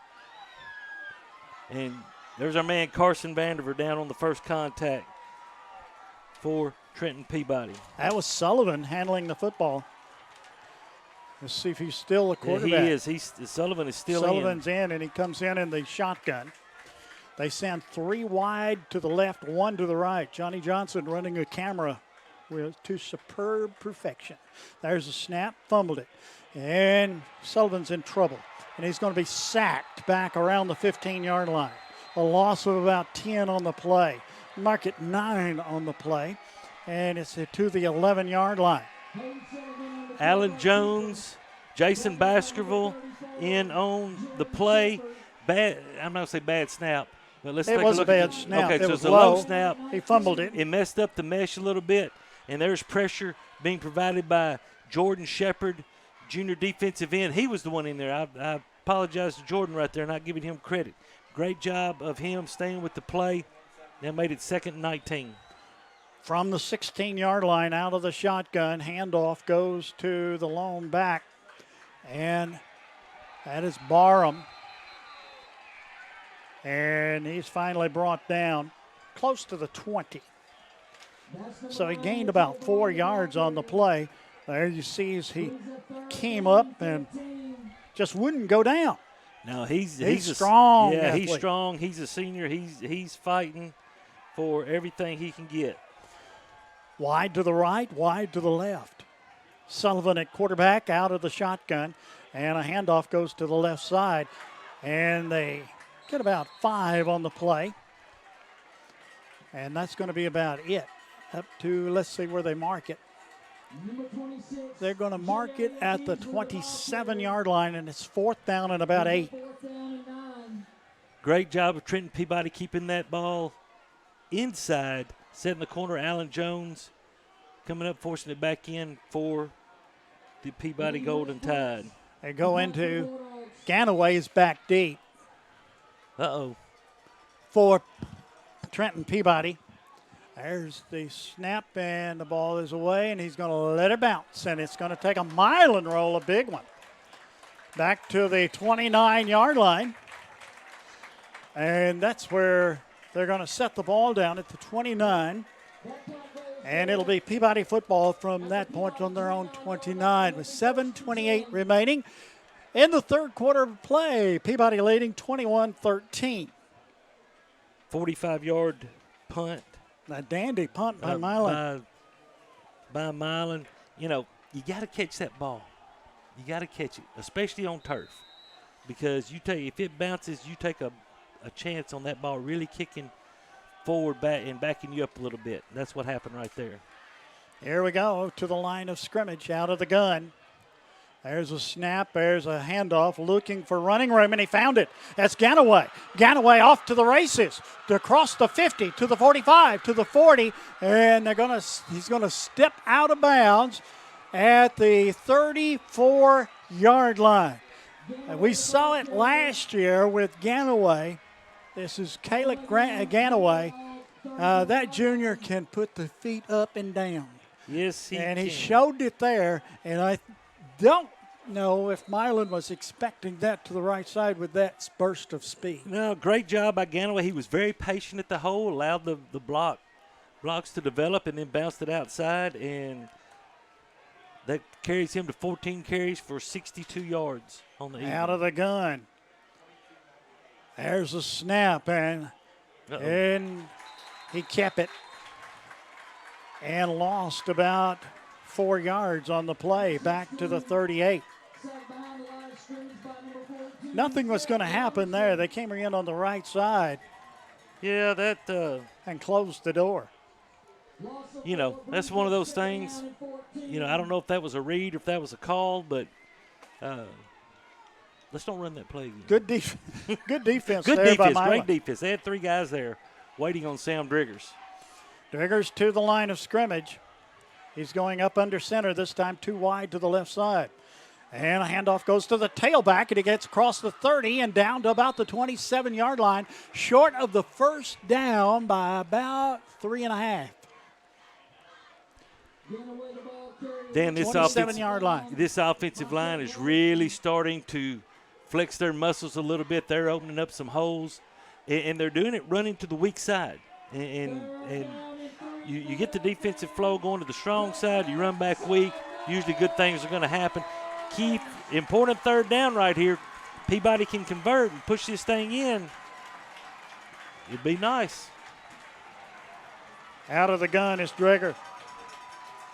And there's our man Carson Vandiver down on the first contact for Trenton Peabody. That was Sullivan handling the football. Let's see if he's still the quarterback. Yeah, he is. Sullivan is still Sullivan's in, and he comes in the shotgun. They send 3 wide to the left, 1 to the right. Johnny Johnson running a camera to superb perfection. There's a snap, fumbled it. And Sullivan's in trouble. And he's going to be sacked back around the 15-yard line. A loss of about 10 on the play. Mark it 9 on the play. And it's to the 11-yard line. Alan Jones, Jason Baskerville in on the play. I'm not going to say bad snap. But let's take a look. It was a bad snap. Okay, it so was it's a low snap. He fumbled it. It messed up the mesh a little bit. And there's pressure being provided by Jordan Shepard, junior defensive end. He was the one in there. I apologize to Jordan right there, not giving him credit. Great job of him staying with the play. That made it 2nd and 19. From the 16-yard line out of the shotgun, handoff goes to the lone back. And that is Barham. And he's finally brought down close to the 20. So he gained about 4 yards on the play. There you see as he came up and just wouldn't go down. No, he's strong. Yeah, athlete. He's strong. He's a senior. He's fighting for everything he can get. Wide to the right, wide to the left. Sullivan at quarterback out of the shotgun, and a handoff goes to the left side. And they get about 5 on the play. And that's going to be about it. Up to, let's see where they mark it. They're going to mark it at the 27-yard line, and it's 4th down and about 8. Great job of Trenton Peabody keeping that ball inside. Set in the corner, Alan Jones coming up, forcing it back in for the Peabody Golden Tide. They go into Ganaway's back deep. Uh-oh. For Trenton Peabody. There's the snap, and the ball is away, and he's going to let it bounce, and it's going to take a Milan roll, a big one. Back to the 29-yard line. And that's where they're going to set the ball down at the 29. And it'll be Peabody football from that point on their own 29 with 7:28 remaining. In the third quarter of play, Peabody leading 21-13. 45-yard punt. A dandy punt by Milan. By Milan. You know, you got to catch that ball. You got to catch it, especially on turf. Because if it bounces, you take a chance on that ball really kicking forward back and backing you up a little bit. That's what happened right there. Here we go to the line of scrimmage out of the gun. There's a snap. There's a handoff looking for running room, and he found it. That's Ganaway. Ganaway off to the races, to across the 50, to the 45, to the 40, and he's going to step out of bounds at the 34-yard line. And we saw it last year with Ganaway. This is Caleb Ganaway. That junior can put the feet up and down. Yes, he And he can. showed it there, and I don't know if Milan was expecting that to the right side with that burst of speed. No, great job by Ganaway. He was very patient at the hole, allowed the blocks to develop, and then bounced it outside, and that carries him to 14 carries for 62 yards on the evening. Out of the gun. There's a snap, and he kept it and lost about 4 yards on the play back to the 38. Nothing was going to happen there. They came in on the right side. Yeah, and closed the door. You know, that's one of those things. You know, I don't know if that was a read or if that was a call, but let's don't run that play again. Good defense. Good defense. Good there by defense. Milan. Great defense. They had 3 guys there waiting on Sam Driggers. Driggers to the line of scrimmage. He's going up under center, this time too wide to the left side. And a handoff goes to the tailback, and he gets across the 30 and down to about the 27-yard line, short of the first down by about 3.5. Dan, this 27-yard line. This offensive line is really starting to flex their muscles a little bit. They're opening up some holes, and they're doing it running to the weak side. And you get the defensive flow going to the strong side. You run back weak. Usually good things are going to happen. Key, important third down right here. Peabody can convert and push this thing in. It'd be nice. Out of the gun is Drigger.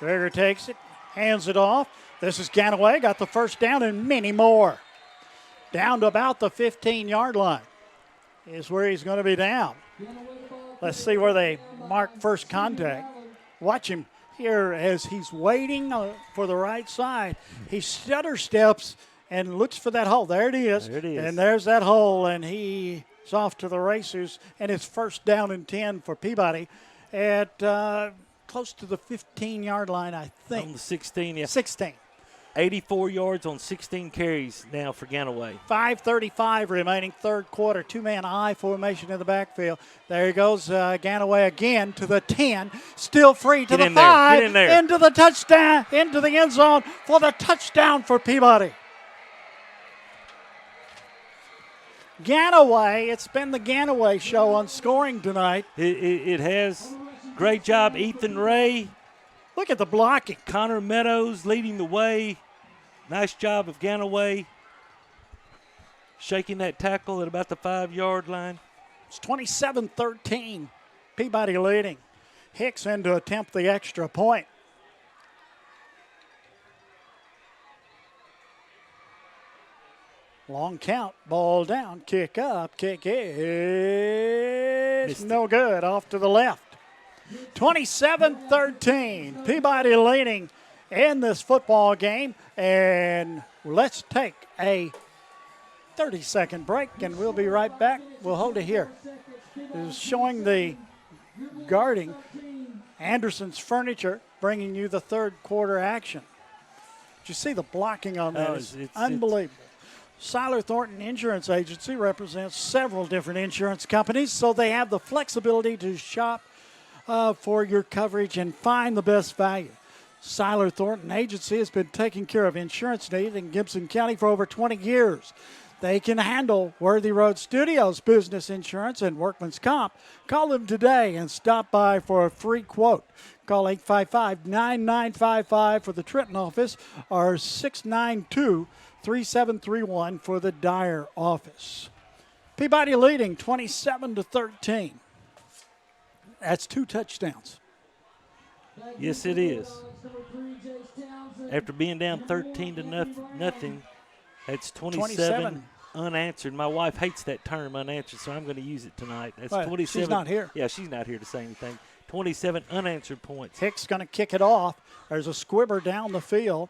Drigger takes it, hands it off. This is Ganaway, got the first down and many more. Down to about the 15-yard line is where he's going to be down. Let's see where they mark first contact. Watch him here as he's waiting for the right side. He stutter steps and looks for that hole. There it is. There it is. And there's that hole, and he's off to the races. And it's first down and 10 for Peabody at close to the 15-yard line, I think. On the 16, yeah. 16. 84 yards on 16 carries now for Ganaway. 5:35 remaining third quarter. Two-man I formation in the backfield. There he goes, Ganaway again to the 10. Still free to the 5. Get in there. Into the touchdown, into the end zone for the touchdown for Peabody. Ganaway, it's been the Ganaway show on scoring tonight. It has. Great job, Ethan Ray. Look at the blocking. Connor Meadows leading the way. Nice job of Ganaway shaking that tackle at about the 5-yard line. It's 27-13. Peabody leading. Hicks in to attempt the extra point. Long count, ball down, kick up, kick is no good, off to the left. 27-13, Peabody leading in this football game, and let's take a 30-second break, and we'll be right back. We'll hold it here. It's showing the guarding Anderson's Furniture, bringing you the third quarter action. Did you see the blocking on that? It's unbelievable. Siler Thornton Insurance Agency represents several different insurance companies, so they have the flexibility to shop for your coverage and find the best value. Siler Thornton Agency has been taking care of insurance needs in Gibson County for over 20 years. They can handle Worthy Road Studios business insurance and workman's comp. Call them today and stop by for a free quote. call 855-9955 for the Trenton office or 692-3731 for the Dyer office. Peabody leading 27-13. That's 2 touchdowns. Yes, it is. After being down 13 to nothing, that's 27 unanswered. My wife hates that term, unanswered, so I'm going to use it tonight. That's 27. She's not here. Yeah, she's not here to say anything. 27 unanswered points. Hicks going to kick it off. There's a squibber down the field,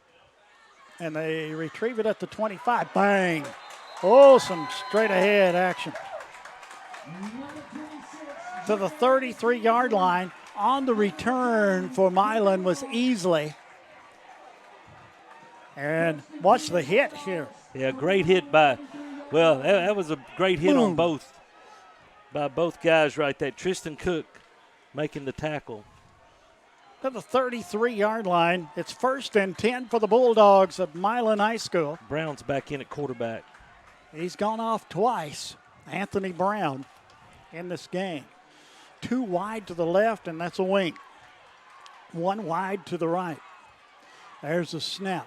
and they retrieve it at the 25. Bang. Oh, some straight-ahead action. To the 33-yard line. On the return for Milan was Easley. And watch the hit here. Yeah, great hit by, well, that was a great hit on both guys right there. Tristan Cook making the tackle. To the 33-yard line. It's 1st and 10 for the Bulldogs of Milan High School. Brown's back in at quarterback. He's gone off twice, Anthony Brown, in this game. 2 wide to the left, and that's a wing. 1 wide to the right. There's a snap.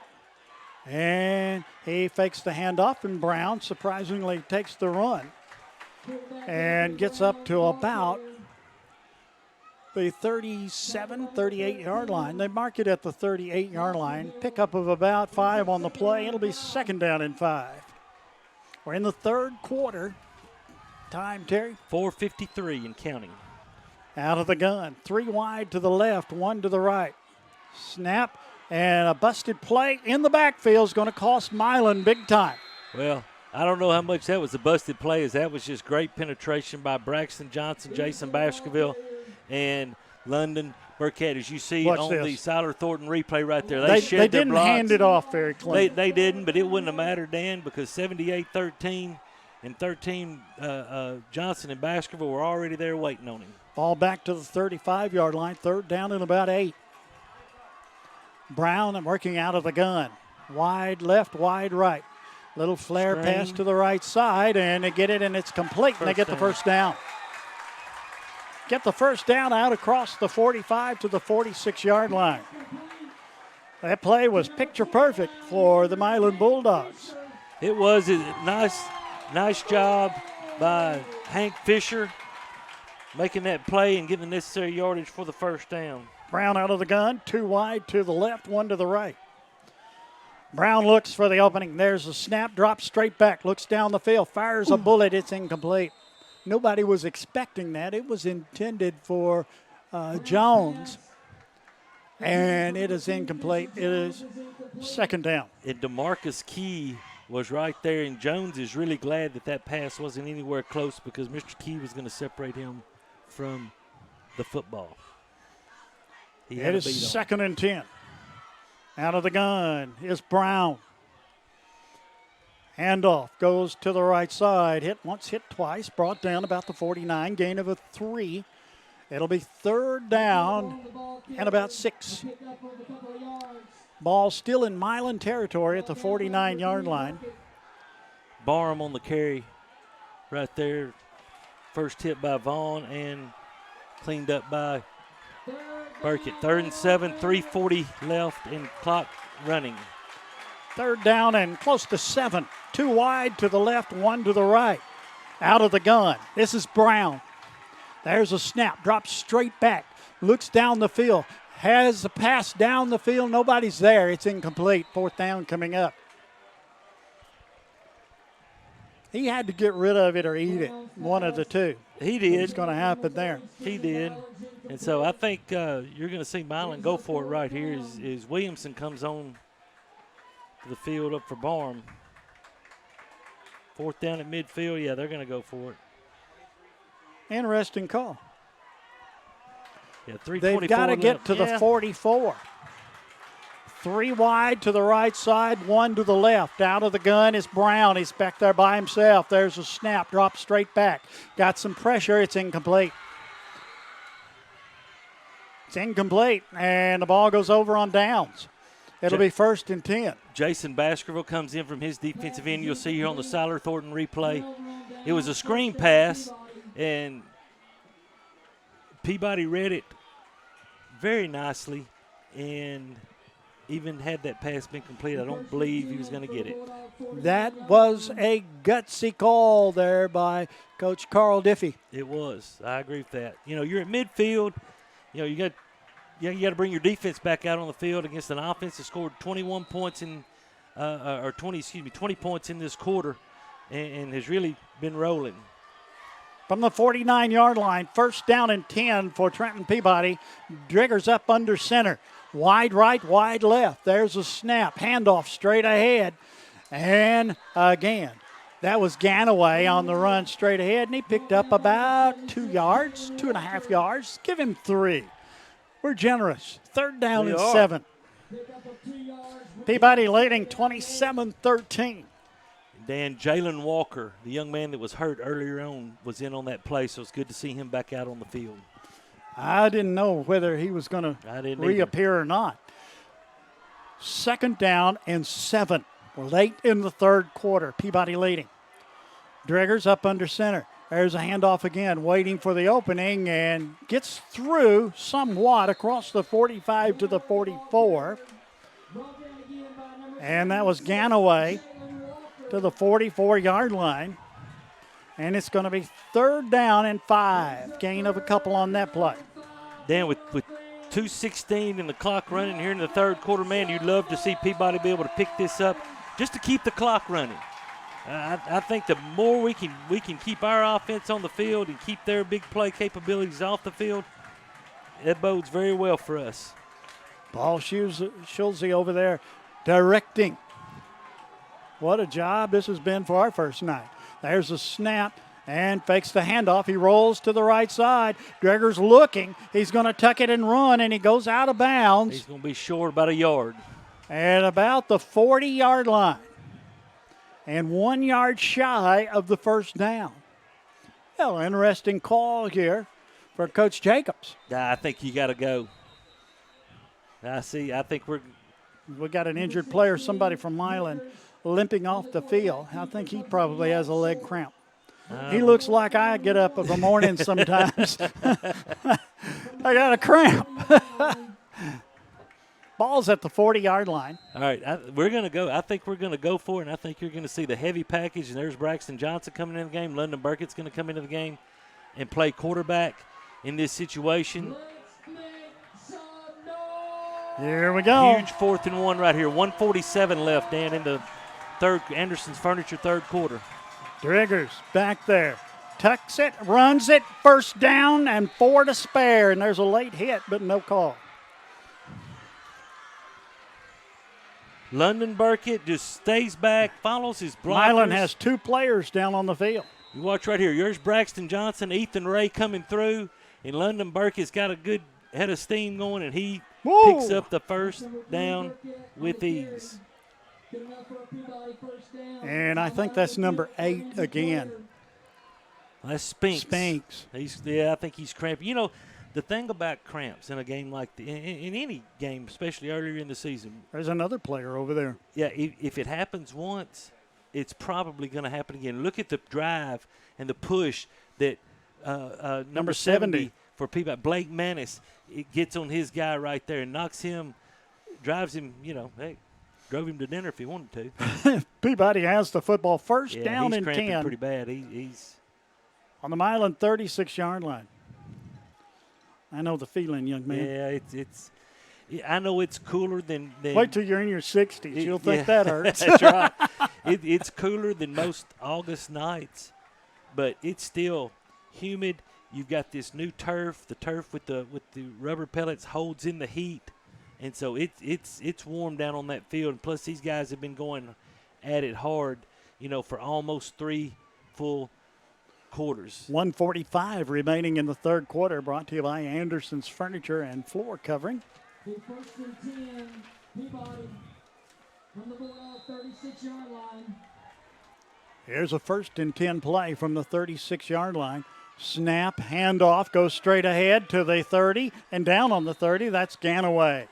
And he fakes the handoff, and Brown surprisingly takes the run and gets up to about the 37, 38-yard line. They mark it at the 38-yard line. Pickup of about 5 on the play. It'll be 2nd down and 5. We're in the 3rd quarter. Time, Terry? 4:53 and counting. Out of the gun. 3 wide to the left, 1 to the right. Snap and a busted play in the backfield is going to cost Milan big time. Well, I don't know how much that was a busted play, as that was just great penetration by Braxton Johnson, Jason Baskerville, and London Burkett. As you see Watch on this. the Siler Thornton replay right there, they shed they their didn't blocks. hand it off very clean. They didn't, but it wouldn't have mattered, Dan, because 78-13 and 13 Johnson and Baskerville were already there waiting on him. Ball back to the 35-yard line, 3rd down and about 8. Brown working out of the gun. Wide left, wide right. Little flare Screen. pass to the right side, and they get it, and it's complete, and they get the first down. Get the first down out across the 45 to the 46-yard line. That play was picture perfect for the Milan Bulldogs. It was a nice job by Hank Fisher making that play and getting the necessary yardage for the first down. Brown out of the gun, 2 wide to the left, 1 to the right. Brown looks for the opening. There's a snap, drops straight back, looks down the field, fires a bullet. It's incomplete. Nobody was expecting that. It was intended for Jones, and it is incomplete. It is 2nd down. And DeMarcus Key was right there, and Jones is really glad that pass wasn't anywhere close, because Mr. Key was going to separate him from the football. It is 2nd and 10. Out of the gun is Brown. Handoff goes to the right side. Hit once, hit twice. Brought down about the 49. Gain of a 3. It'll be 3rd down and about 6. Ball still in Milan territory at the 49-yard line. Barham on the carry right there. First hit by Vaughn and cleaned up by Burkett. 3rd and 7, 3:40 left and clock running. 3rd down and close to 7. 2 wide to the left, 1 to the right. Out of the gun. This is Brown. There's a snap. Drops straight back. Looks down the field. Has a pass down the field. Nobody's there. It's incomplete. 4th down coming up. He had to get rid of it or eat it. One of the two. He did. What's going to happen there? He did. And so I think you're going to see Milan go for it right here as Williamson comes on to the field up for Barham. 4th down at midfield. Yeah, they're going to go for it. Interesting call. Yeah, 3:24 They've got to get to the 44. 3 wide to the right side, 1 to the left. Out of the gun is Brown. He's back there by himself. There's a snap, drops straight back. Got some pressure. It's incomplete. It's incomplete, and the ball goes over on downs. It'll be 1st and 10. Jason Baskerville comes in from his defensive end. You'll see here on the Siler Thornton replay. It was a screen pass, and Peabody read it very nicely, and even had that pass been complete, I don't believe he was going to get it. That was a gutsy call there by Coach Carl Diffie. It was. I agree with that. You know, you're at midfield. You know, you got to bring your defense back out on the field against an offense that scored 21 points 20 points in this quarter, and has really been rolling. From the 49-yard line, first down and 10 for Trenton Peabody. Driggers up under center. Wide right, wide left. There's a snap. Handoff straight ahead. And again, that was Ganaway on the run straight ahead, and he picked up about 2 yards, 2.5 yards. Give him 3. We're generous. Third down and 7. Peabody leading 27-13. Dan, Jalen Walker, the young man that was hurt earlier on, was in on that play, so it's good to see him back out on the field. I didn't know whether he was going to reappear or not. Second down and 7. We're late in the third quarter. Peabody leading. Driggers up under center. There's a handoff again, waiting for the opening, and gets through somewhat across the 45 to the 44. And that was Ganaway to the 44-yard line. And it's going to be third down and 5. Gain of a couple on that play. Dan, with 2:16 and the clock running here in the third quarter, man, you'd love to see Peabody be able to pick this up just to keep the clock running. I think the more we can keep our offense on the field and keep their big play capabilities off the field, that bodes very well for us. Paul Schulze over there directing. What a job this has been for our first night. There's a snap and fakes the handoff. He rolls to the right side. Dreger's looking. He's going to tuck it and run, and he goes out of bounds. He's going to be short about a yard. At about the 40-yard line. And 1 yard shy of the first down. Well, interesting call here for Coach Jacobs. I think you got to go. I think we got an injured player, somebody from Milan, limping off the field. I think he probably has a leg cramp. He looks like I get up in the morning sometimes. I got a cramp. Ball's at the 40-yard line. All right, we're going to go. I think we're going to go for it, and I think you're going to see the heavy package, and there's Braxton Johnson coming in the game. London Burkett's going to come into the game and play quarterback in this situation. Here we go. Huge 4th and 1 right here. 1:47 left, Dan, in the Anderson's Furniture third quarter. Driggers back there. Tucks it, runs it, first down, and 4 to spare. And there's a late hit, but no call. London Burkett just stays back, follows his blockers. Milan has 2 players down on the field. You watch right here. Here's Braxton Johnson, Ethan Ray coming through, and London Burkett's got a good head of steam going, and he picks up the first down with ease. And I think that's number 8 again. That's Spinks. Spinks. I think he's cramping. You know, the thing about cramps in a game like in any game, especially earlier in the season. There's another player over there. Yeah, if it happens once, it's probably going to happen again. Look at the drive and the push that number 70 for Peabody, Blake Manis, it gets on his guy right there and knocks him, drives him, drove him to dinner if he wanted to. Peabody has the football first down and 10. He's cramping pretty bad. He's on the Milan 36-yard line. I know the feeling, young man. Yeah, I know it's cooler than wait till you're in your 60s. You'll think that hurts. That's right. It's cooler than most August nights, but it's still humid. You've got this new turf. The turf with the rubber pellets holds in the heat, and so it's warm down on that field. And plus, these guys have been going at it hard, for almost 3 full quarters. 1:45 remaining in the third quarter, brought to you by Anderson's Furniture and Floor Covering. First and 10, Peabody from the 36-yard line. Here's a first and 10 play from the 36-yard line. Snap, handoff, goes straight ahead to the 30, and down on the 30, that's Ganaway.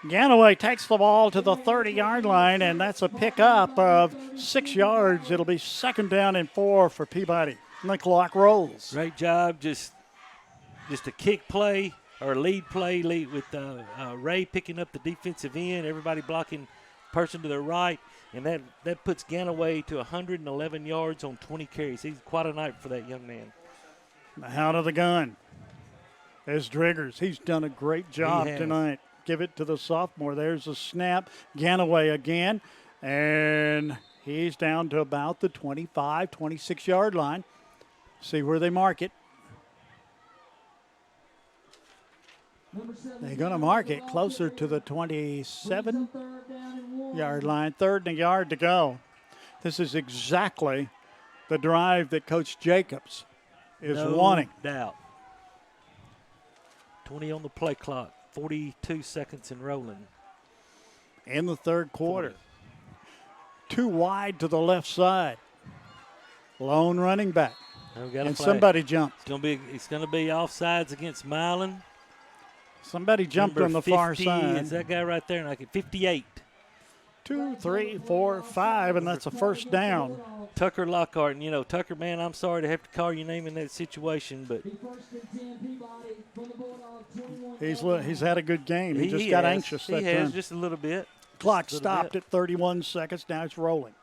Ganaway takes the ball to the 30-yard line, and that's a pickup of 6 yards. It'll be second down and 4 for Peabody. And the clock rolls. Great job, just a kick play or lead play with Ray picking up the defensive end, everybody blocking person to their right, and that puts Ganaway to 111 yards on 20 carries. He's quite a night for that young man. Out of the gun is Driggers. He's done a great job tonight. Give it to the sophomore. There's a snap. Ganaway again, and he's down to about the 25, 26-yard line. See where they mark it. They're going to mark it closer to the 27-yard line. 3rd and a yard to go. This is exactly the drive that Coach Jacobs is wanting. No doubt. 20 on the play clock. 42 seconds and rolling. In the 3rd quarter. 2 wide to the left side. Lone running back. And somebody jumped. It's going to be offsides against Milan. Somebody jumped Number on the 50, far side. It's that guy right there, like 58. 2, 3, 4, 5, and that's a first down. Tucker Lockhart, and Tucker, man, I'm sorry to have to call your name in that situation, but he's had a good game. He just got anxious that time. Just a little bit. Clock stopped at 31 seconds. Now it's rolling.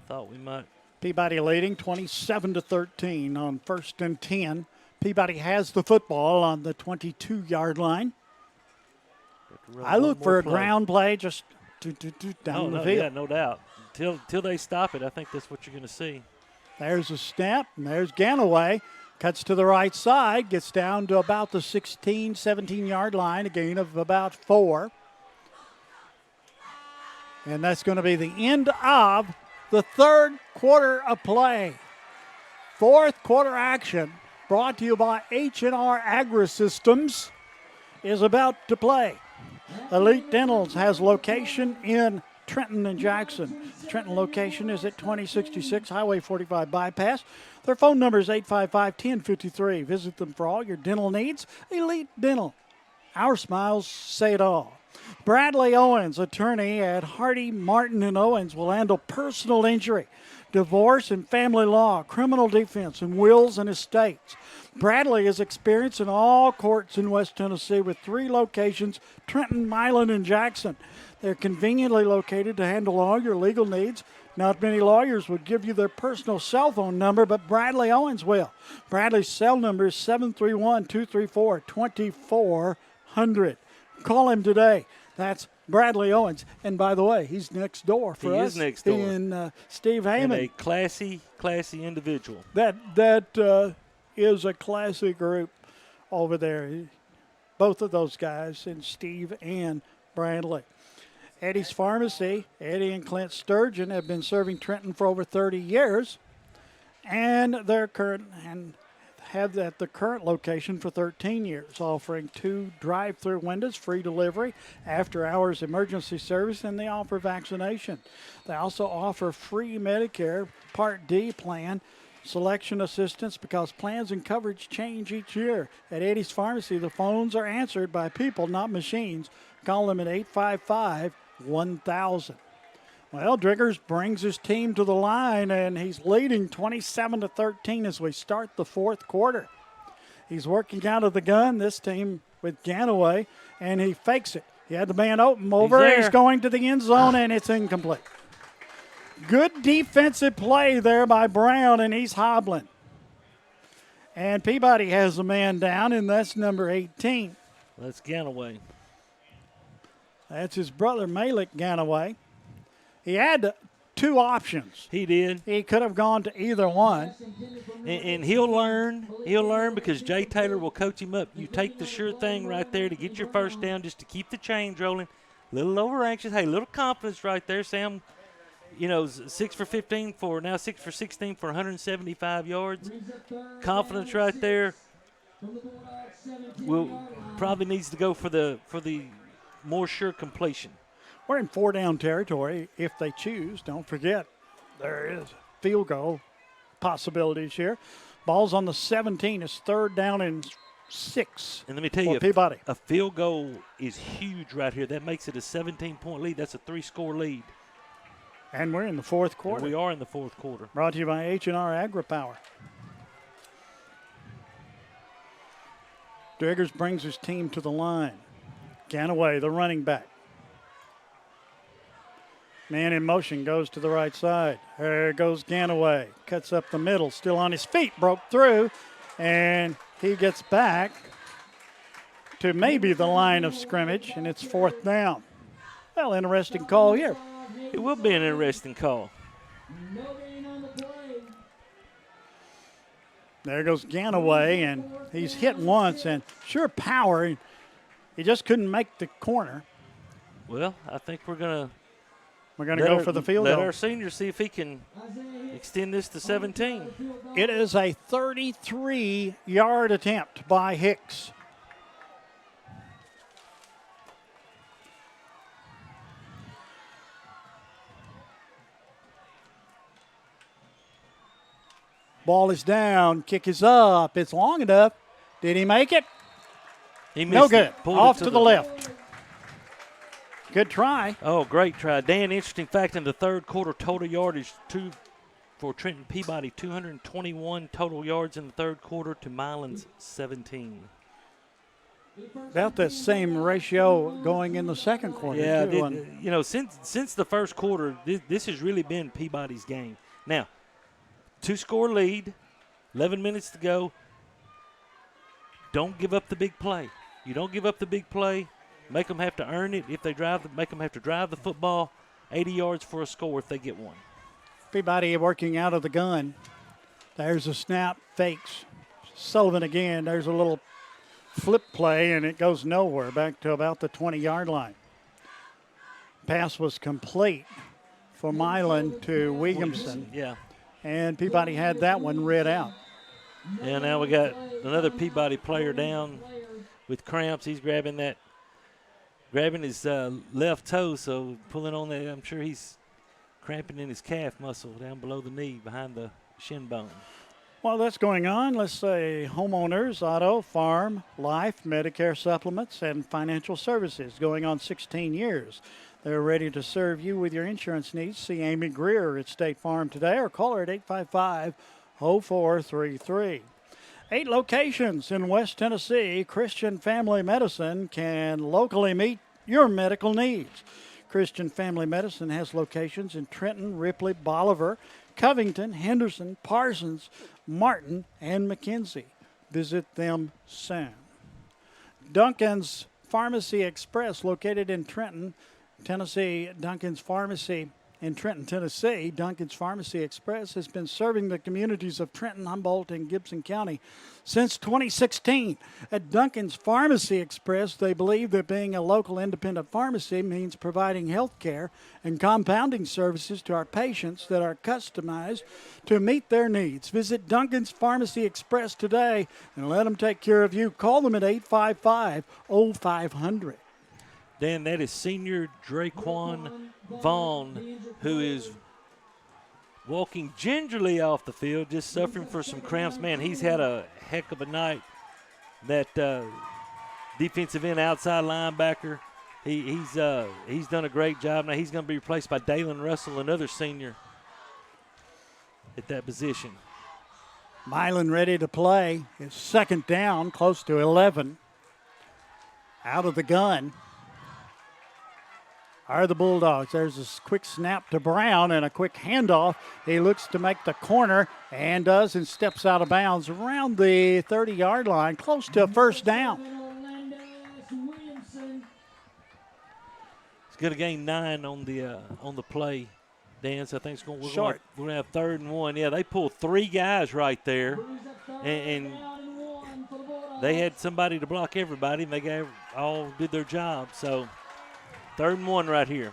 Thought we might. Peabody leading 27-13 on 1st and 10. Peabody has the football on the 22-yard line. I look for a ground play just down the field. Yeah, no doubt. Till they stop it, I think that's what you're going to see. There's a snap, and there's Ganaway. Cuts to the right side, gets down to about the 16, 17-yard line, a gain of about 4. And that's going to be the end of the 3rd quarter of play. 4th quarter action, brought to you by H&R Agri-Systems, is about to play. Elite Dentals has location in Trenton and Jackson. The Trenton location is at 2066 Highway 45 Bypass. Their phone number is 855-1053. Visit them for all your dental needs. Elite Dental. Our smiles say it all. Bradley Owens, attorney at Hardy, Martin & Owens, will handle personal injury, divorce and family law, criminal defense, and wills and estates. Bradley is experienced in all courts in West Tennessee with 3 locations, Trenton, Milan, and Jackson. They're conveniently located to handle all your legal needs. Not many lawyers would give you their personal cell phone number, but Bradley Owens will. Bradley's cell number is 731-234-2400. Call him today. That's Bradley Owens. And by the way, he's next door for us. He is next door. He and Steve Heyman. And a classy individual. That is a classy group over there. Both of those guys, and Steve and Bradley. Eddie's Pharmacy, Eddie and Clint Sturgeon have been serving Trenton for over 30 years, and have at the current location for 13 years, offering 2 drive-through windows, free delivery, after-hours emergency service, and they offer vaccination. They also offer free Medicare Part D plan selection assistance because plans and coverage change each year. At Eddie's Pharmacy, the phones are answered by people, not machines. Call them at 855-1000. Well, Driggers brings his team to the line, and he's leading 27-13 as we start the 4th quarter. He's working out of the gun, this team with Ganaway, and he fakes it. He had the man open over. He's going to the end zone, and it's incomplete. Good defensive play there by Brown, and he's hobbling. And Peabody has a man down, and that's number 18. That's Ganaway. That's his brother, Malik Ganaway. He had 2 options. He did. He could have gone to either one. And he'll learn. He'll learn because Jay Taylor will coach him up. You take the sure thing right there to get your first down, just to keep the chains rolling. Little over anxious. Hey, little confidence right there, Sam. 6 for 15 now 6 for 16 for 175 yards. Confidence right there. Will probably needs to go for the more sure completion. We're in 4-down territory if they choose. Don't forget, there is field goal possibilities here. Ball's on the 17. It's 3rd down and 6. And let me tell you, Peabody. A field goal is huge right here. That makes it a 17-point lead. That's a 3-score lead. And we're in the 4th quarter. We are in the 4th quarter. Brought to you by H&R Agri-Power. Driggers brings his team to the line. Ganaway, the running back. Man in motion goes to the right side. There goes Ganaway. Cuts up the middle, still on his feet, broke through, and he gets back to maybe the line of scrimmage, and it's 4th down. Well, interesting call here. It will be an interesting call. There goes Ganaway, and he's hit once, and sure power. He just couldn't make the corner. Well, I think we're going to go for the field goal. Let our senior see if he can extend this to 17. It is a 33-yard attempt by Hicks. Ball is down. Kick is up. It's long enough. Did he make it? He missed no good. it. Pulled Off it to the left. Good try. Oh, great try. Dan, interesting fact, in the third quarter, total yardage for Trenton Peabody, 221 total yards in the third quarter to Milan's 17. About that same ratio going in the second quarter. Yeah, too, since the first quarter, this has really been Peabody's game. Now, 2-score lead, 11 minutes to go. Don't give up the big play. You don't give up the big play. Make them have to earn it. If they make them have to drive the football. 80 yards for a score if they get one. Peabody working out of the gun. There's a snap, fakes. Sullivan again. There's a little flip play, and it goes nowhere, back to about the 20-yard line. Pass was complete for Milan to Williamson. Yeah. And Peabody had that one read out. Yeah, now we got another Peabody player down with cramps. He's grabbing his left toe, so pulling on that. I'm sure he's cramping in his calf muscle down below the knee behind the shin bone. While that's going on, let's say homeowners, auto, farm, life, Medicare supplements, and financial services going on 16 years. They're ready to serve you with your insurance needs. See Amy Greer at State Farm today or call her at 855-0433. 8 locations in West Tennessee. Christian Family Medicine can locally meet your medical needs. Christian Family Medicine has locations in Trenton, Ripley, Bolivar, Covington, Henderson, Parsons, Martin, and McKenzie. Visit them soon. Duncan's Pharmacy Express, located in Trenton, Tennessee. Duncan's Pharmacy in Trenton, Tennessee. Duncan's Pharmacy Express has been serving the communities of Trenton, Humboldt, and Gibson County since 2016. At Duncan's Pharmacy Express, they believe that being a local independent pharmacy means providing health care and compounding services to our patients that are customized to meet their needs. Visit Duncan's Pharmacy Express today and let them take care of you. Call them at 855-0500. Dan, that is senior Draquan Vaughn, who is walking gingerly off the field, just suffering for some cramps. Man, he's had a heck of a night. That defensive end outside linebacker, he's done a great job. Now he's going to be replaced by Dalen Russell, another senior at that position. Milan ready to play. It's 2nd down, close to 11. Out of the gun are the Bulldogs. There's a quick snap to Brown and a quick handoff. He looks to make the corner and does, and steps out of bounds around the 30-yard line, close to a 1st down. He's going to gain 9 on the play, Dan. So I think we're going to have 3rd and 1. Yeah, they pulled 3 guys right there, and they had somebody to block everybody, and they all did their job. So 3rd and 1 right here.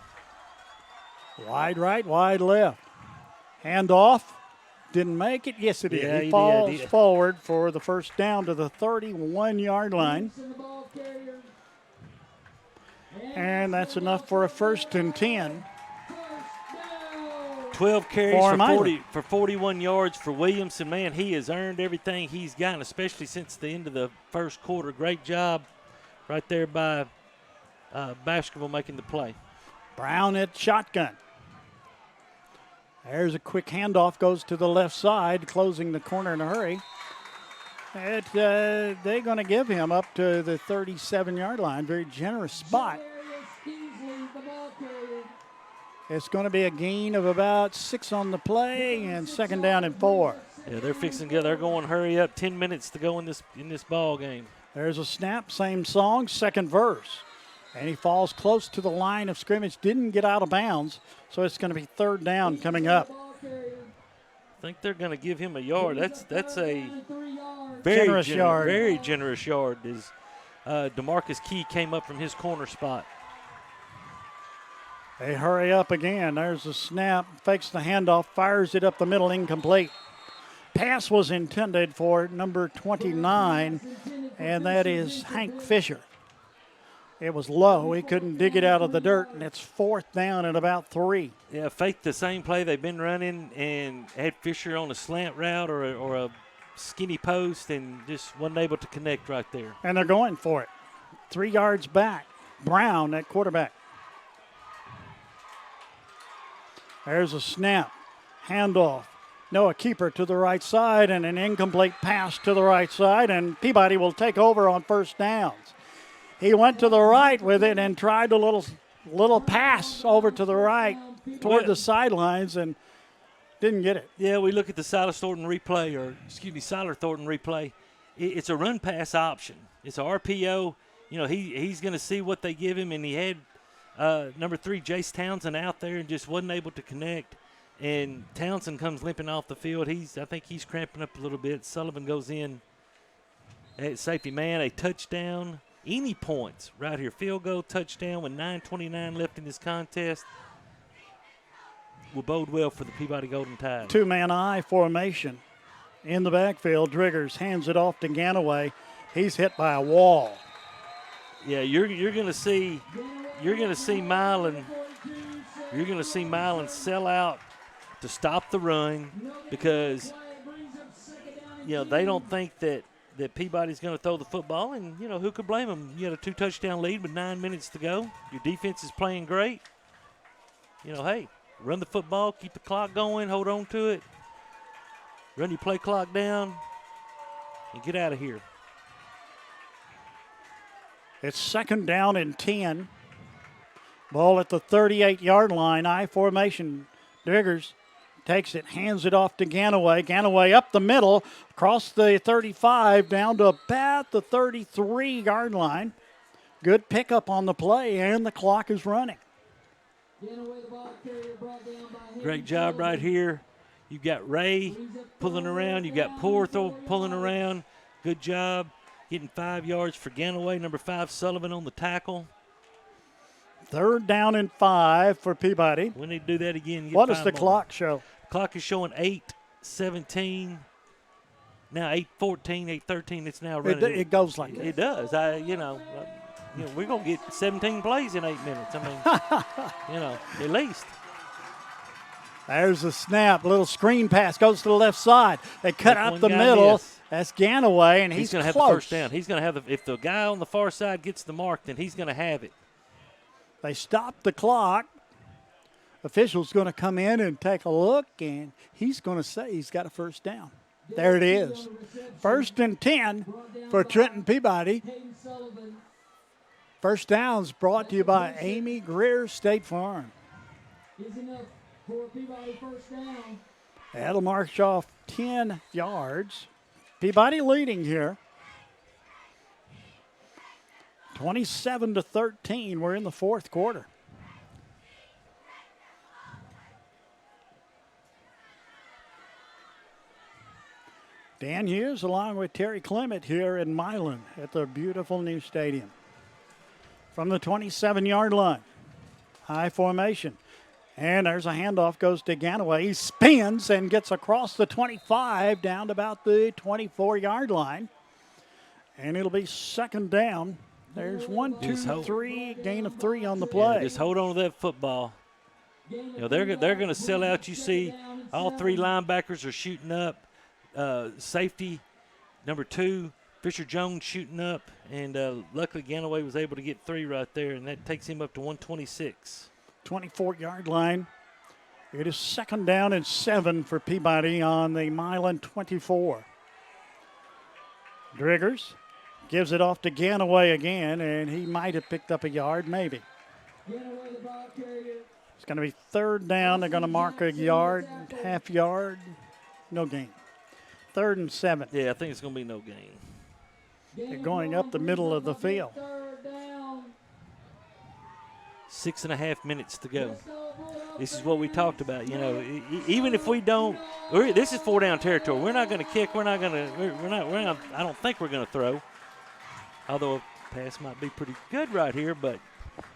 Wide right, wide left. Hand off. Didn't make it. Yes, it did. Yeah, he falls forward for the 1st down to the 31-yard line. And that's enough for a 1st and 10. 12 carries for 41 yards for Williamson. Man, he has earned everything he's gotten, especially since the end of the first quarter. Great job right there by Baskerville making the play. Brown at shotgun. There's a quick handoff, goes to the left side, closing the corner in a hurry. They're going to give him up to the 37-yard line. Very generous spot. It's going to be a gain of about 6 on the play and 2nd down and 4. Yeah, they're going hurry up. 10 minutes to go in this ball game. There's a snap, same song, second verse. And he falls close to the line of scrimmage, didn't get out of bounds, so it's going to be 3rd down coming up. I think they're going to give him a yard. That's a Generous yard. Very generous yard. DeMarcus Key came up from his corner spot. They hurry up again. There's a snap, fakes the handoff, fires it up the middle, incomplete. Pass was intended for number 29, and that is Hank Fisher. It was low. He couldn't dig it out of the dirt, and it's 4th down and about 3. Yeah, faked the same play they've been running and had Fisher on a slant route or a skinny post and just wasn't able to connect right there. And they're going for it. 3 yards back. Brown at quarterback. There's a snap. Handoff. Noah keeper to the right side and an incomplete pass to the right side, and Peabody will take over on 1st downs. He went to the right with it and tried a little pass over to the right toward the sidelines and didn't get it. Yeah, we look at the Siler Thornton replay. It's a run pass option. It's a RPO. You know, he's going to see what they give him, and he had number 3 Jace Townsend out there and just wasn't able to connect. And Townsend comes limping off the field. I think he's cramping up a little bit. Sullivan goes in at safety man, a touchdown. Any points right here, field goal, touchdown with 9:29 left in this contest will bode well for the Peabody Golden Tide. 2-man I formation in the backfield. Driggers hands it off to Ganaway. He's hit by a wall. Yeah, you're going to see Milan. You're going to see Milan sell out to stop the run because they don't think that Peabody's going to throw the football, and, who could blame them? You had a 2-touchdown lead with 9 minutes to go. Your defense is playing great. Hey, run the football, keep the clock going, hold on to it. Run your play clock down and get out of here. It's 2nd down and 10. Ball at the 38-yard line, I formation. Driggers takes it, hands it off to Ganaway. Ganaway up the middle, across the 35, down to about the 33-yard line. Good pickup on the play, and the clock is running. Great job right here. You've got Ray pulling around. You've got Porthel pulling around. Good job getting 5 yards for Ganaway. Number 5, Sullivan on the tackle. 3rd down and 5 for Peabody. We need to do that again. What does the clock show? Clock is showing 8:17. Now 8:14, 8:13. It's now running. It goes like that. It does. We're going to get 17 plays in 8 minutes. At least. There's a snap. A little screen pass goes to the left side. They cut out the middle. Miss. That's Ganaway, and he's going to have the first down. He's going to have if the guy on the far side gets the mark, then he's going to have it. They stop the clock. Official's going to come in and take a look, and he's going to say he's got a first down. There it is. 1st and 10 for Trenton Peabody. First downs brought to you by Amy Greer State Farm. That'll march off 10 yards. Peabody leading here. 27-13. We're in the 4th quarter. Dan Hughes along with Terry Clement here in Milan at the beautiful new stadium. From the 27-yard line, high formation. And there's a handoff, goes to Ganaway. He spins and gets across the 25 down to about the 24-yard line. And it'll be 2nd down. There's 1, 2, 3, gain of 3 on the play. Yeah, just hold on to that football. They're going to sell out. You see all 3 linebackers are shooting up. Safety, number 2, Fisher Jones shooting up. And luckily Ganaway was able to get 3 right there, and that takes him up to 126. 24-yard line. It is 2nd down and 7 for Peabody on the Milan 24. Driggers gives it off to Ganaway again, and he might have picked up a yard, maybe. It's going to be third down. They're going to mark a yard, half yard, no gain. 3rd and 7. Yeah, I think it's going to be no gain. They're going up the middle of the field. 6.5 minutes to go. This is what we talked about. You know, even if we don't, this is 4-down territory. We're not going to kick. We're not. I don't think we're going to throw. Although a pass might be pretty good right here, but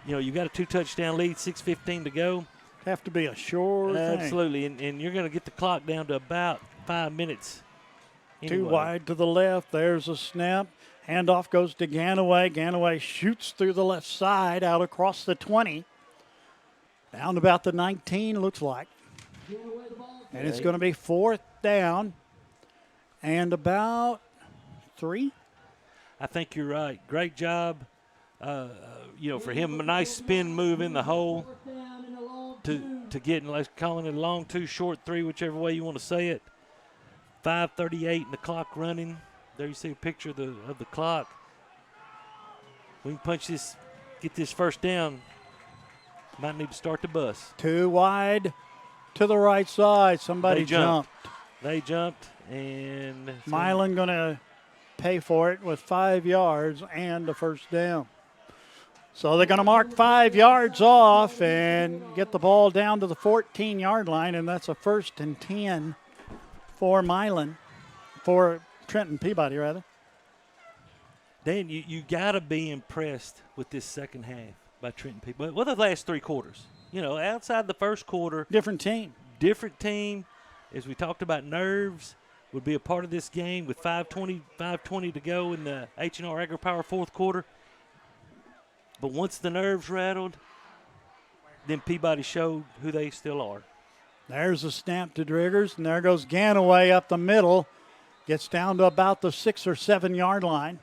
you know, you got a 2-touchdown lead, 6:15 to go. Have to be a sure thing. Absolutely, and you're going to get the clock down to about 5 minutes. Anyway. Too wide to the left. There's a snap. Handoff goes to Ganaway. Ganaway shoots through the left side out across the 20. Down about the 19, looks like. And it's going to be 4th down and about 3. I think you're right. Great job, you know, for him. A nice spin move in the hole to get, like calling it a long 2, short 3, whichever way you want to say it. 5:38 and the clock running. There you see a picture of the clock. We can punch this, get this first down. Might need to start the bus. 2 wide to the right side. Somebody jumped. They jumped, and Milan going to pay for it with 5 yards and a first down. So they're going to mark 5 yards off and get the ball down to the 14-yard line, and that's a 1st and 10 for Milan, for Trenton Peabody, rather. Dan, you got to be impressed with this second half by Trenton Peabody. Well, the last 3 quarters. You know, outside the first quarter. Different team. Different team. As we talked about, nerves would be a part of this game with 5:20 to go in the H&R Agri Power 4th quarter. But once the nerves rattled, then Peabody showed who they still are. There's a snap to Driggers, and there goes Ganaway up the middle. Gets down to about the 6 or 7 yard line.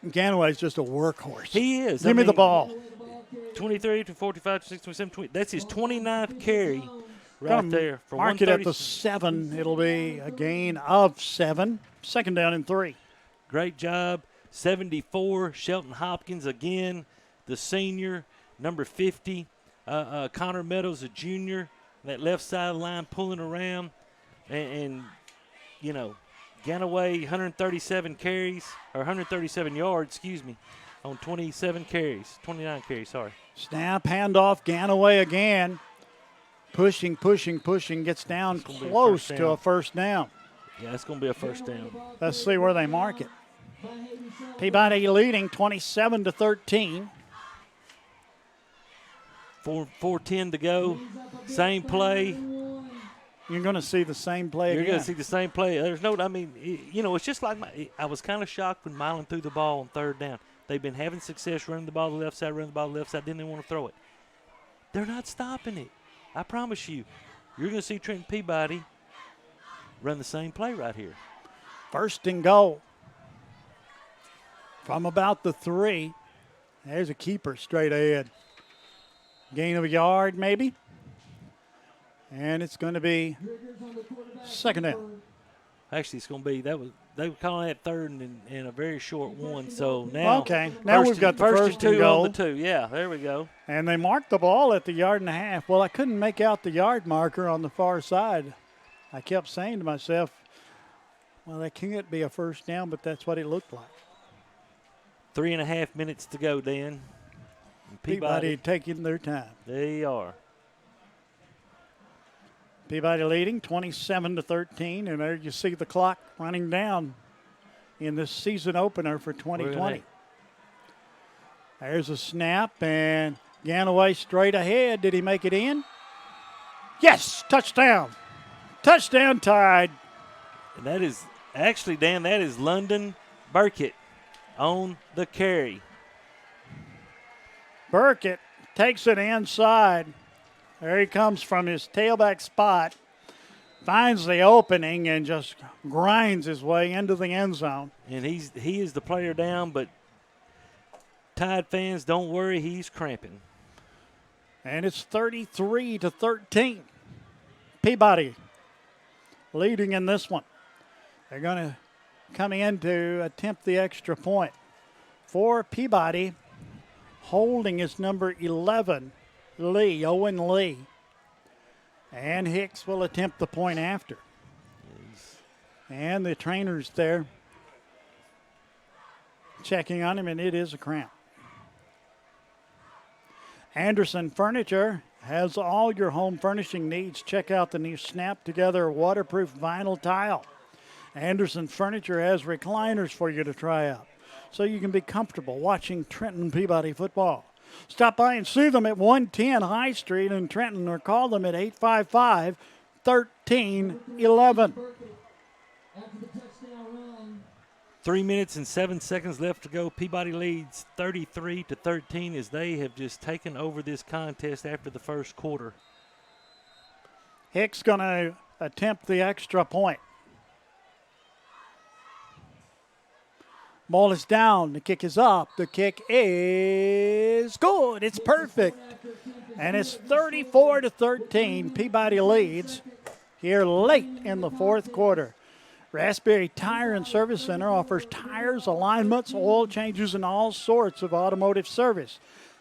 Ganaway's just a workhorse. He is. Give me the ball. 23 to 45 to 6, 27, 20. That's his 29th carry right there. For mark it at the 7. It'll be a gain of 7. 2nd down and 3. Great job. 74, Shelton Hopkins again, the senior, number 50. Connor Meadows, a junior, that left side of the line pulling around. And you know, Ganaway, 137 carries, or 137 yards, on 29 carries, sorry. Snap, handoff, Ganaway again. Pushing, gets down close to a first down. Yeah, it's going to be a first down. Let's see where they mark it. Peabody leading 27-13. 4:10 to go. Same play. You're going to see the same play again. You're going to see the same play. There's no, I mean, you know, it's just like I was kind of shocked when Milan threw the ball on 3rd down. They've been having success running the ball to the left side, then they want to throw it. They're not stopping it. I promise you. You're going to see Trenton Peabody run the same play right here. 1st and goal. From about the 3. There's a keeper straight ahead. Gain of a yard, maybe. And it's going to be 2nd down. Actually, it's going to be they were calling that 3rd and a very short one. So now, okay, now we've got the 1st and two goal. on the 2. Yeah, there we go. And they marked the ball at the 1.5 yards. Well, I couldn't make out the yard marker on the far side. I kept saying to myself, well, that can't be a first down, but that's what it looked like. 3.5 minutes to go, Dan. Peabody taking their time. They are. Peabody leading 27-13, and there you see the clock running down in this season opener for 2020. There's a snap, and Ganaway straight ahead. Did he make it in? Yes, touchdown. Touchdown Tide. And that is actually, Dan, that is London Burkett on the carry. Burkett takes it inside. There he comes from his tailback spot, finds the opening, and just grinds his way into the end zone. And he is the player down, but Tide fans, don't worry, he's cramping. And it's 33-13. Peabody leading in this one. They're going to come in to attempt the extra point. For Peabody, holding is number 11, Owen Lee. And Hicks will attempt the point after. And the trainer's there checking on him, and it is a cramp. Anderson Furniture has all your home furnishing needs. Check out the new Snap Together waterproof vinyl tile. Anderson Furniture has recliners for you to try out, so you can be comfortable watching Trenton Peabody football. Stop by and see them at 110 High Street in Trenton, or call them at 855-1311. 3 minutes and 7 seconds left to go. Peabody leads 33-13 as they have just taken over this contest after the first quarter. Hicks going to attempt the extra point. Ball is down. The kick is up. The kick is good. It's perfect. And it's 34-13. Peabody leads here late in the fourth quarter. Raspberry Tire and Service Center offers tires, alignments, oil changes, and all sorts of automotive service.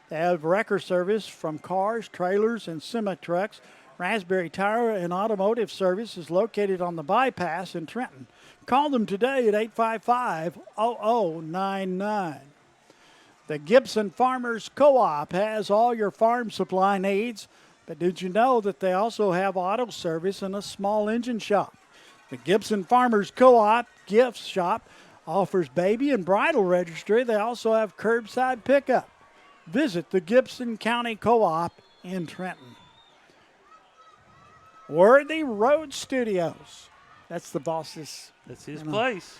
They have wrecker service from cars, trailers, and semi-trucks. Raspberry Tire and Automotive Service is located on the bypass in Trenton. Call them today at 855-0099. The Gibson Farmers Co-op has all your farm supply needs, but did you know that they also have auto service and a small engine shop? The Gibson Farmers Co-op gift shop offers baby and bridal registry. They also have curbside pickup. Visit the Gibson County Co-op in Trenton. Worthy Road Studios. That's the boss's. That's his place.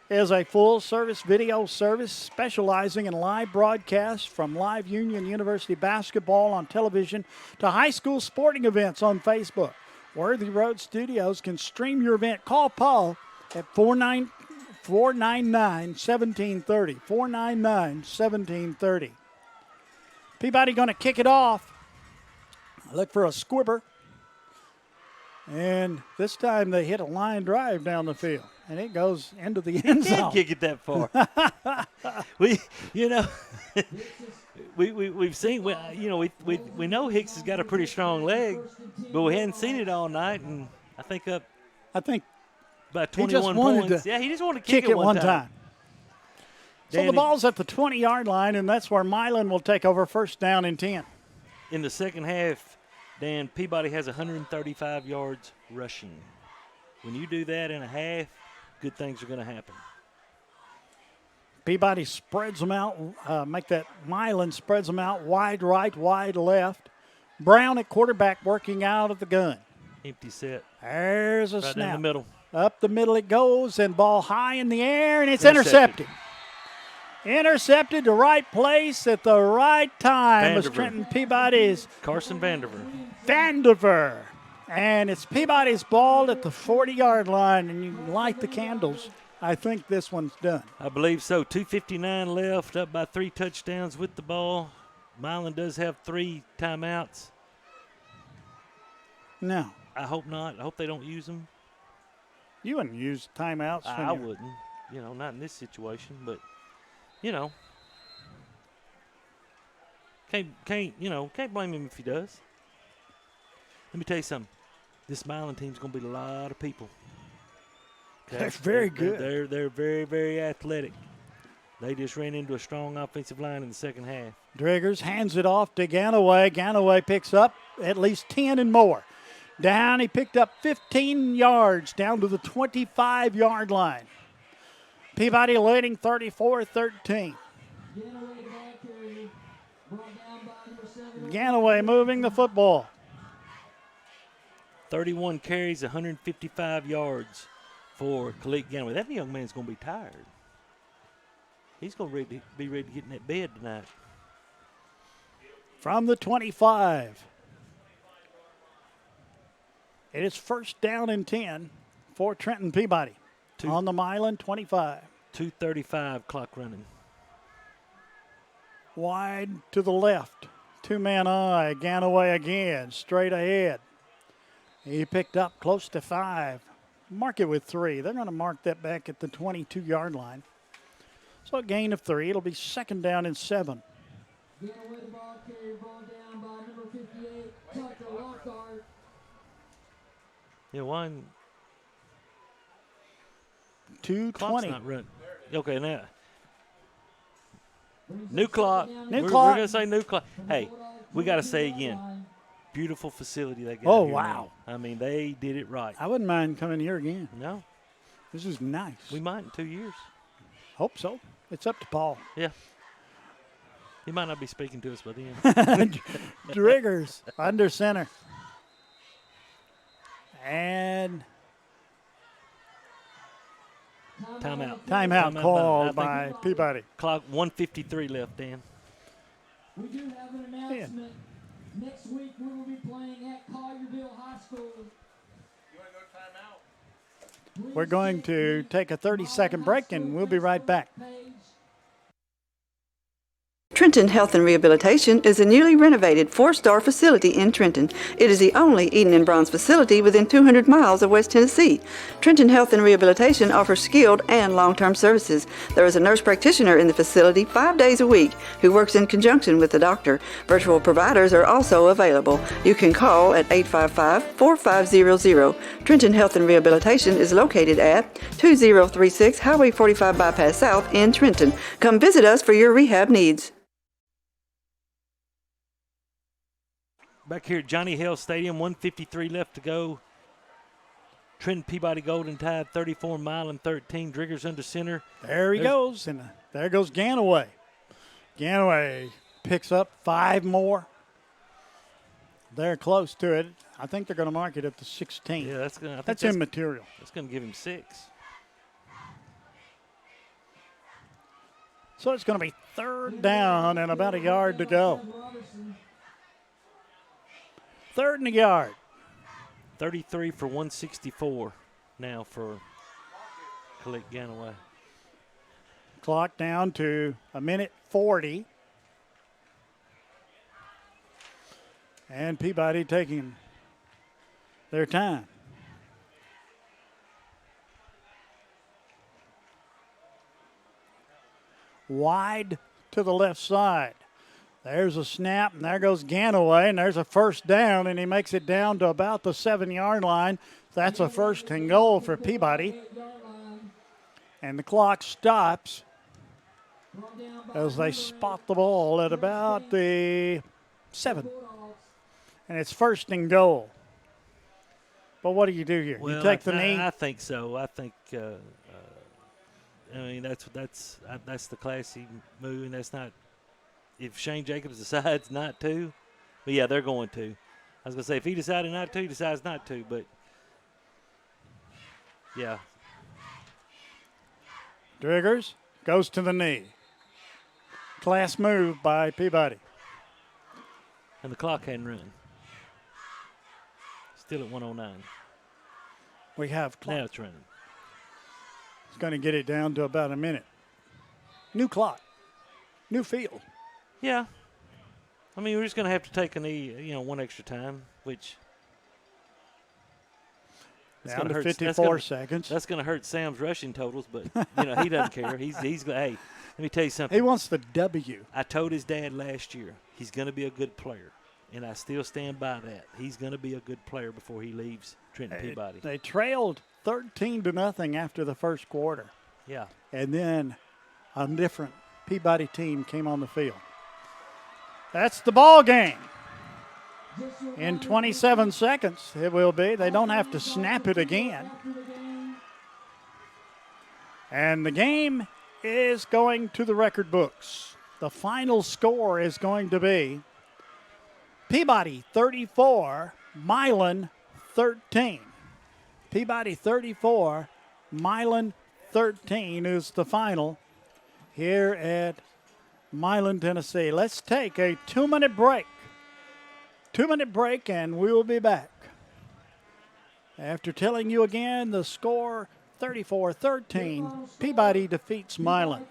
Is a full-service video service specializing in live broadcasts from live Union University basketball on television to high school sporting events on Facebook. Worthy Road Studios can stream your event. Call Paul at 499-1730. 499-1730. Peabody going to kick it off. Look for a squibber. And this time they hit a line drive down the field, and it goes into the end zone. Can't kick it that far. We've seen, we know Hicks has got a pretty strong leg, but we hadn't seen it all night, and I think about 21 points. Yeah, he just wanted to kick it one time. So the ball's at the 20-yard line, and that's where Milan will take over first down and 10. In the second half, Dan, Peabody has 135 yards rushing. When you do that in a half, good things are going to happen. Peabody spreads them out, Milan spreads them out wide right, wide left. Brown at quarterback working out of the gun. Empty set. There's a right snap. In the middle. Up the middle it goes, and ball high in the air, and it's intercepted. Intercepted, the right place at the right time. As Trenton Peabody's Carson Vandiver. And it's Peabody's ball at the 40-yard line, and you light the candles. I think this one's done. I believe so. 2:59 left, up by 3 touchdowns with the ball. Milan does have 3 timeouts. No. I hope not. I hope they don't use them. You wouldn't use timeouts. I wouldn't. Not in this situation, but can't blame him if he does. Let me tell you something. This Milan team's going to beat a lot of people. Okay? They're very good. They're very, very athletic. They just ran into a strong offensive line in the second half. Driggers hands it off to Ganaway. Ganaway picks up at least 10 and more. Down, he picked up 15 yards down to the 25-yard line. Peabody leading 34-13. Ganaway moving the football. 31 carries, 155 yards for Khalid Ganaway. That young man's going to be tired. He's going to be ready to get in that bed tonight. From the 25. It is first down and 10 for Trenton Peabody. On the Milan 25. 2:35 clock running. Wide to the left. Two-man eye. Ganaway again. Straight ahead. He picked up close to 5. mark it with 3. They're going to mark that back at the 22-yard line. So a gain of 3. It'll be second down and 7. Getting away the ball carrier, ball down by number 58, Tucker Lockhart. Yeah, one. 2:20. Clock's not running. Okay, now. New clock. New We're clock. going to say new clock. Hey, we got to say again. Beautiful facility they got. Oh, here wow. now. I mean, they did it right. I wouldn't mind coming here again. No. This is nice. We might in 2 years. Hope so. It's up to Paul. Yeah. He might not be speaking to us by then. Driggers under center. And timeout called by Peabody. Clock 1:53 left, Dan. We do have an announcement. Next week we will be playing at Collierville High School. We're going to take a 30-second break, and we'll be right back. Trenton Health and Rehabilitation is a newly renovated 4-star facility in Trenton. It is the only Eden and Bronze facility within 200 miles of West Tennessee. Trenton Health and Rehabilitation offers skilled and long-term services. There is a nurse practitioner in the facility 5 days a week who works in conjunction with the doctor. Virtual providers are also available. You can call at 855-4500. Trenton Health and Rehabilitation is located at 2036 Highway 45 Bypass South in Trenton. Come visit us for your rehab needs. Back here at Johnny Hale Stadium, 1:53 left to go. Trenton Peabody Golden Tide 34, Milan 13. Driggers under center. There he goes, and there goes Ganaway. Ganaway picks up 5 more. They're close to it. I think they're going to mark it up to 16. Yeah, that's immaterial. That's going to give him 6. So it's going to be 3rd down and about a yard to go. 3rd and a yard. 33 for 164 now for Khalid Ganaway. Clock down to 1:40. And Peabody taking their time. Wide to the left side. There's a snap, and there goes Ganaway, and there's a first down, and he makes it down to about the 7-yard line. That's a 1st and goal for Peabody. And the clock stops as they spot the ball at about the 7. And it's 1st and goal. But what do you do here? Well, you take the knee? I think so. I think, I mean, that's the classy move, and that's not. If Shane Jacobs decides not to, but yeah, they're going to. I was going to say, if he decided not to, he decides not to, but yeah. Driggers goes to the knee. Class move by Peabody. And the clock hadn't run. Still at 109. We have clock. Now it's running. It's going to get it down to about a minute. New clock. New field. Yeah. I mean, we're just going to have to take a knee, one extra time, which. Down to 54 seconds. That's going to hurt Sam's rushing totals, but, he doesn't care. He's hey, let me tell you something. He wants the W. I told his dad last year he's going to be a good player, and I still stand by that. He's going to be a good player before he leaves Trenton Peabody. They trailed 13-0 after the first quarter. Yeah. And then a different Peabody team came on the field. That's the ball game. In 27 seconds, it will be. They don't have to snap it again. And the game is going to the record books. The final score is going to be Peabody 34, Milan 13. Peabody 34, Milan 13 is the final here at Milan, Tennessee. Let's take a 2-minute break. 2-minute break, and we will be back. After telling you again the score, 34-13, Peabody defeats Milan.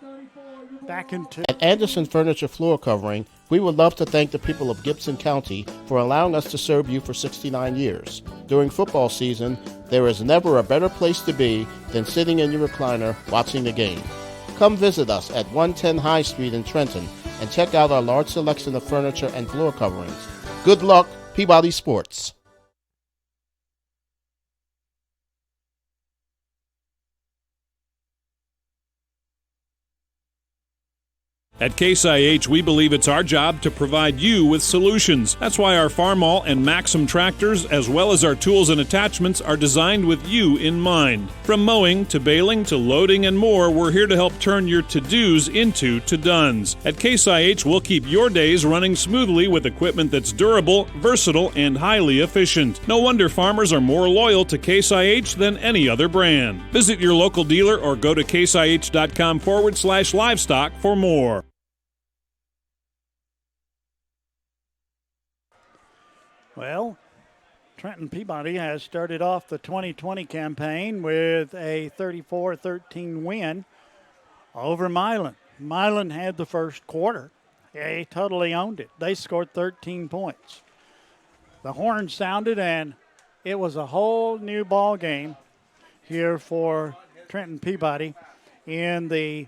Back into At Anderson Furniture Floor Covering, we would love to thank the people of Gibson County for allowing us to serve you for 69 years. During football season, there is never a better place to be than sitting in your recliner watching the game. Come visit us at 110 High Street in Trenton and check out our large selection of furniture and floor coverings. Good luck, Peabody Sports. At Case IH, we believe it's our job to provide you with solutions. That's why our Farmall and Maxim tractors, as well as our tools and attachments, are designed with you in mind. From mowing to baling to loading and more, we're here to help turn your to-dos into to-dones. At Case IH, we'll keep your days running smoothly with equipment that's durable, versatile, and highly efficient. No wonder farmers are more loyal to Case IH than any other brand. Visit your local dealer or go to caseih.com/livestock for more. Well, Trenton Peabody has started off the 2020 campaign with a 34-13 win over Milan. Milan had the first quarter. They totally owned it. They scored 13 points. The horn sounded, and it was a whole new ball game here for Trenton Peabody in the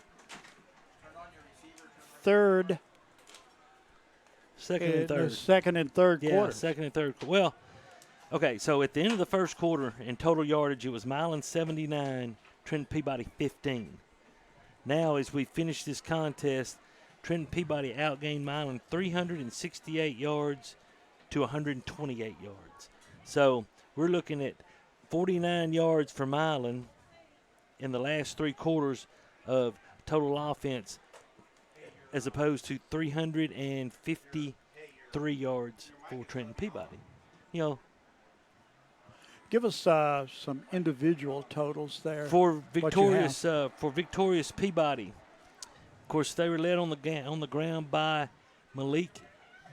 second and third quarter. Yeah, second and third. Well, okay, so at the end of the first quarter in total yardage, it was Milan 79, Trenton Peabody 15. Now, as we finish this contest, Trenton Peabody outgained Milan 368 yards to 128 yards. So we're looking at 49 yards for Milan in the last three quarters of total offense, as opposed to 353 yards for Trenton Peabody. You know, give us some individual totals there. For victorious Peabody, of course, they were led on the ground by Malik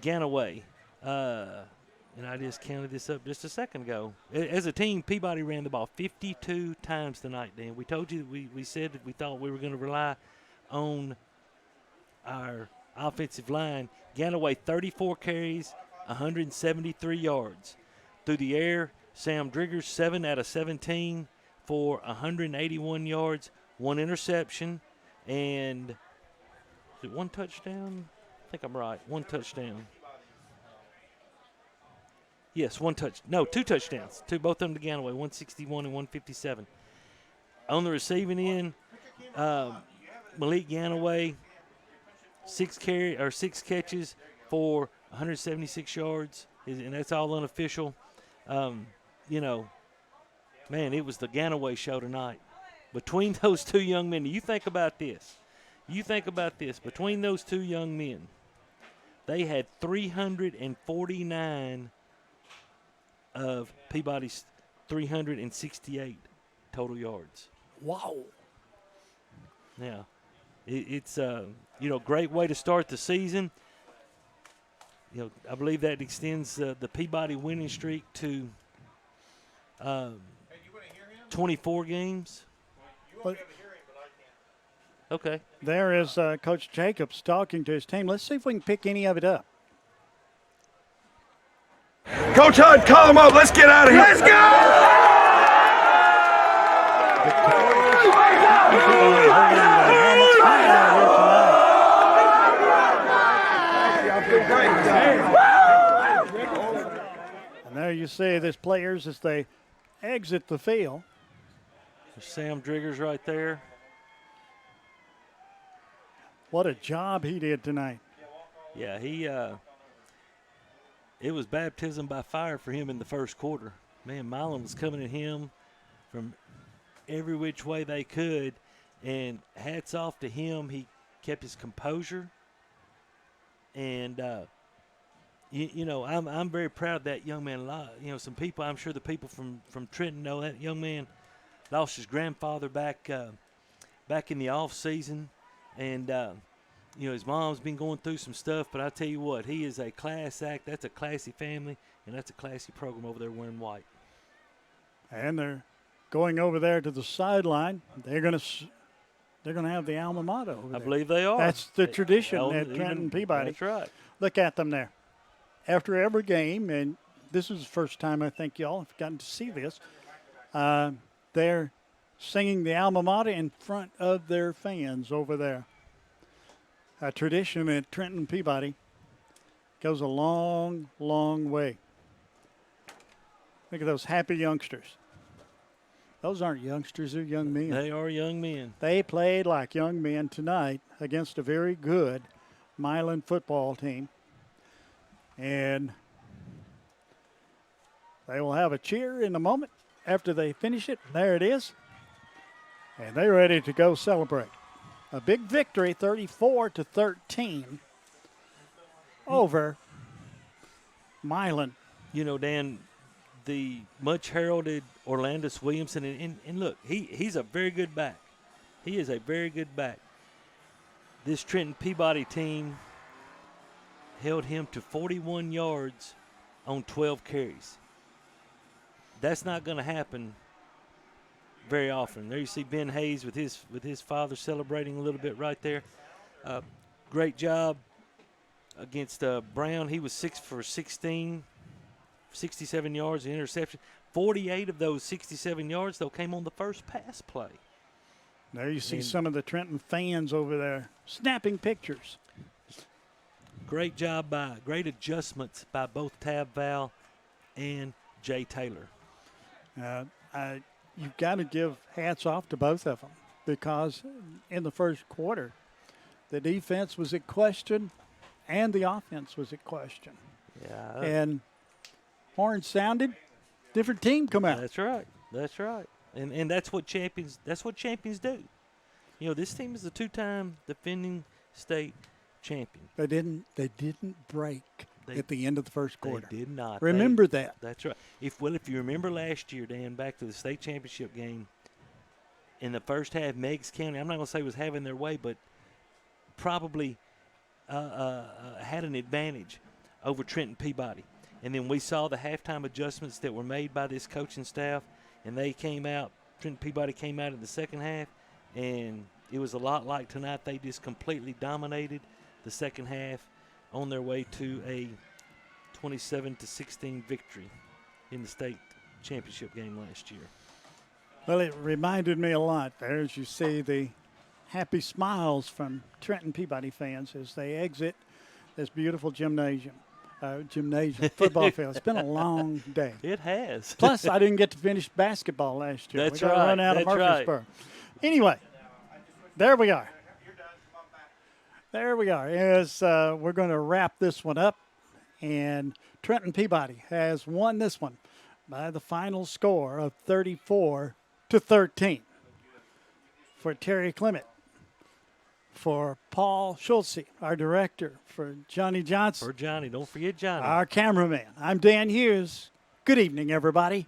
Ganaway. And I just counted this up just a second ago. As a team, Peabody ran the ball 52 times tonight, Dan. We told you, we said that we thought we were going to rely on our offensive line. Ganaway, 34 carries, 173 yards. Through the air, Sam Driggers, 7 out of 17 for 181 yards, 1 interception, and is it 1 touchdown? I think I'm right, 1 touchdown. Yes, 2 touchdowns. Both of them to Ganaway, 161 and 157. On the receiving end, Malik Ganaway, 6 catches for 176 yards, and that's all unofficial. Man, it was the Ganaway show tonight. Between those two young men, you think about this. Between those two young men, they had 349 of Peabody's 368 total yards. Wow. Now, it's great way to start the season. I believe that extends the Peabody winning streak to 24 games. Okay. There is Coach Jacobs talking to his team. Let's see if we can pick any of it up. Coach Hunt, call him up. Let's get out of here. Let's And there you see these players as they exit the field. There's Sam Driggers right there. What a job he did tonight. Yeah, it was baptism by fire for him in the first quarter. Man, Milan was coming at him from every which way they could, and hats off to him. He kept his composure, and I'm very proud of that young man. Some people, I'm sure the people from Trenton know that young man lost his grandfather back in the off season, and his mom's been going through some stuff, but I tell you what, he is a class act. That's a classy family, and that's a classy program over there wearing white. And they're going over there to the sideline. They're going to have the alma mater over I there. believe they are. That's the tradition Well, at Trenton Peabody. That's right. Look at them there. After every game, and this is the first time I think y'all have gotten to see this, they're singing the alma mater in front of their fans over there. A tradition at Trenton Peabody goes a long, long way. Look at those happy youngsters. Those aren't youngsters, they're young men. They are young men. They played like young men tonight against a very good Milan football team. And they will have a cheer in a moment after they finish it. There it is. And they're ready to go celebrate. A big victory, 34-13 over Milan. You know, Dan, the much heralded Orlandis Williamson, and look, he's a very good back. He is a very good back. This Trenton Peabody team held him to 41 yards on 12 carries. That's not going to happen very often. There you see Ben Hayes with his father celebrating a little bit right there. Great job against Brown. He was 6 for 16, 67 yards, an interception. 48 of those 67 yards, though, came on the first pass play. There you see some of the Trenton fans over there snapping pictures. Great adjustments by both Tab Val and Jay Taylor. You've got to give hats off to both of them because in the first quarter, the defense was at question and the offense was at question. Yeah. And horn sounded, different team come out. That's right. That's right. And that's what champions do. You know, this team is a 2-time defending state champion. They didn't break at the end of the first quarter. They did not. Remember that. That's right. If you remember last year, Dan, back to the state championship game, in the first half, Meigs County, I'm not going to say was having their way, but probably had an advantage over Trenton Peabody. And then we saw the halftime adjustments that were made by this coaching staff, and they came out. Trenton Peabody came out in the second half, and it was a lot like tonight. They just completely dominated the second half on their way to a 27-16 victory in the state championship game last year. Well, it reminded me a lot there as you see the happy smiles from Trenton Peabody fans as they exit this beautiful gymnasium, football field. It's been a long day. It has. Plus, I didn't get to finish basketball last year. That's we got right. to run out of That's Murfreesboro. right. Anyway, there we are. There we are. As we're going to wrap this one up, and Trenton Peabody has won this one by the final score of 34-13. For Terry Clement, for Paul Schultze, our director, for Johnny Johnson. For Johnny, don't forget Johnny. Our cameraman. I'm Dan Hughes. Good evening, everybody.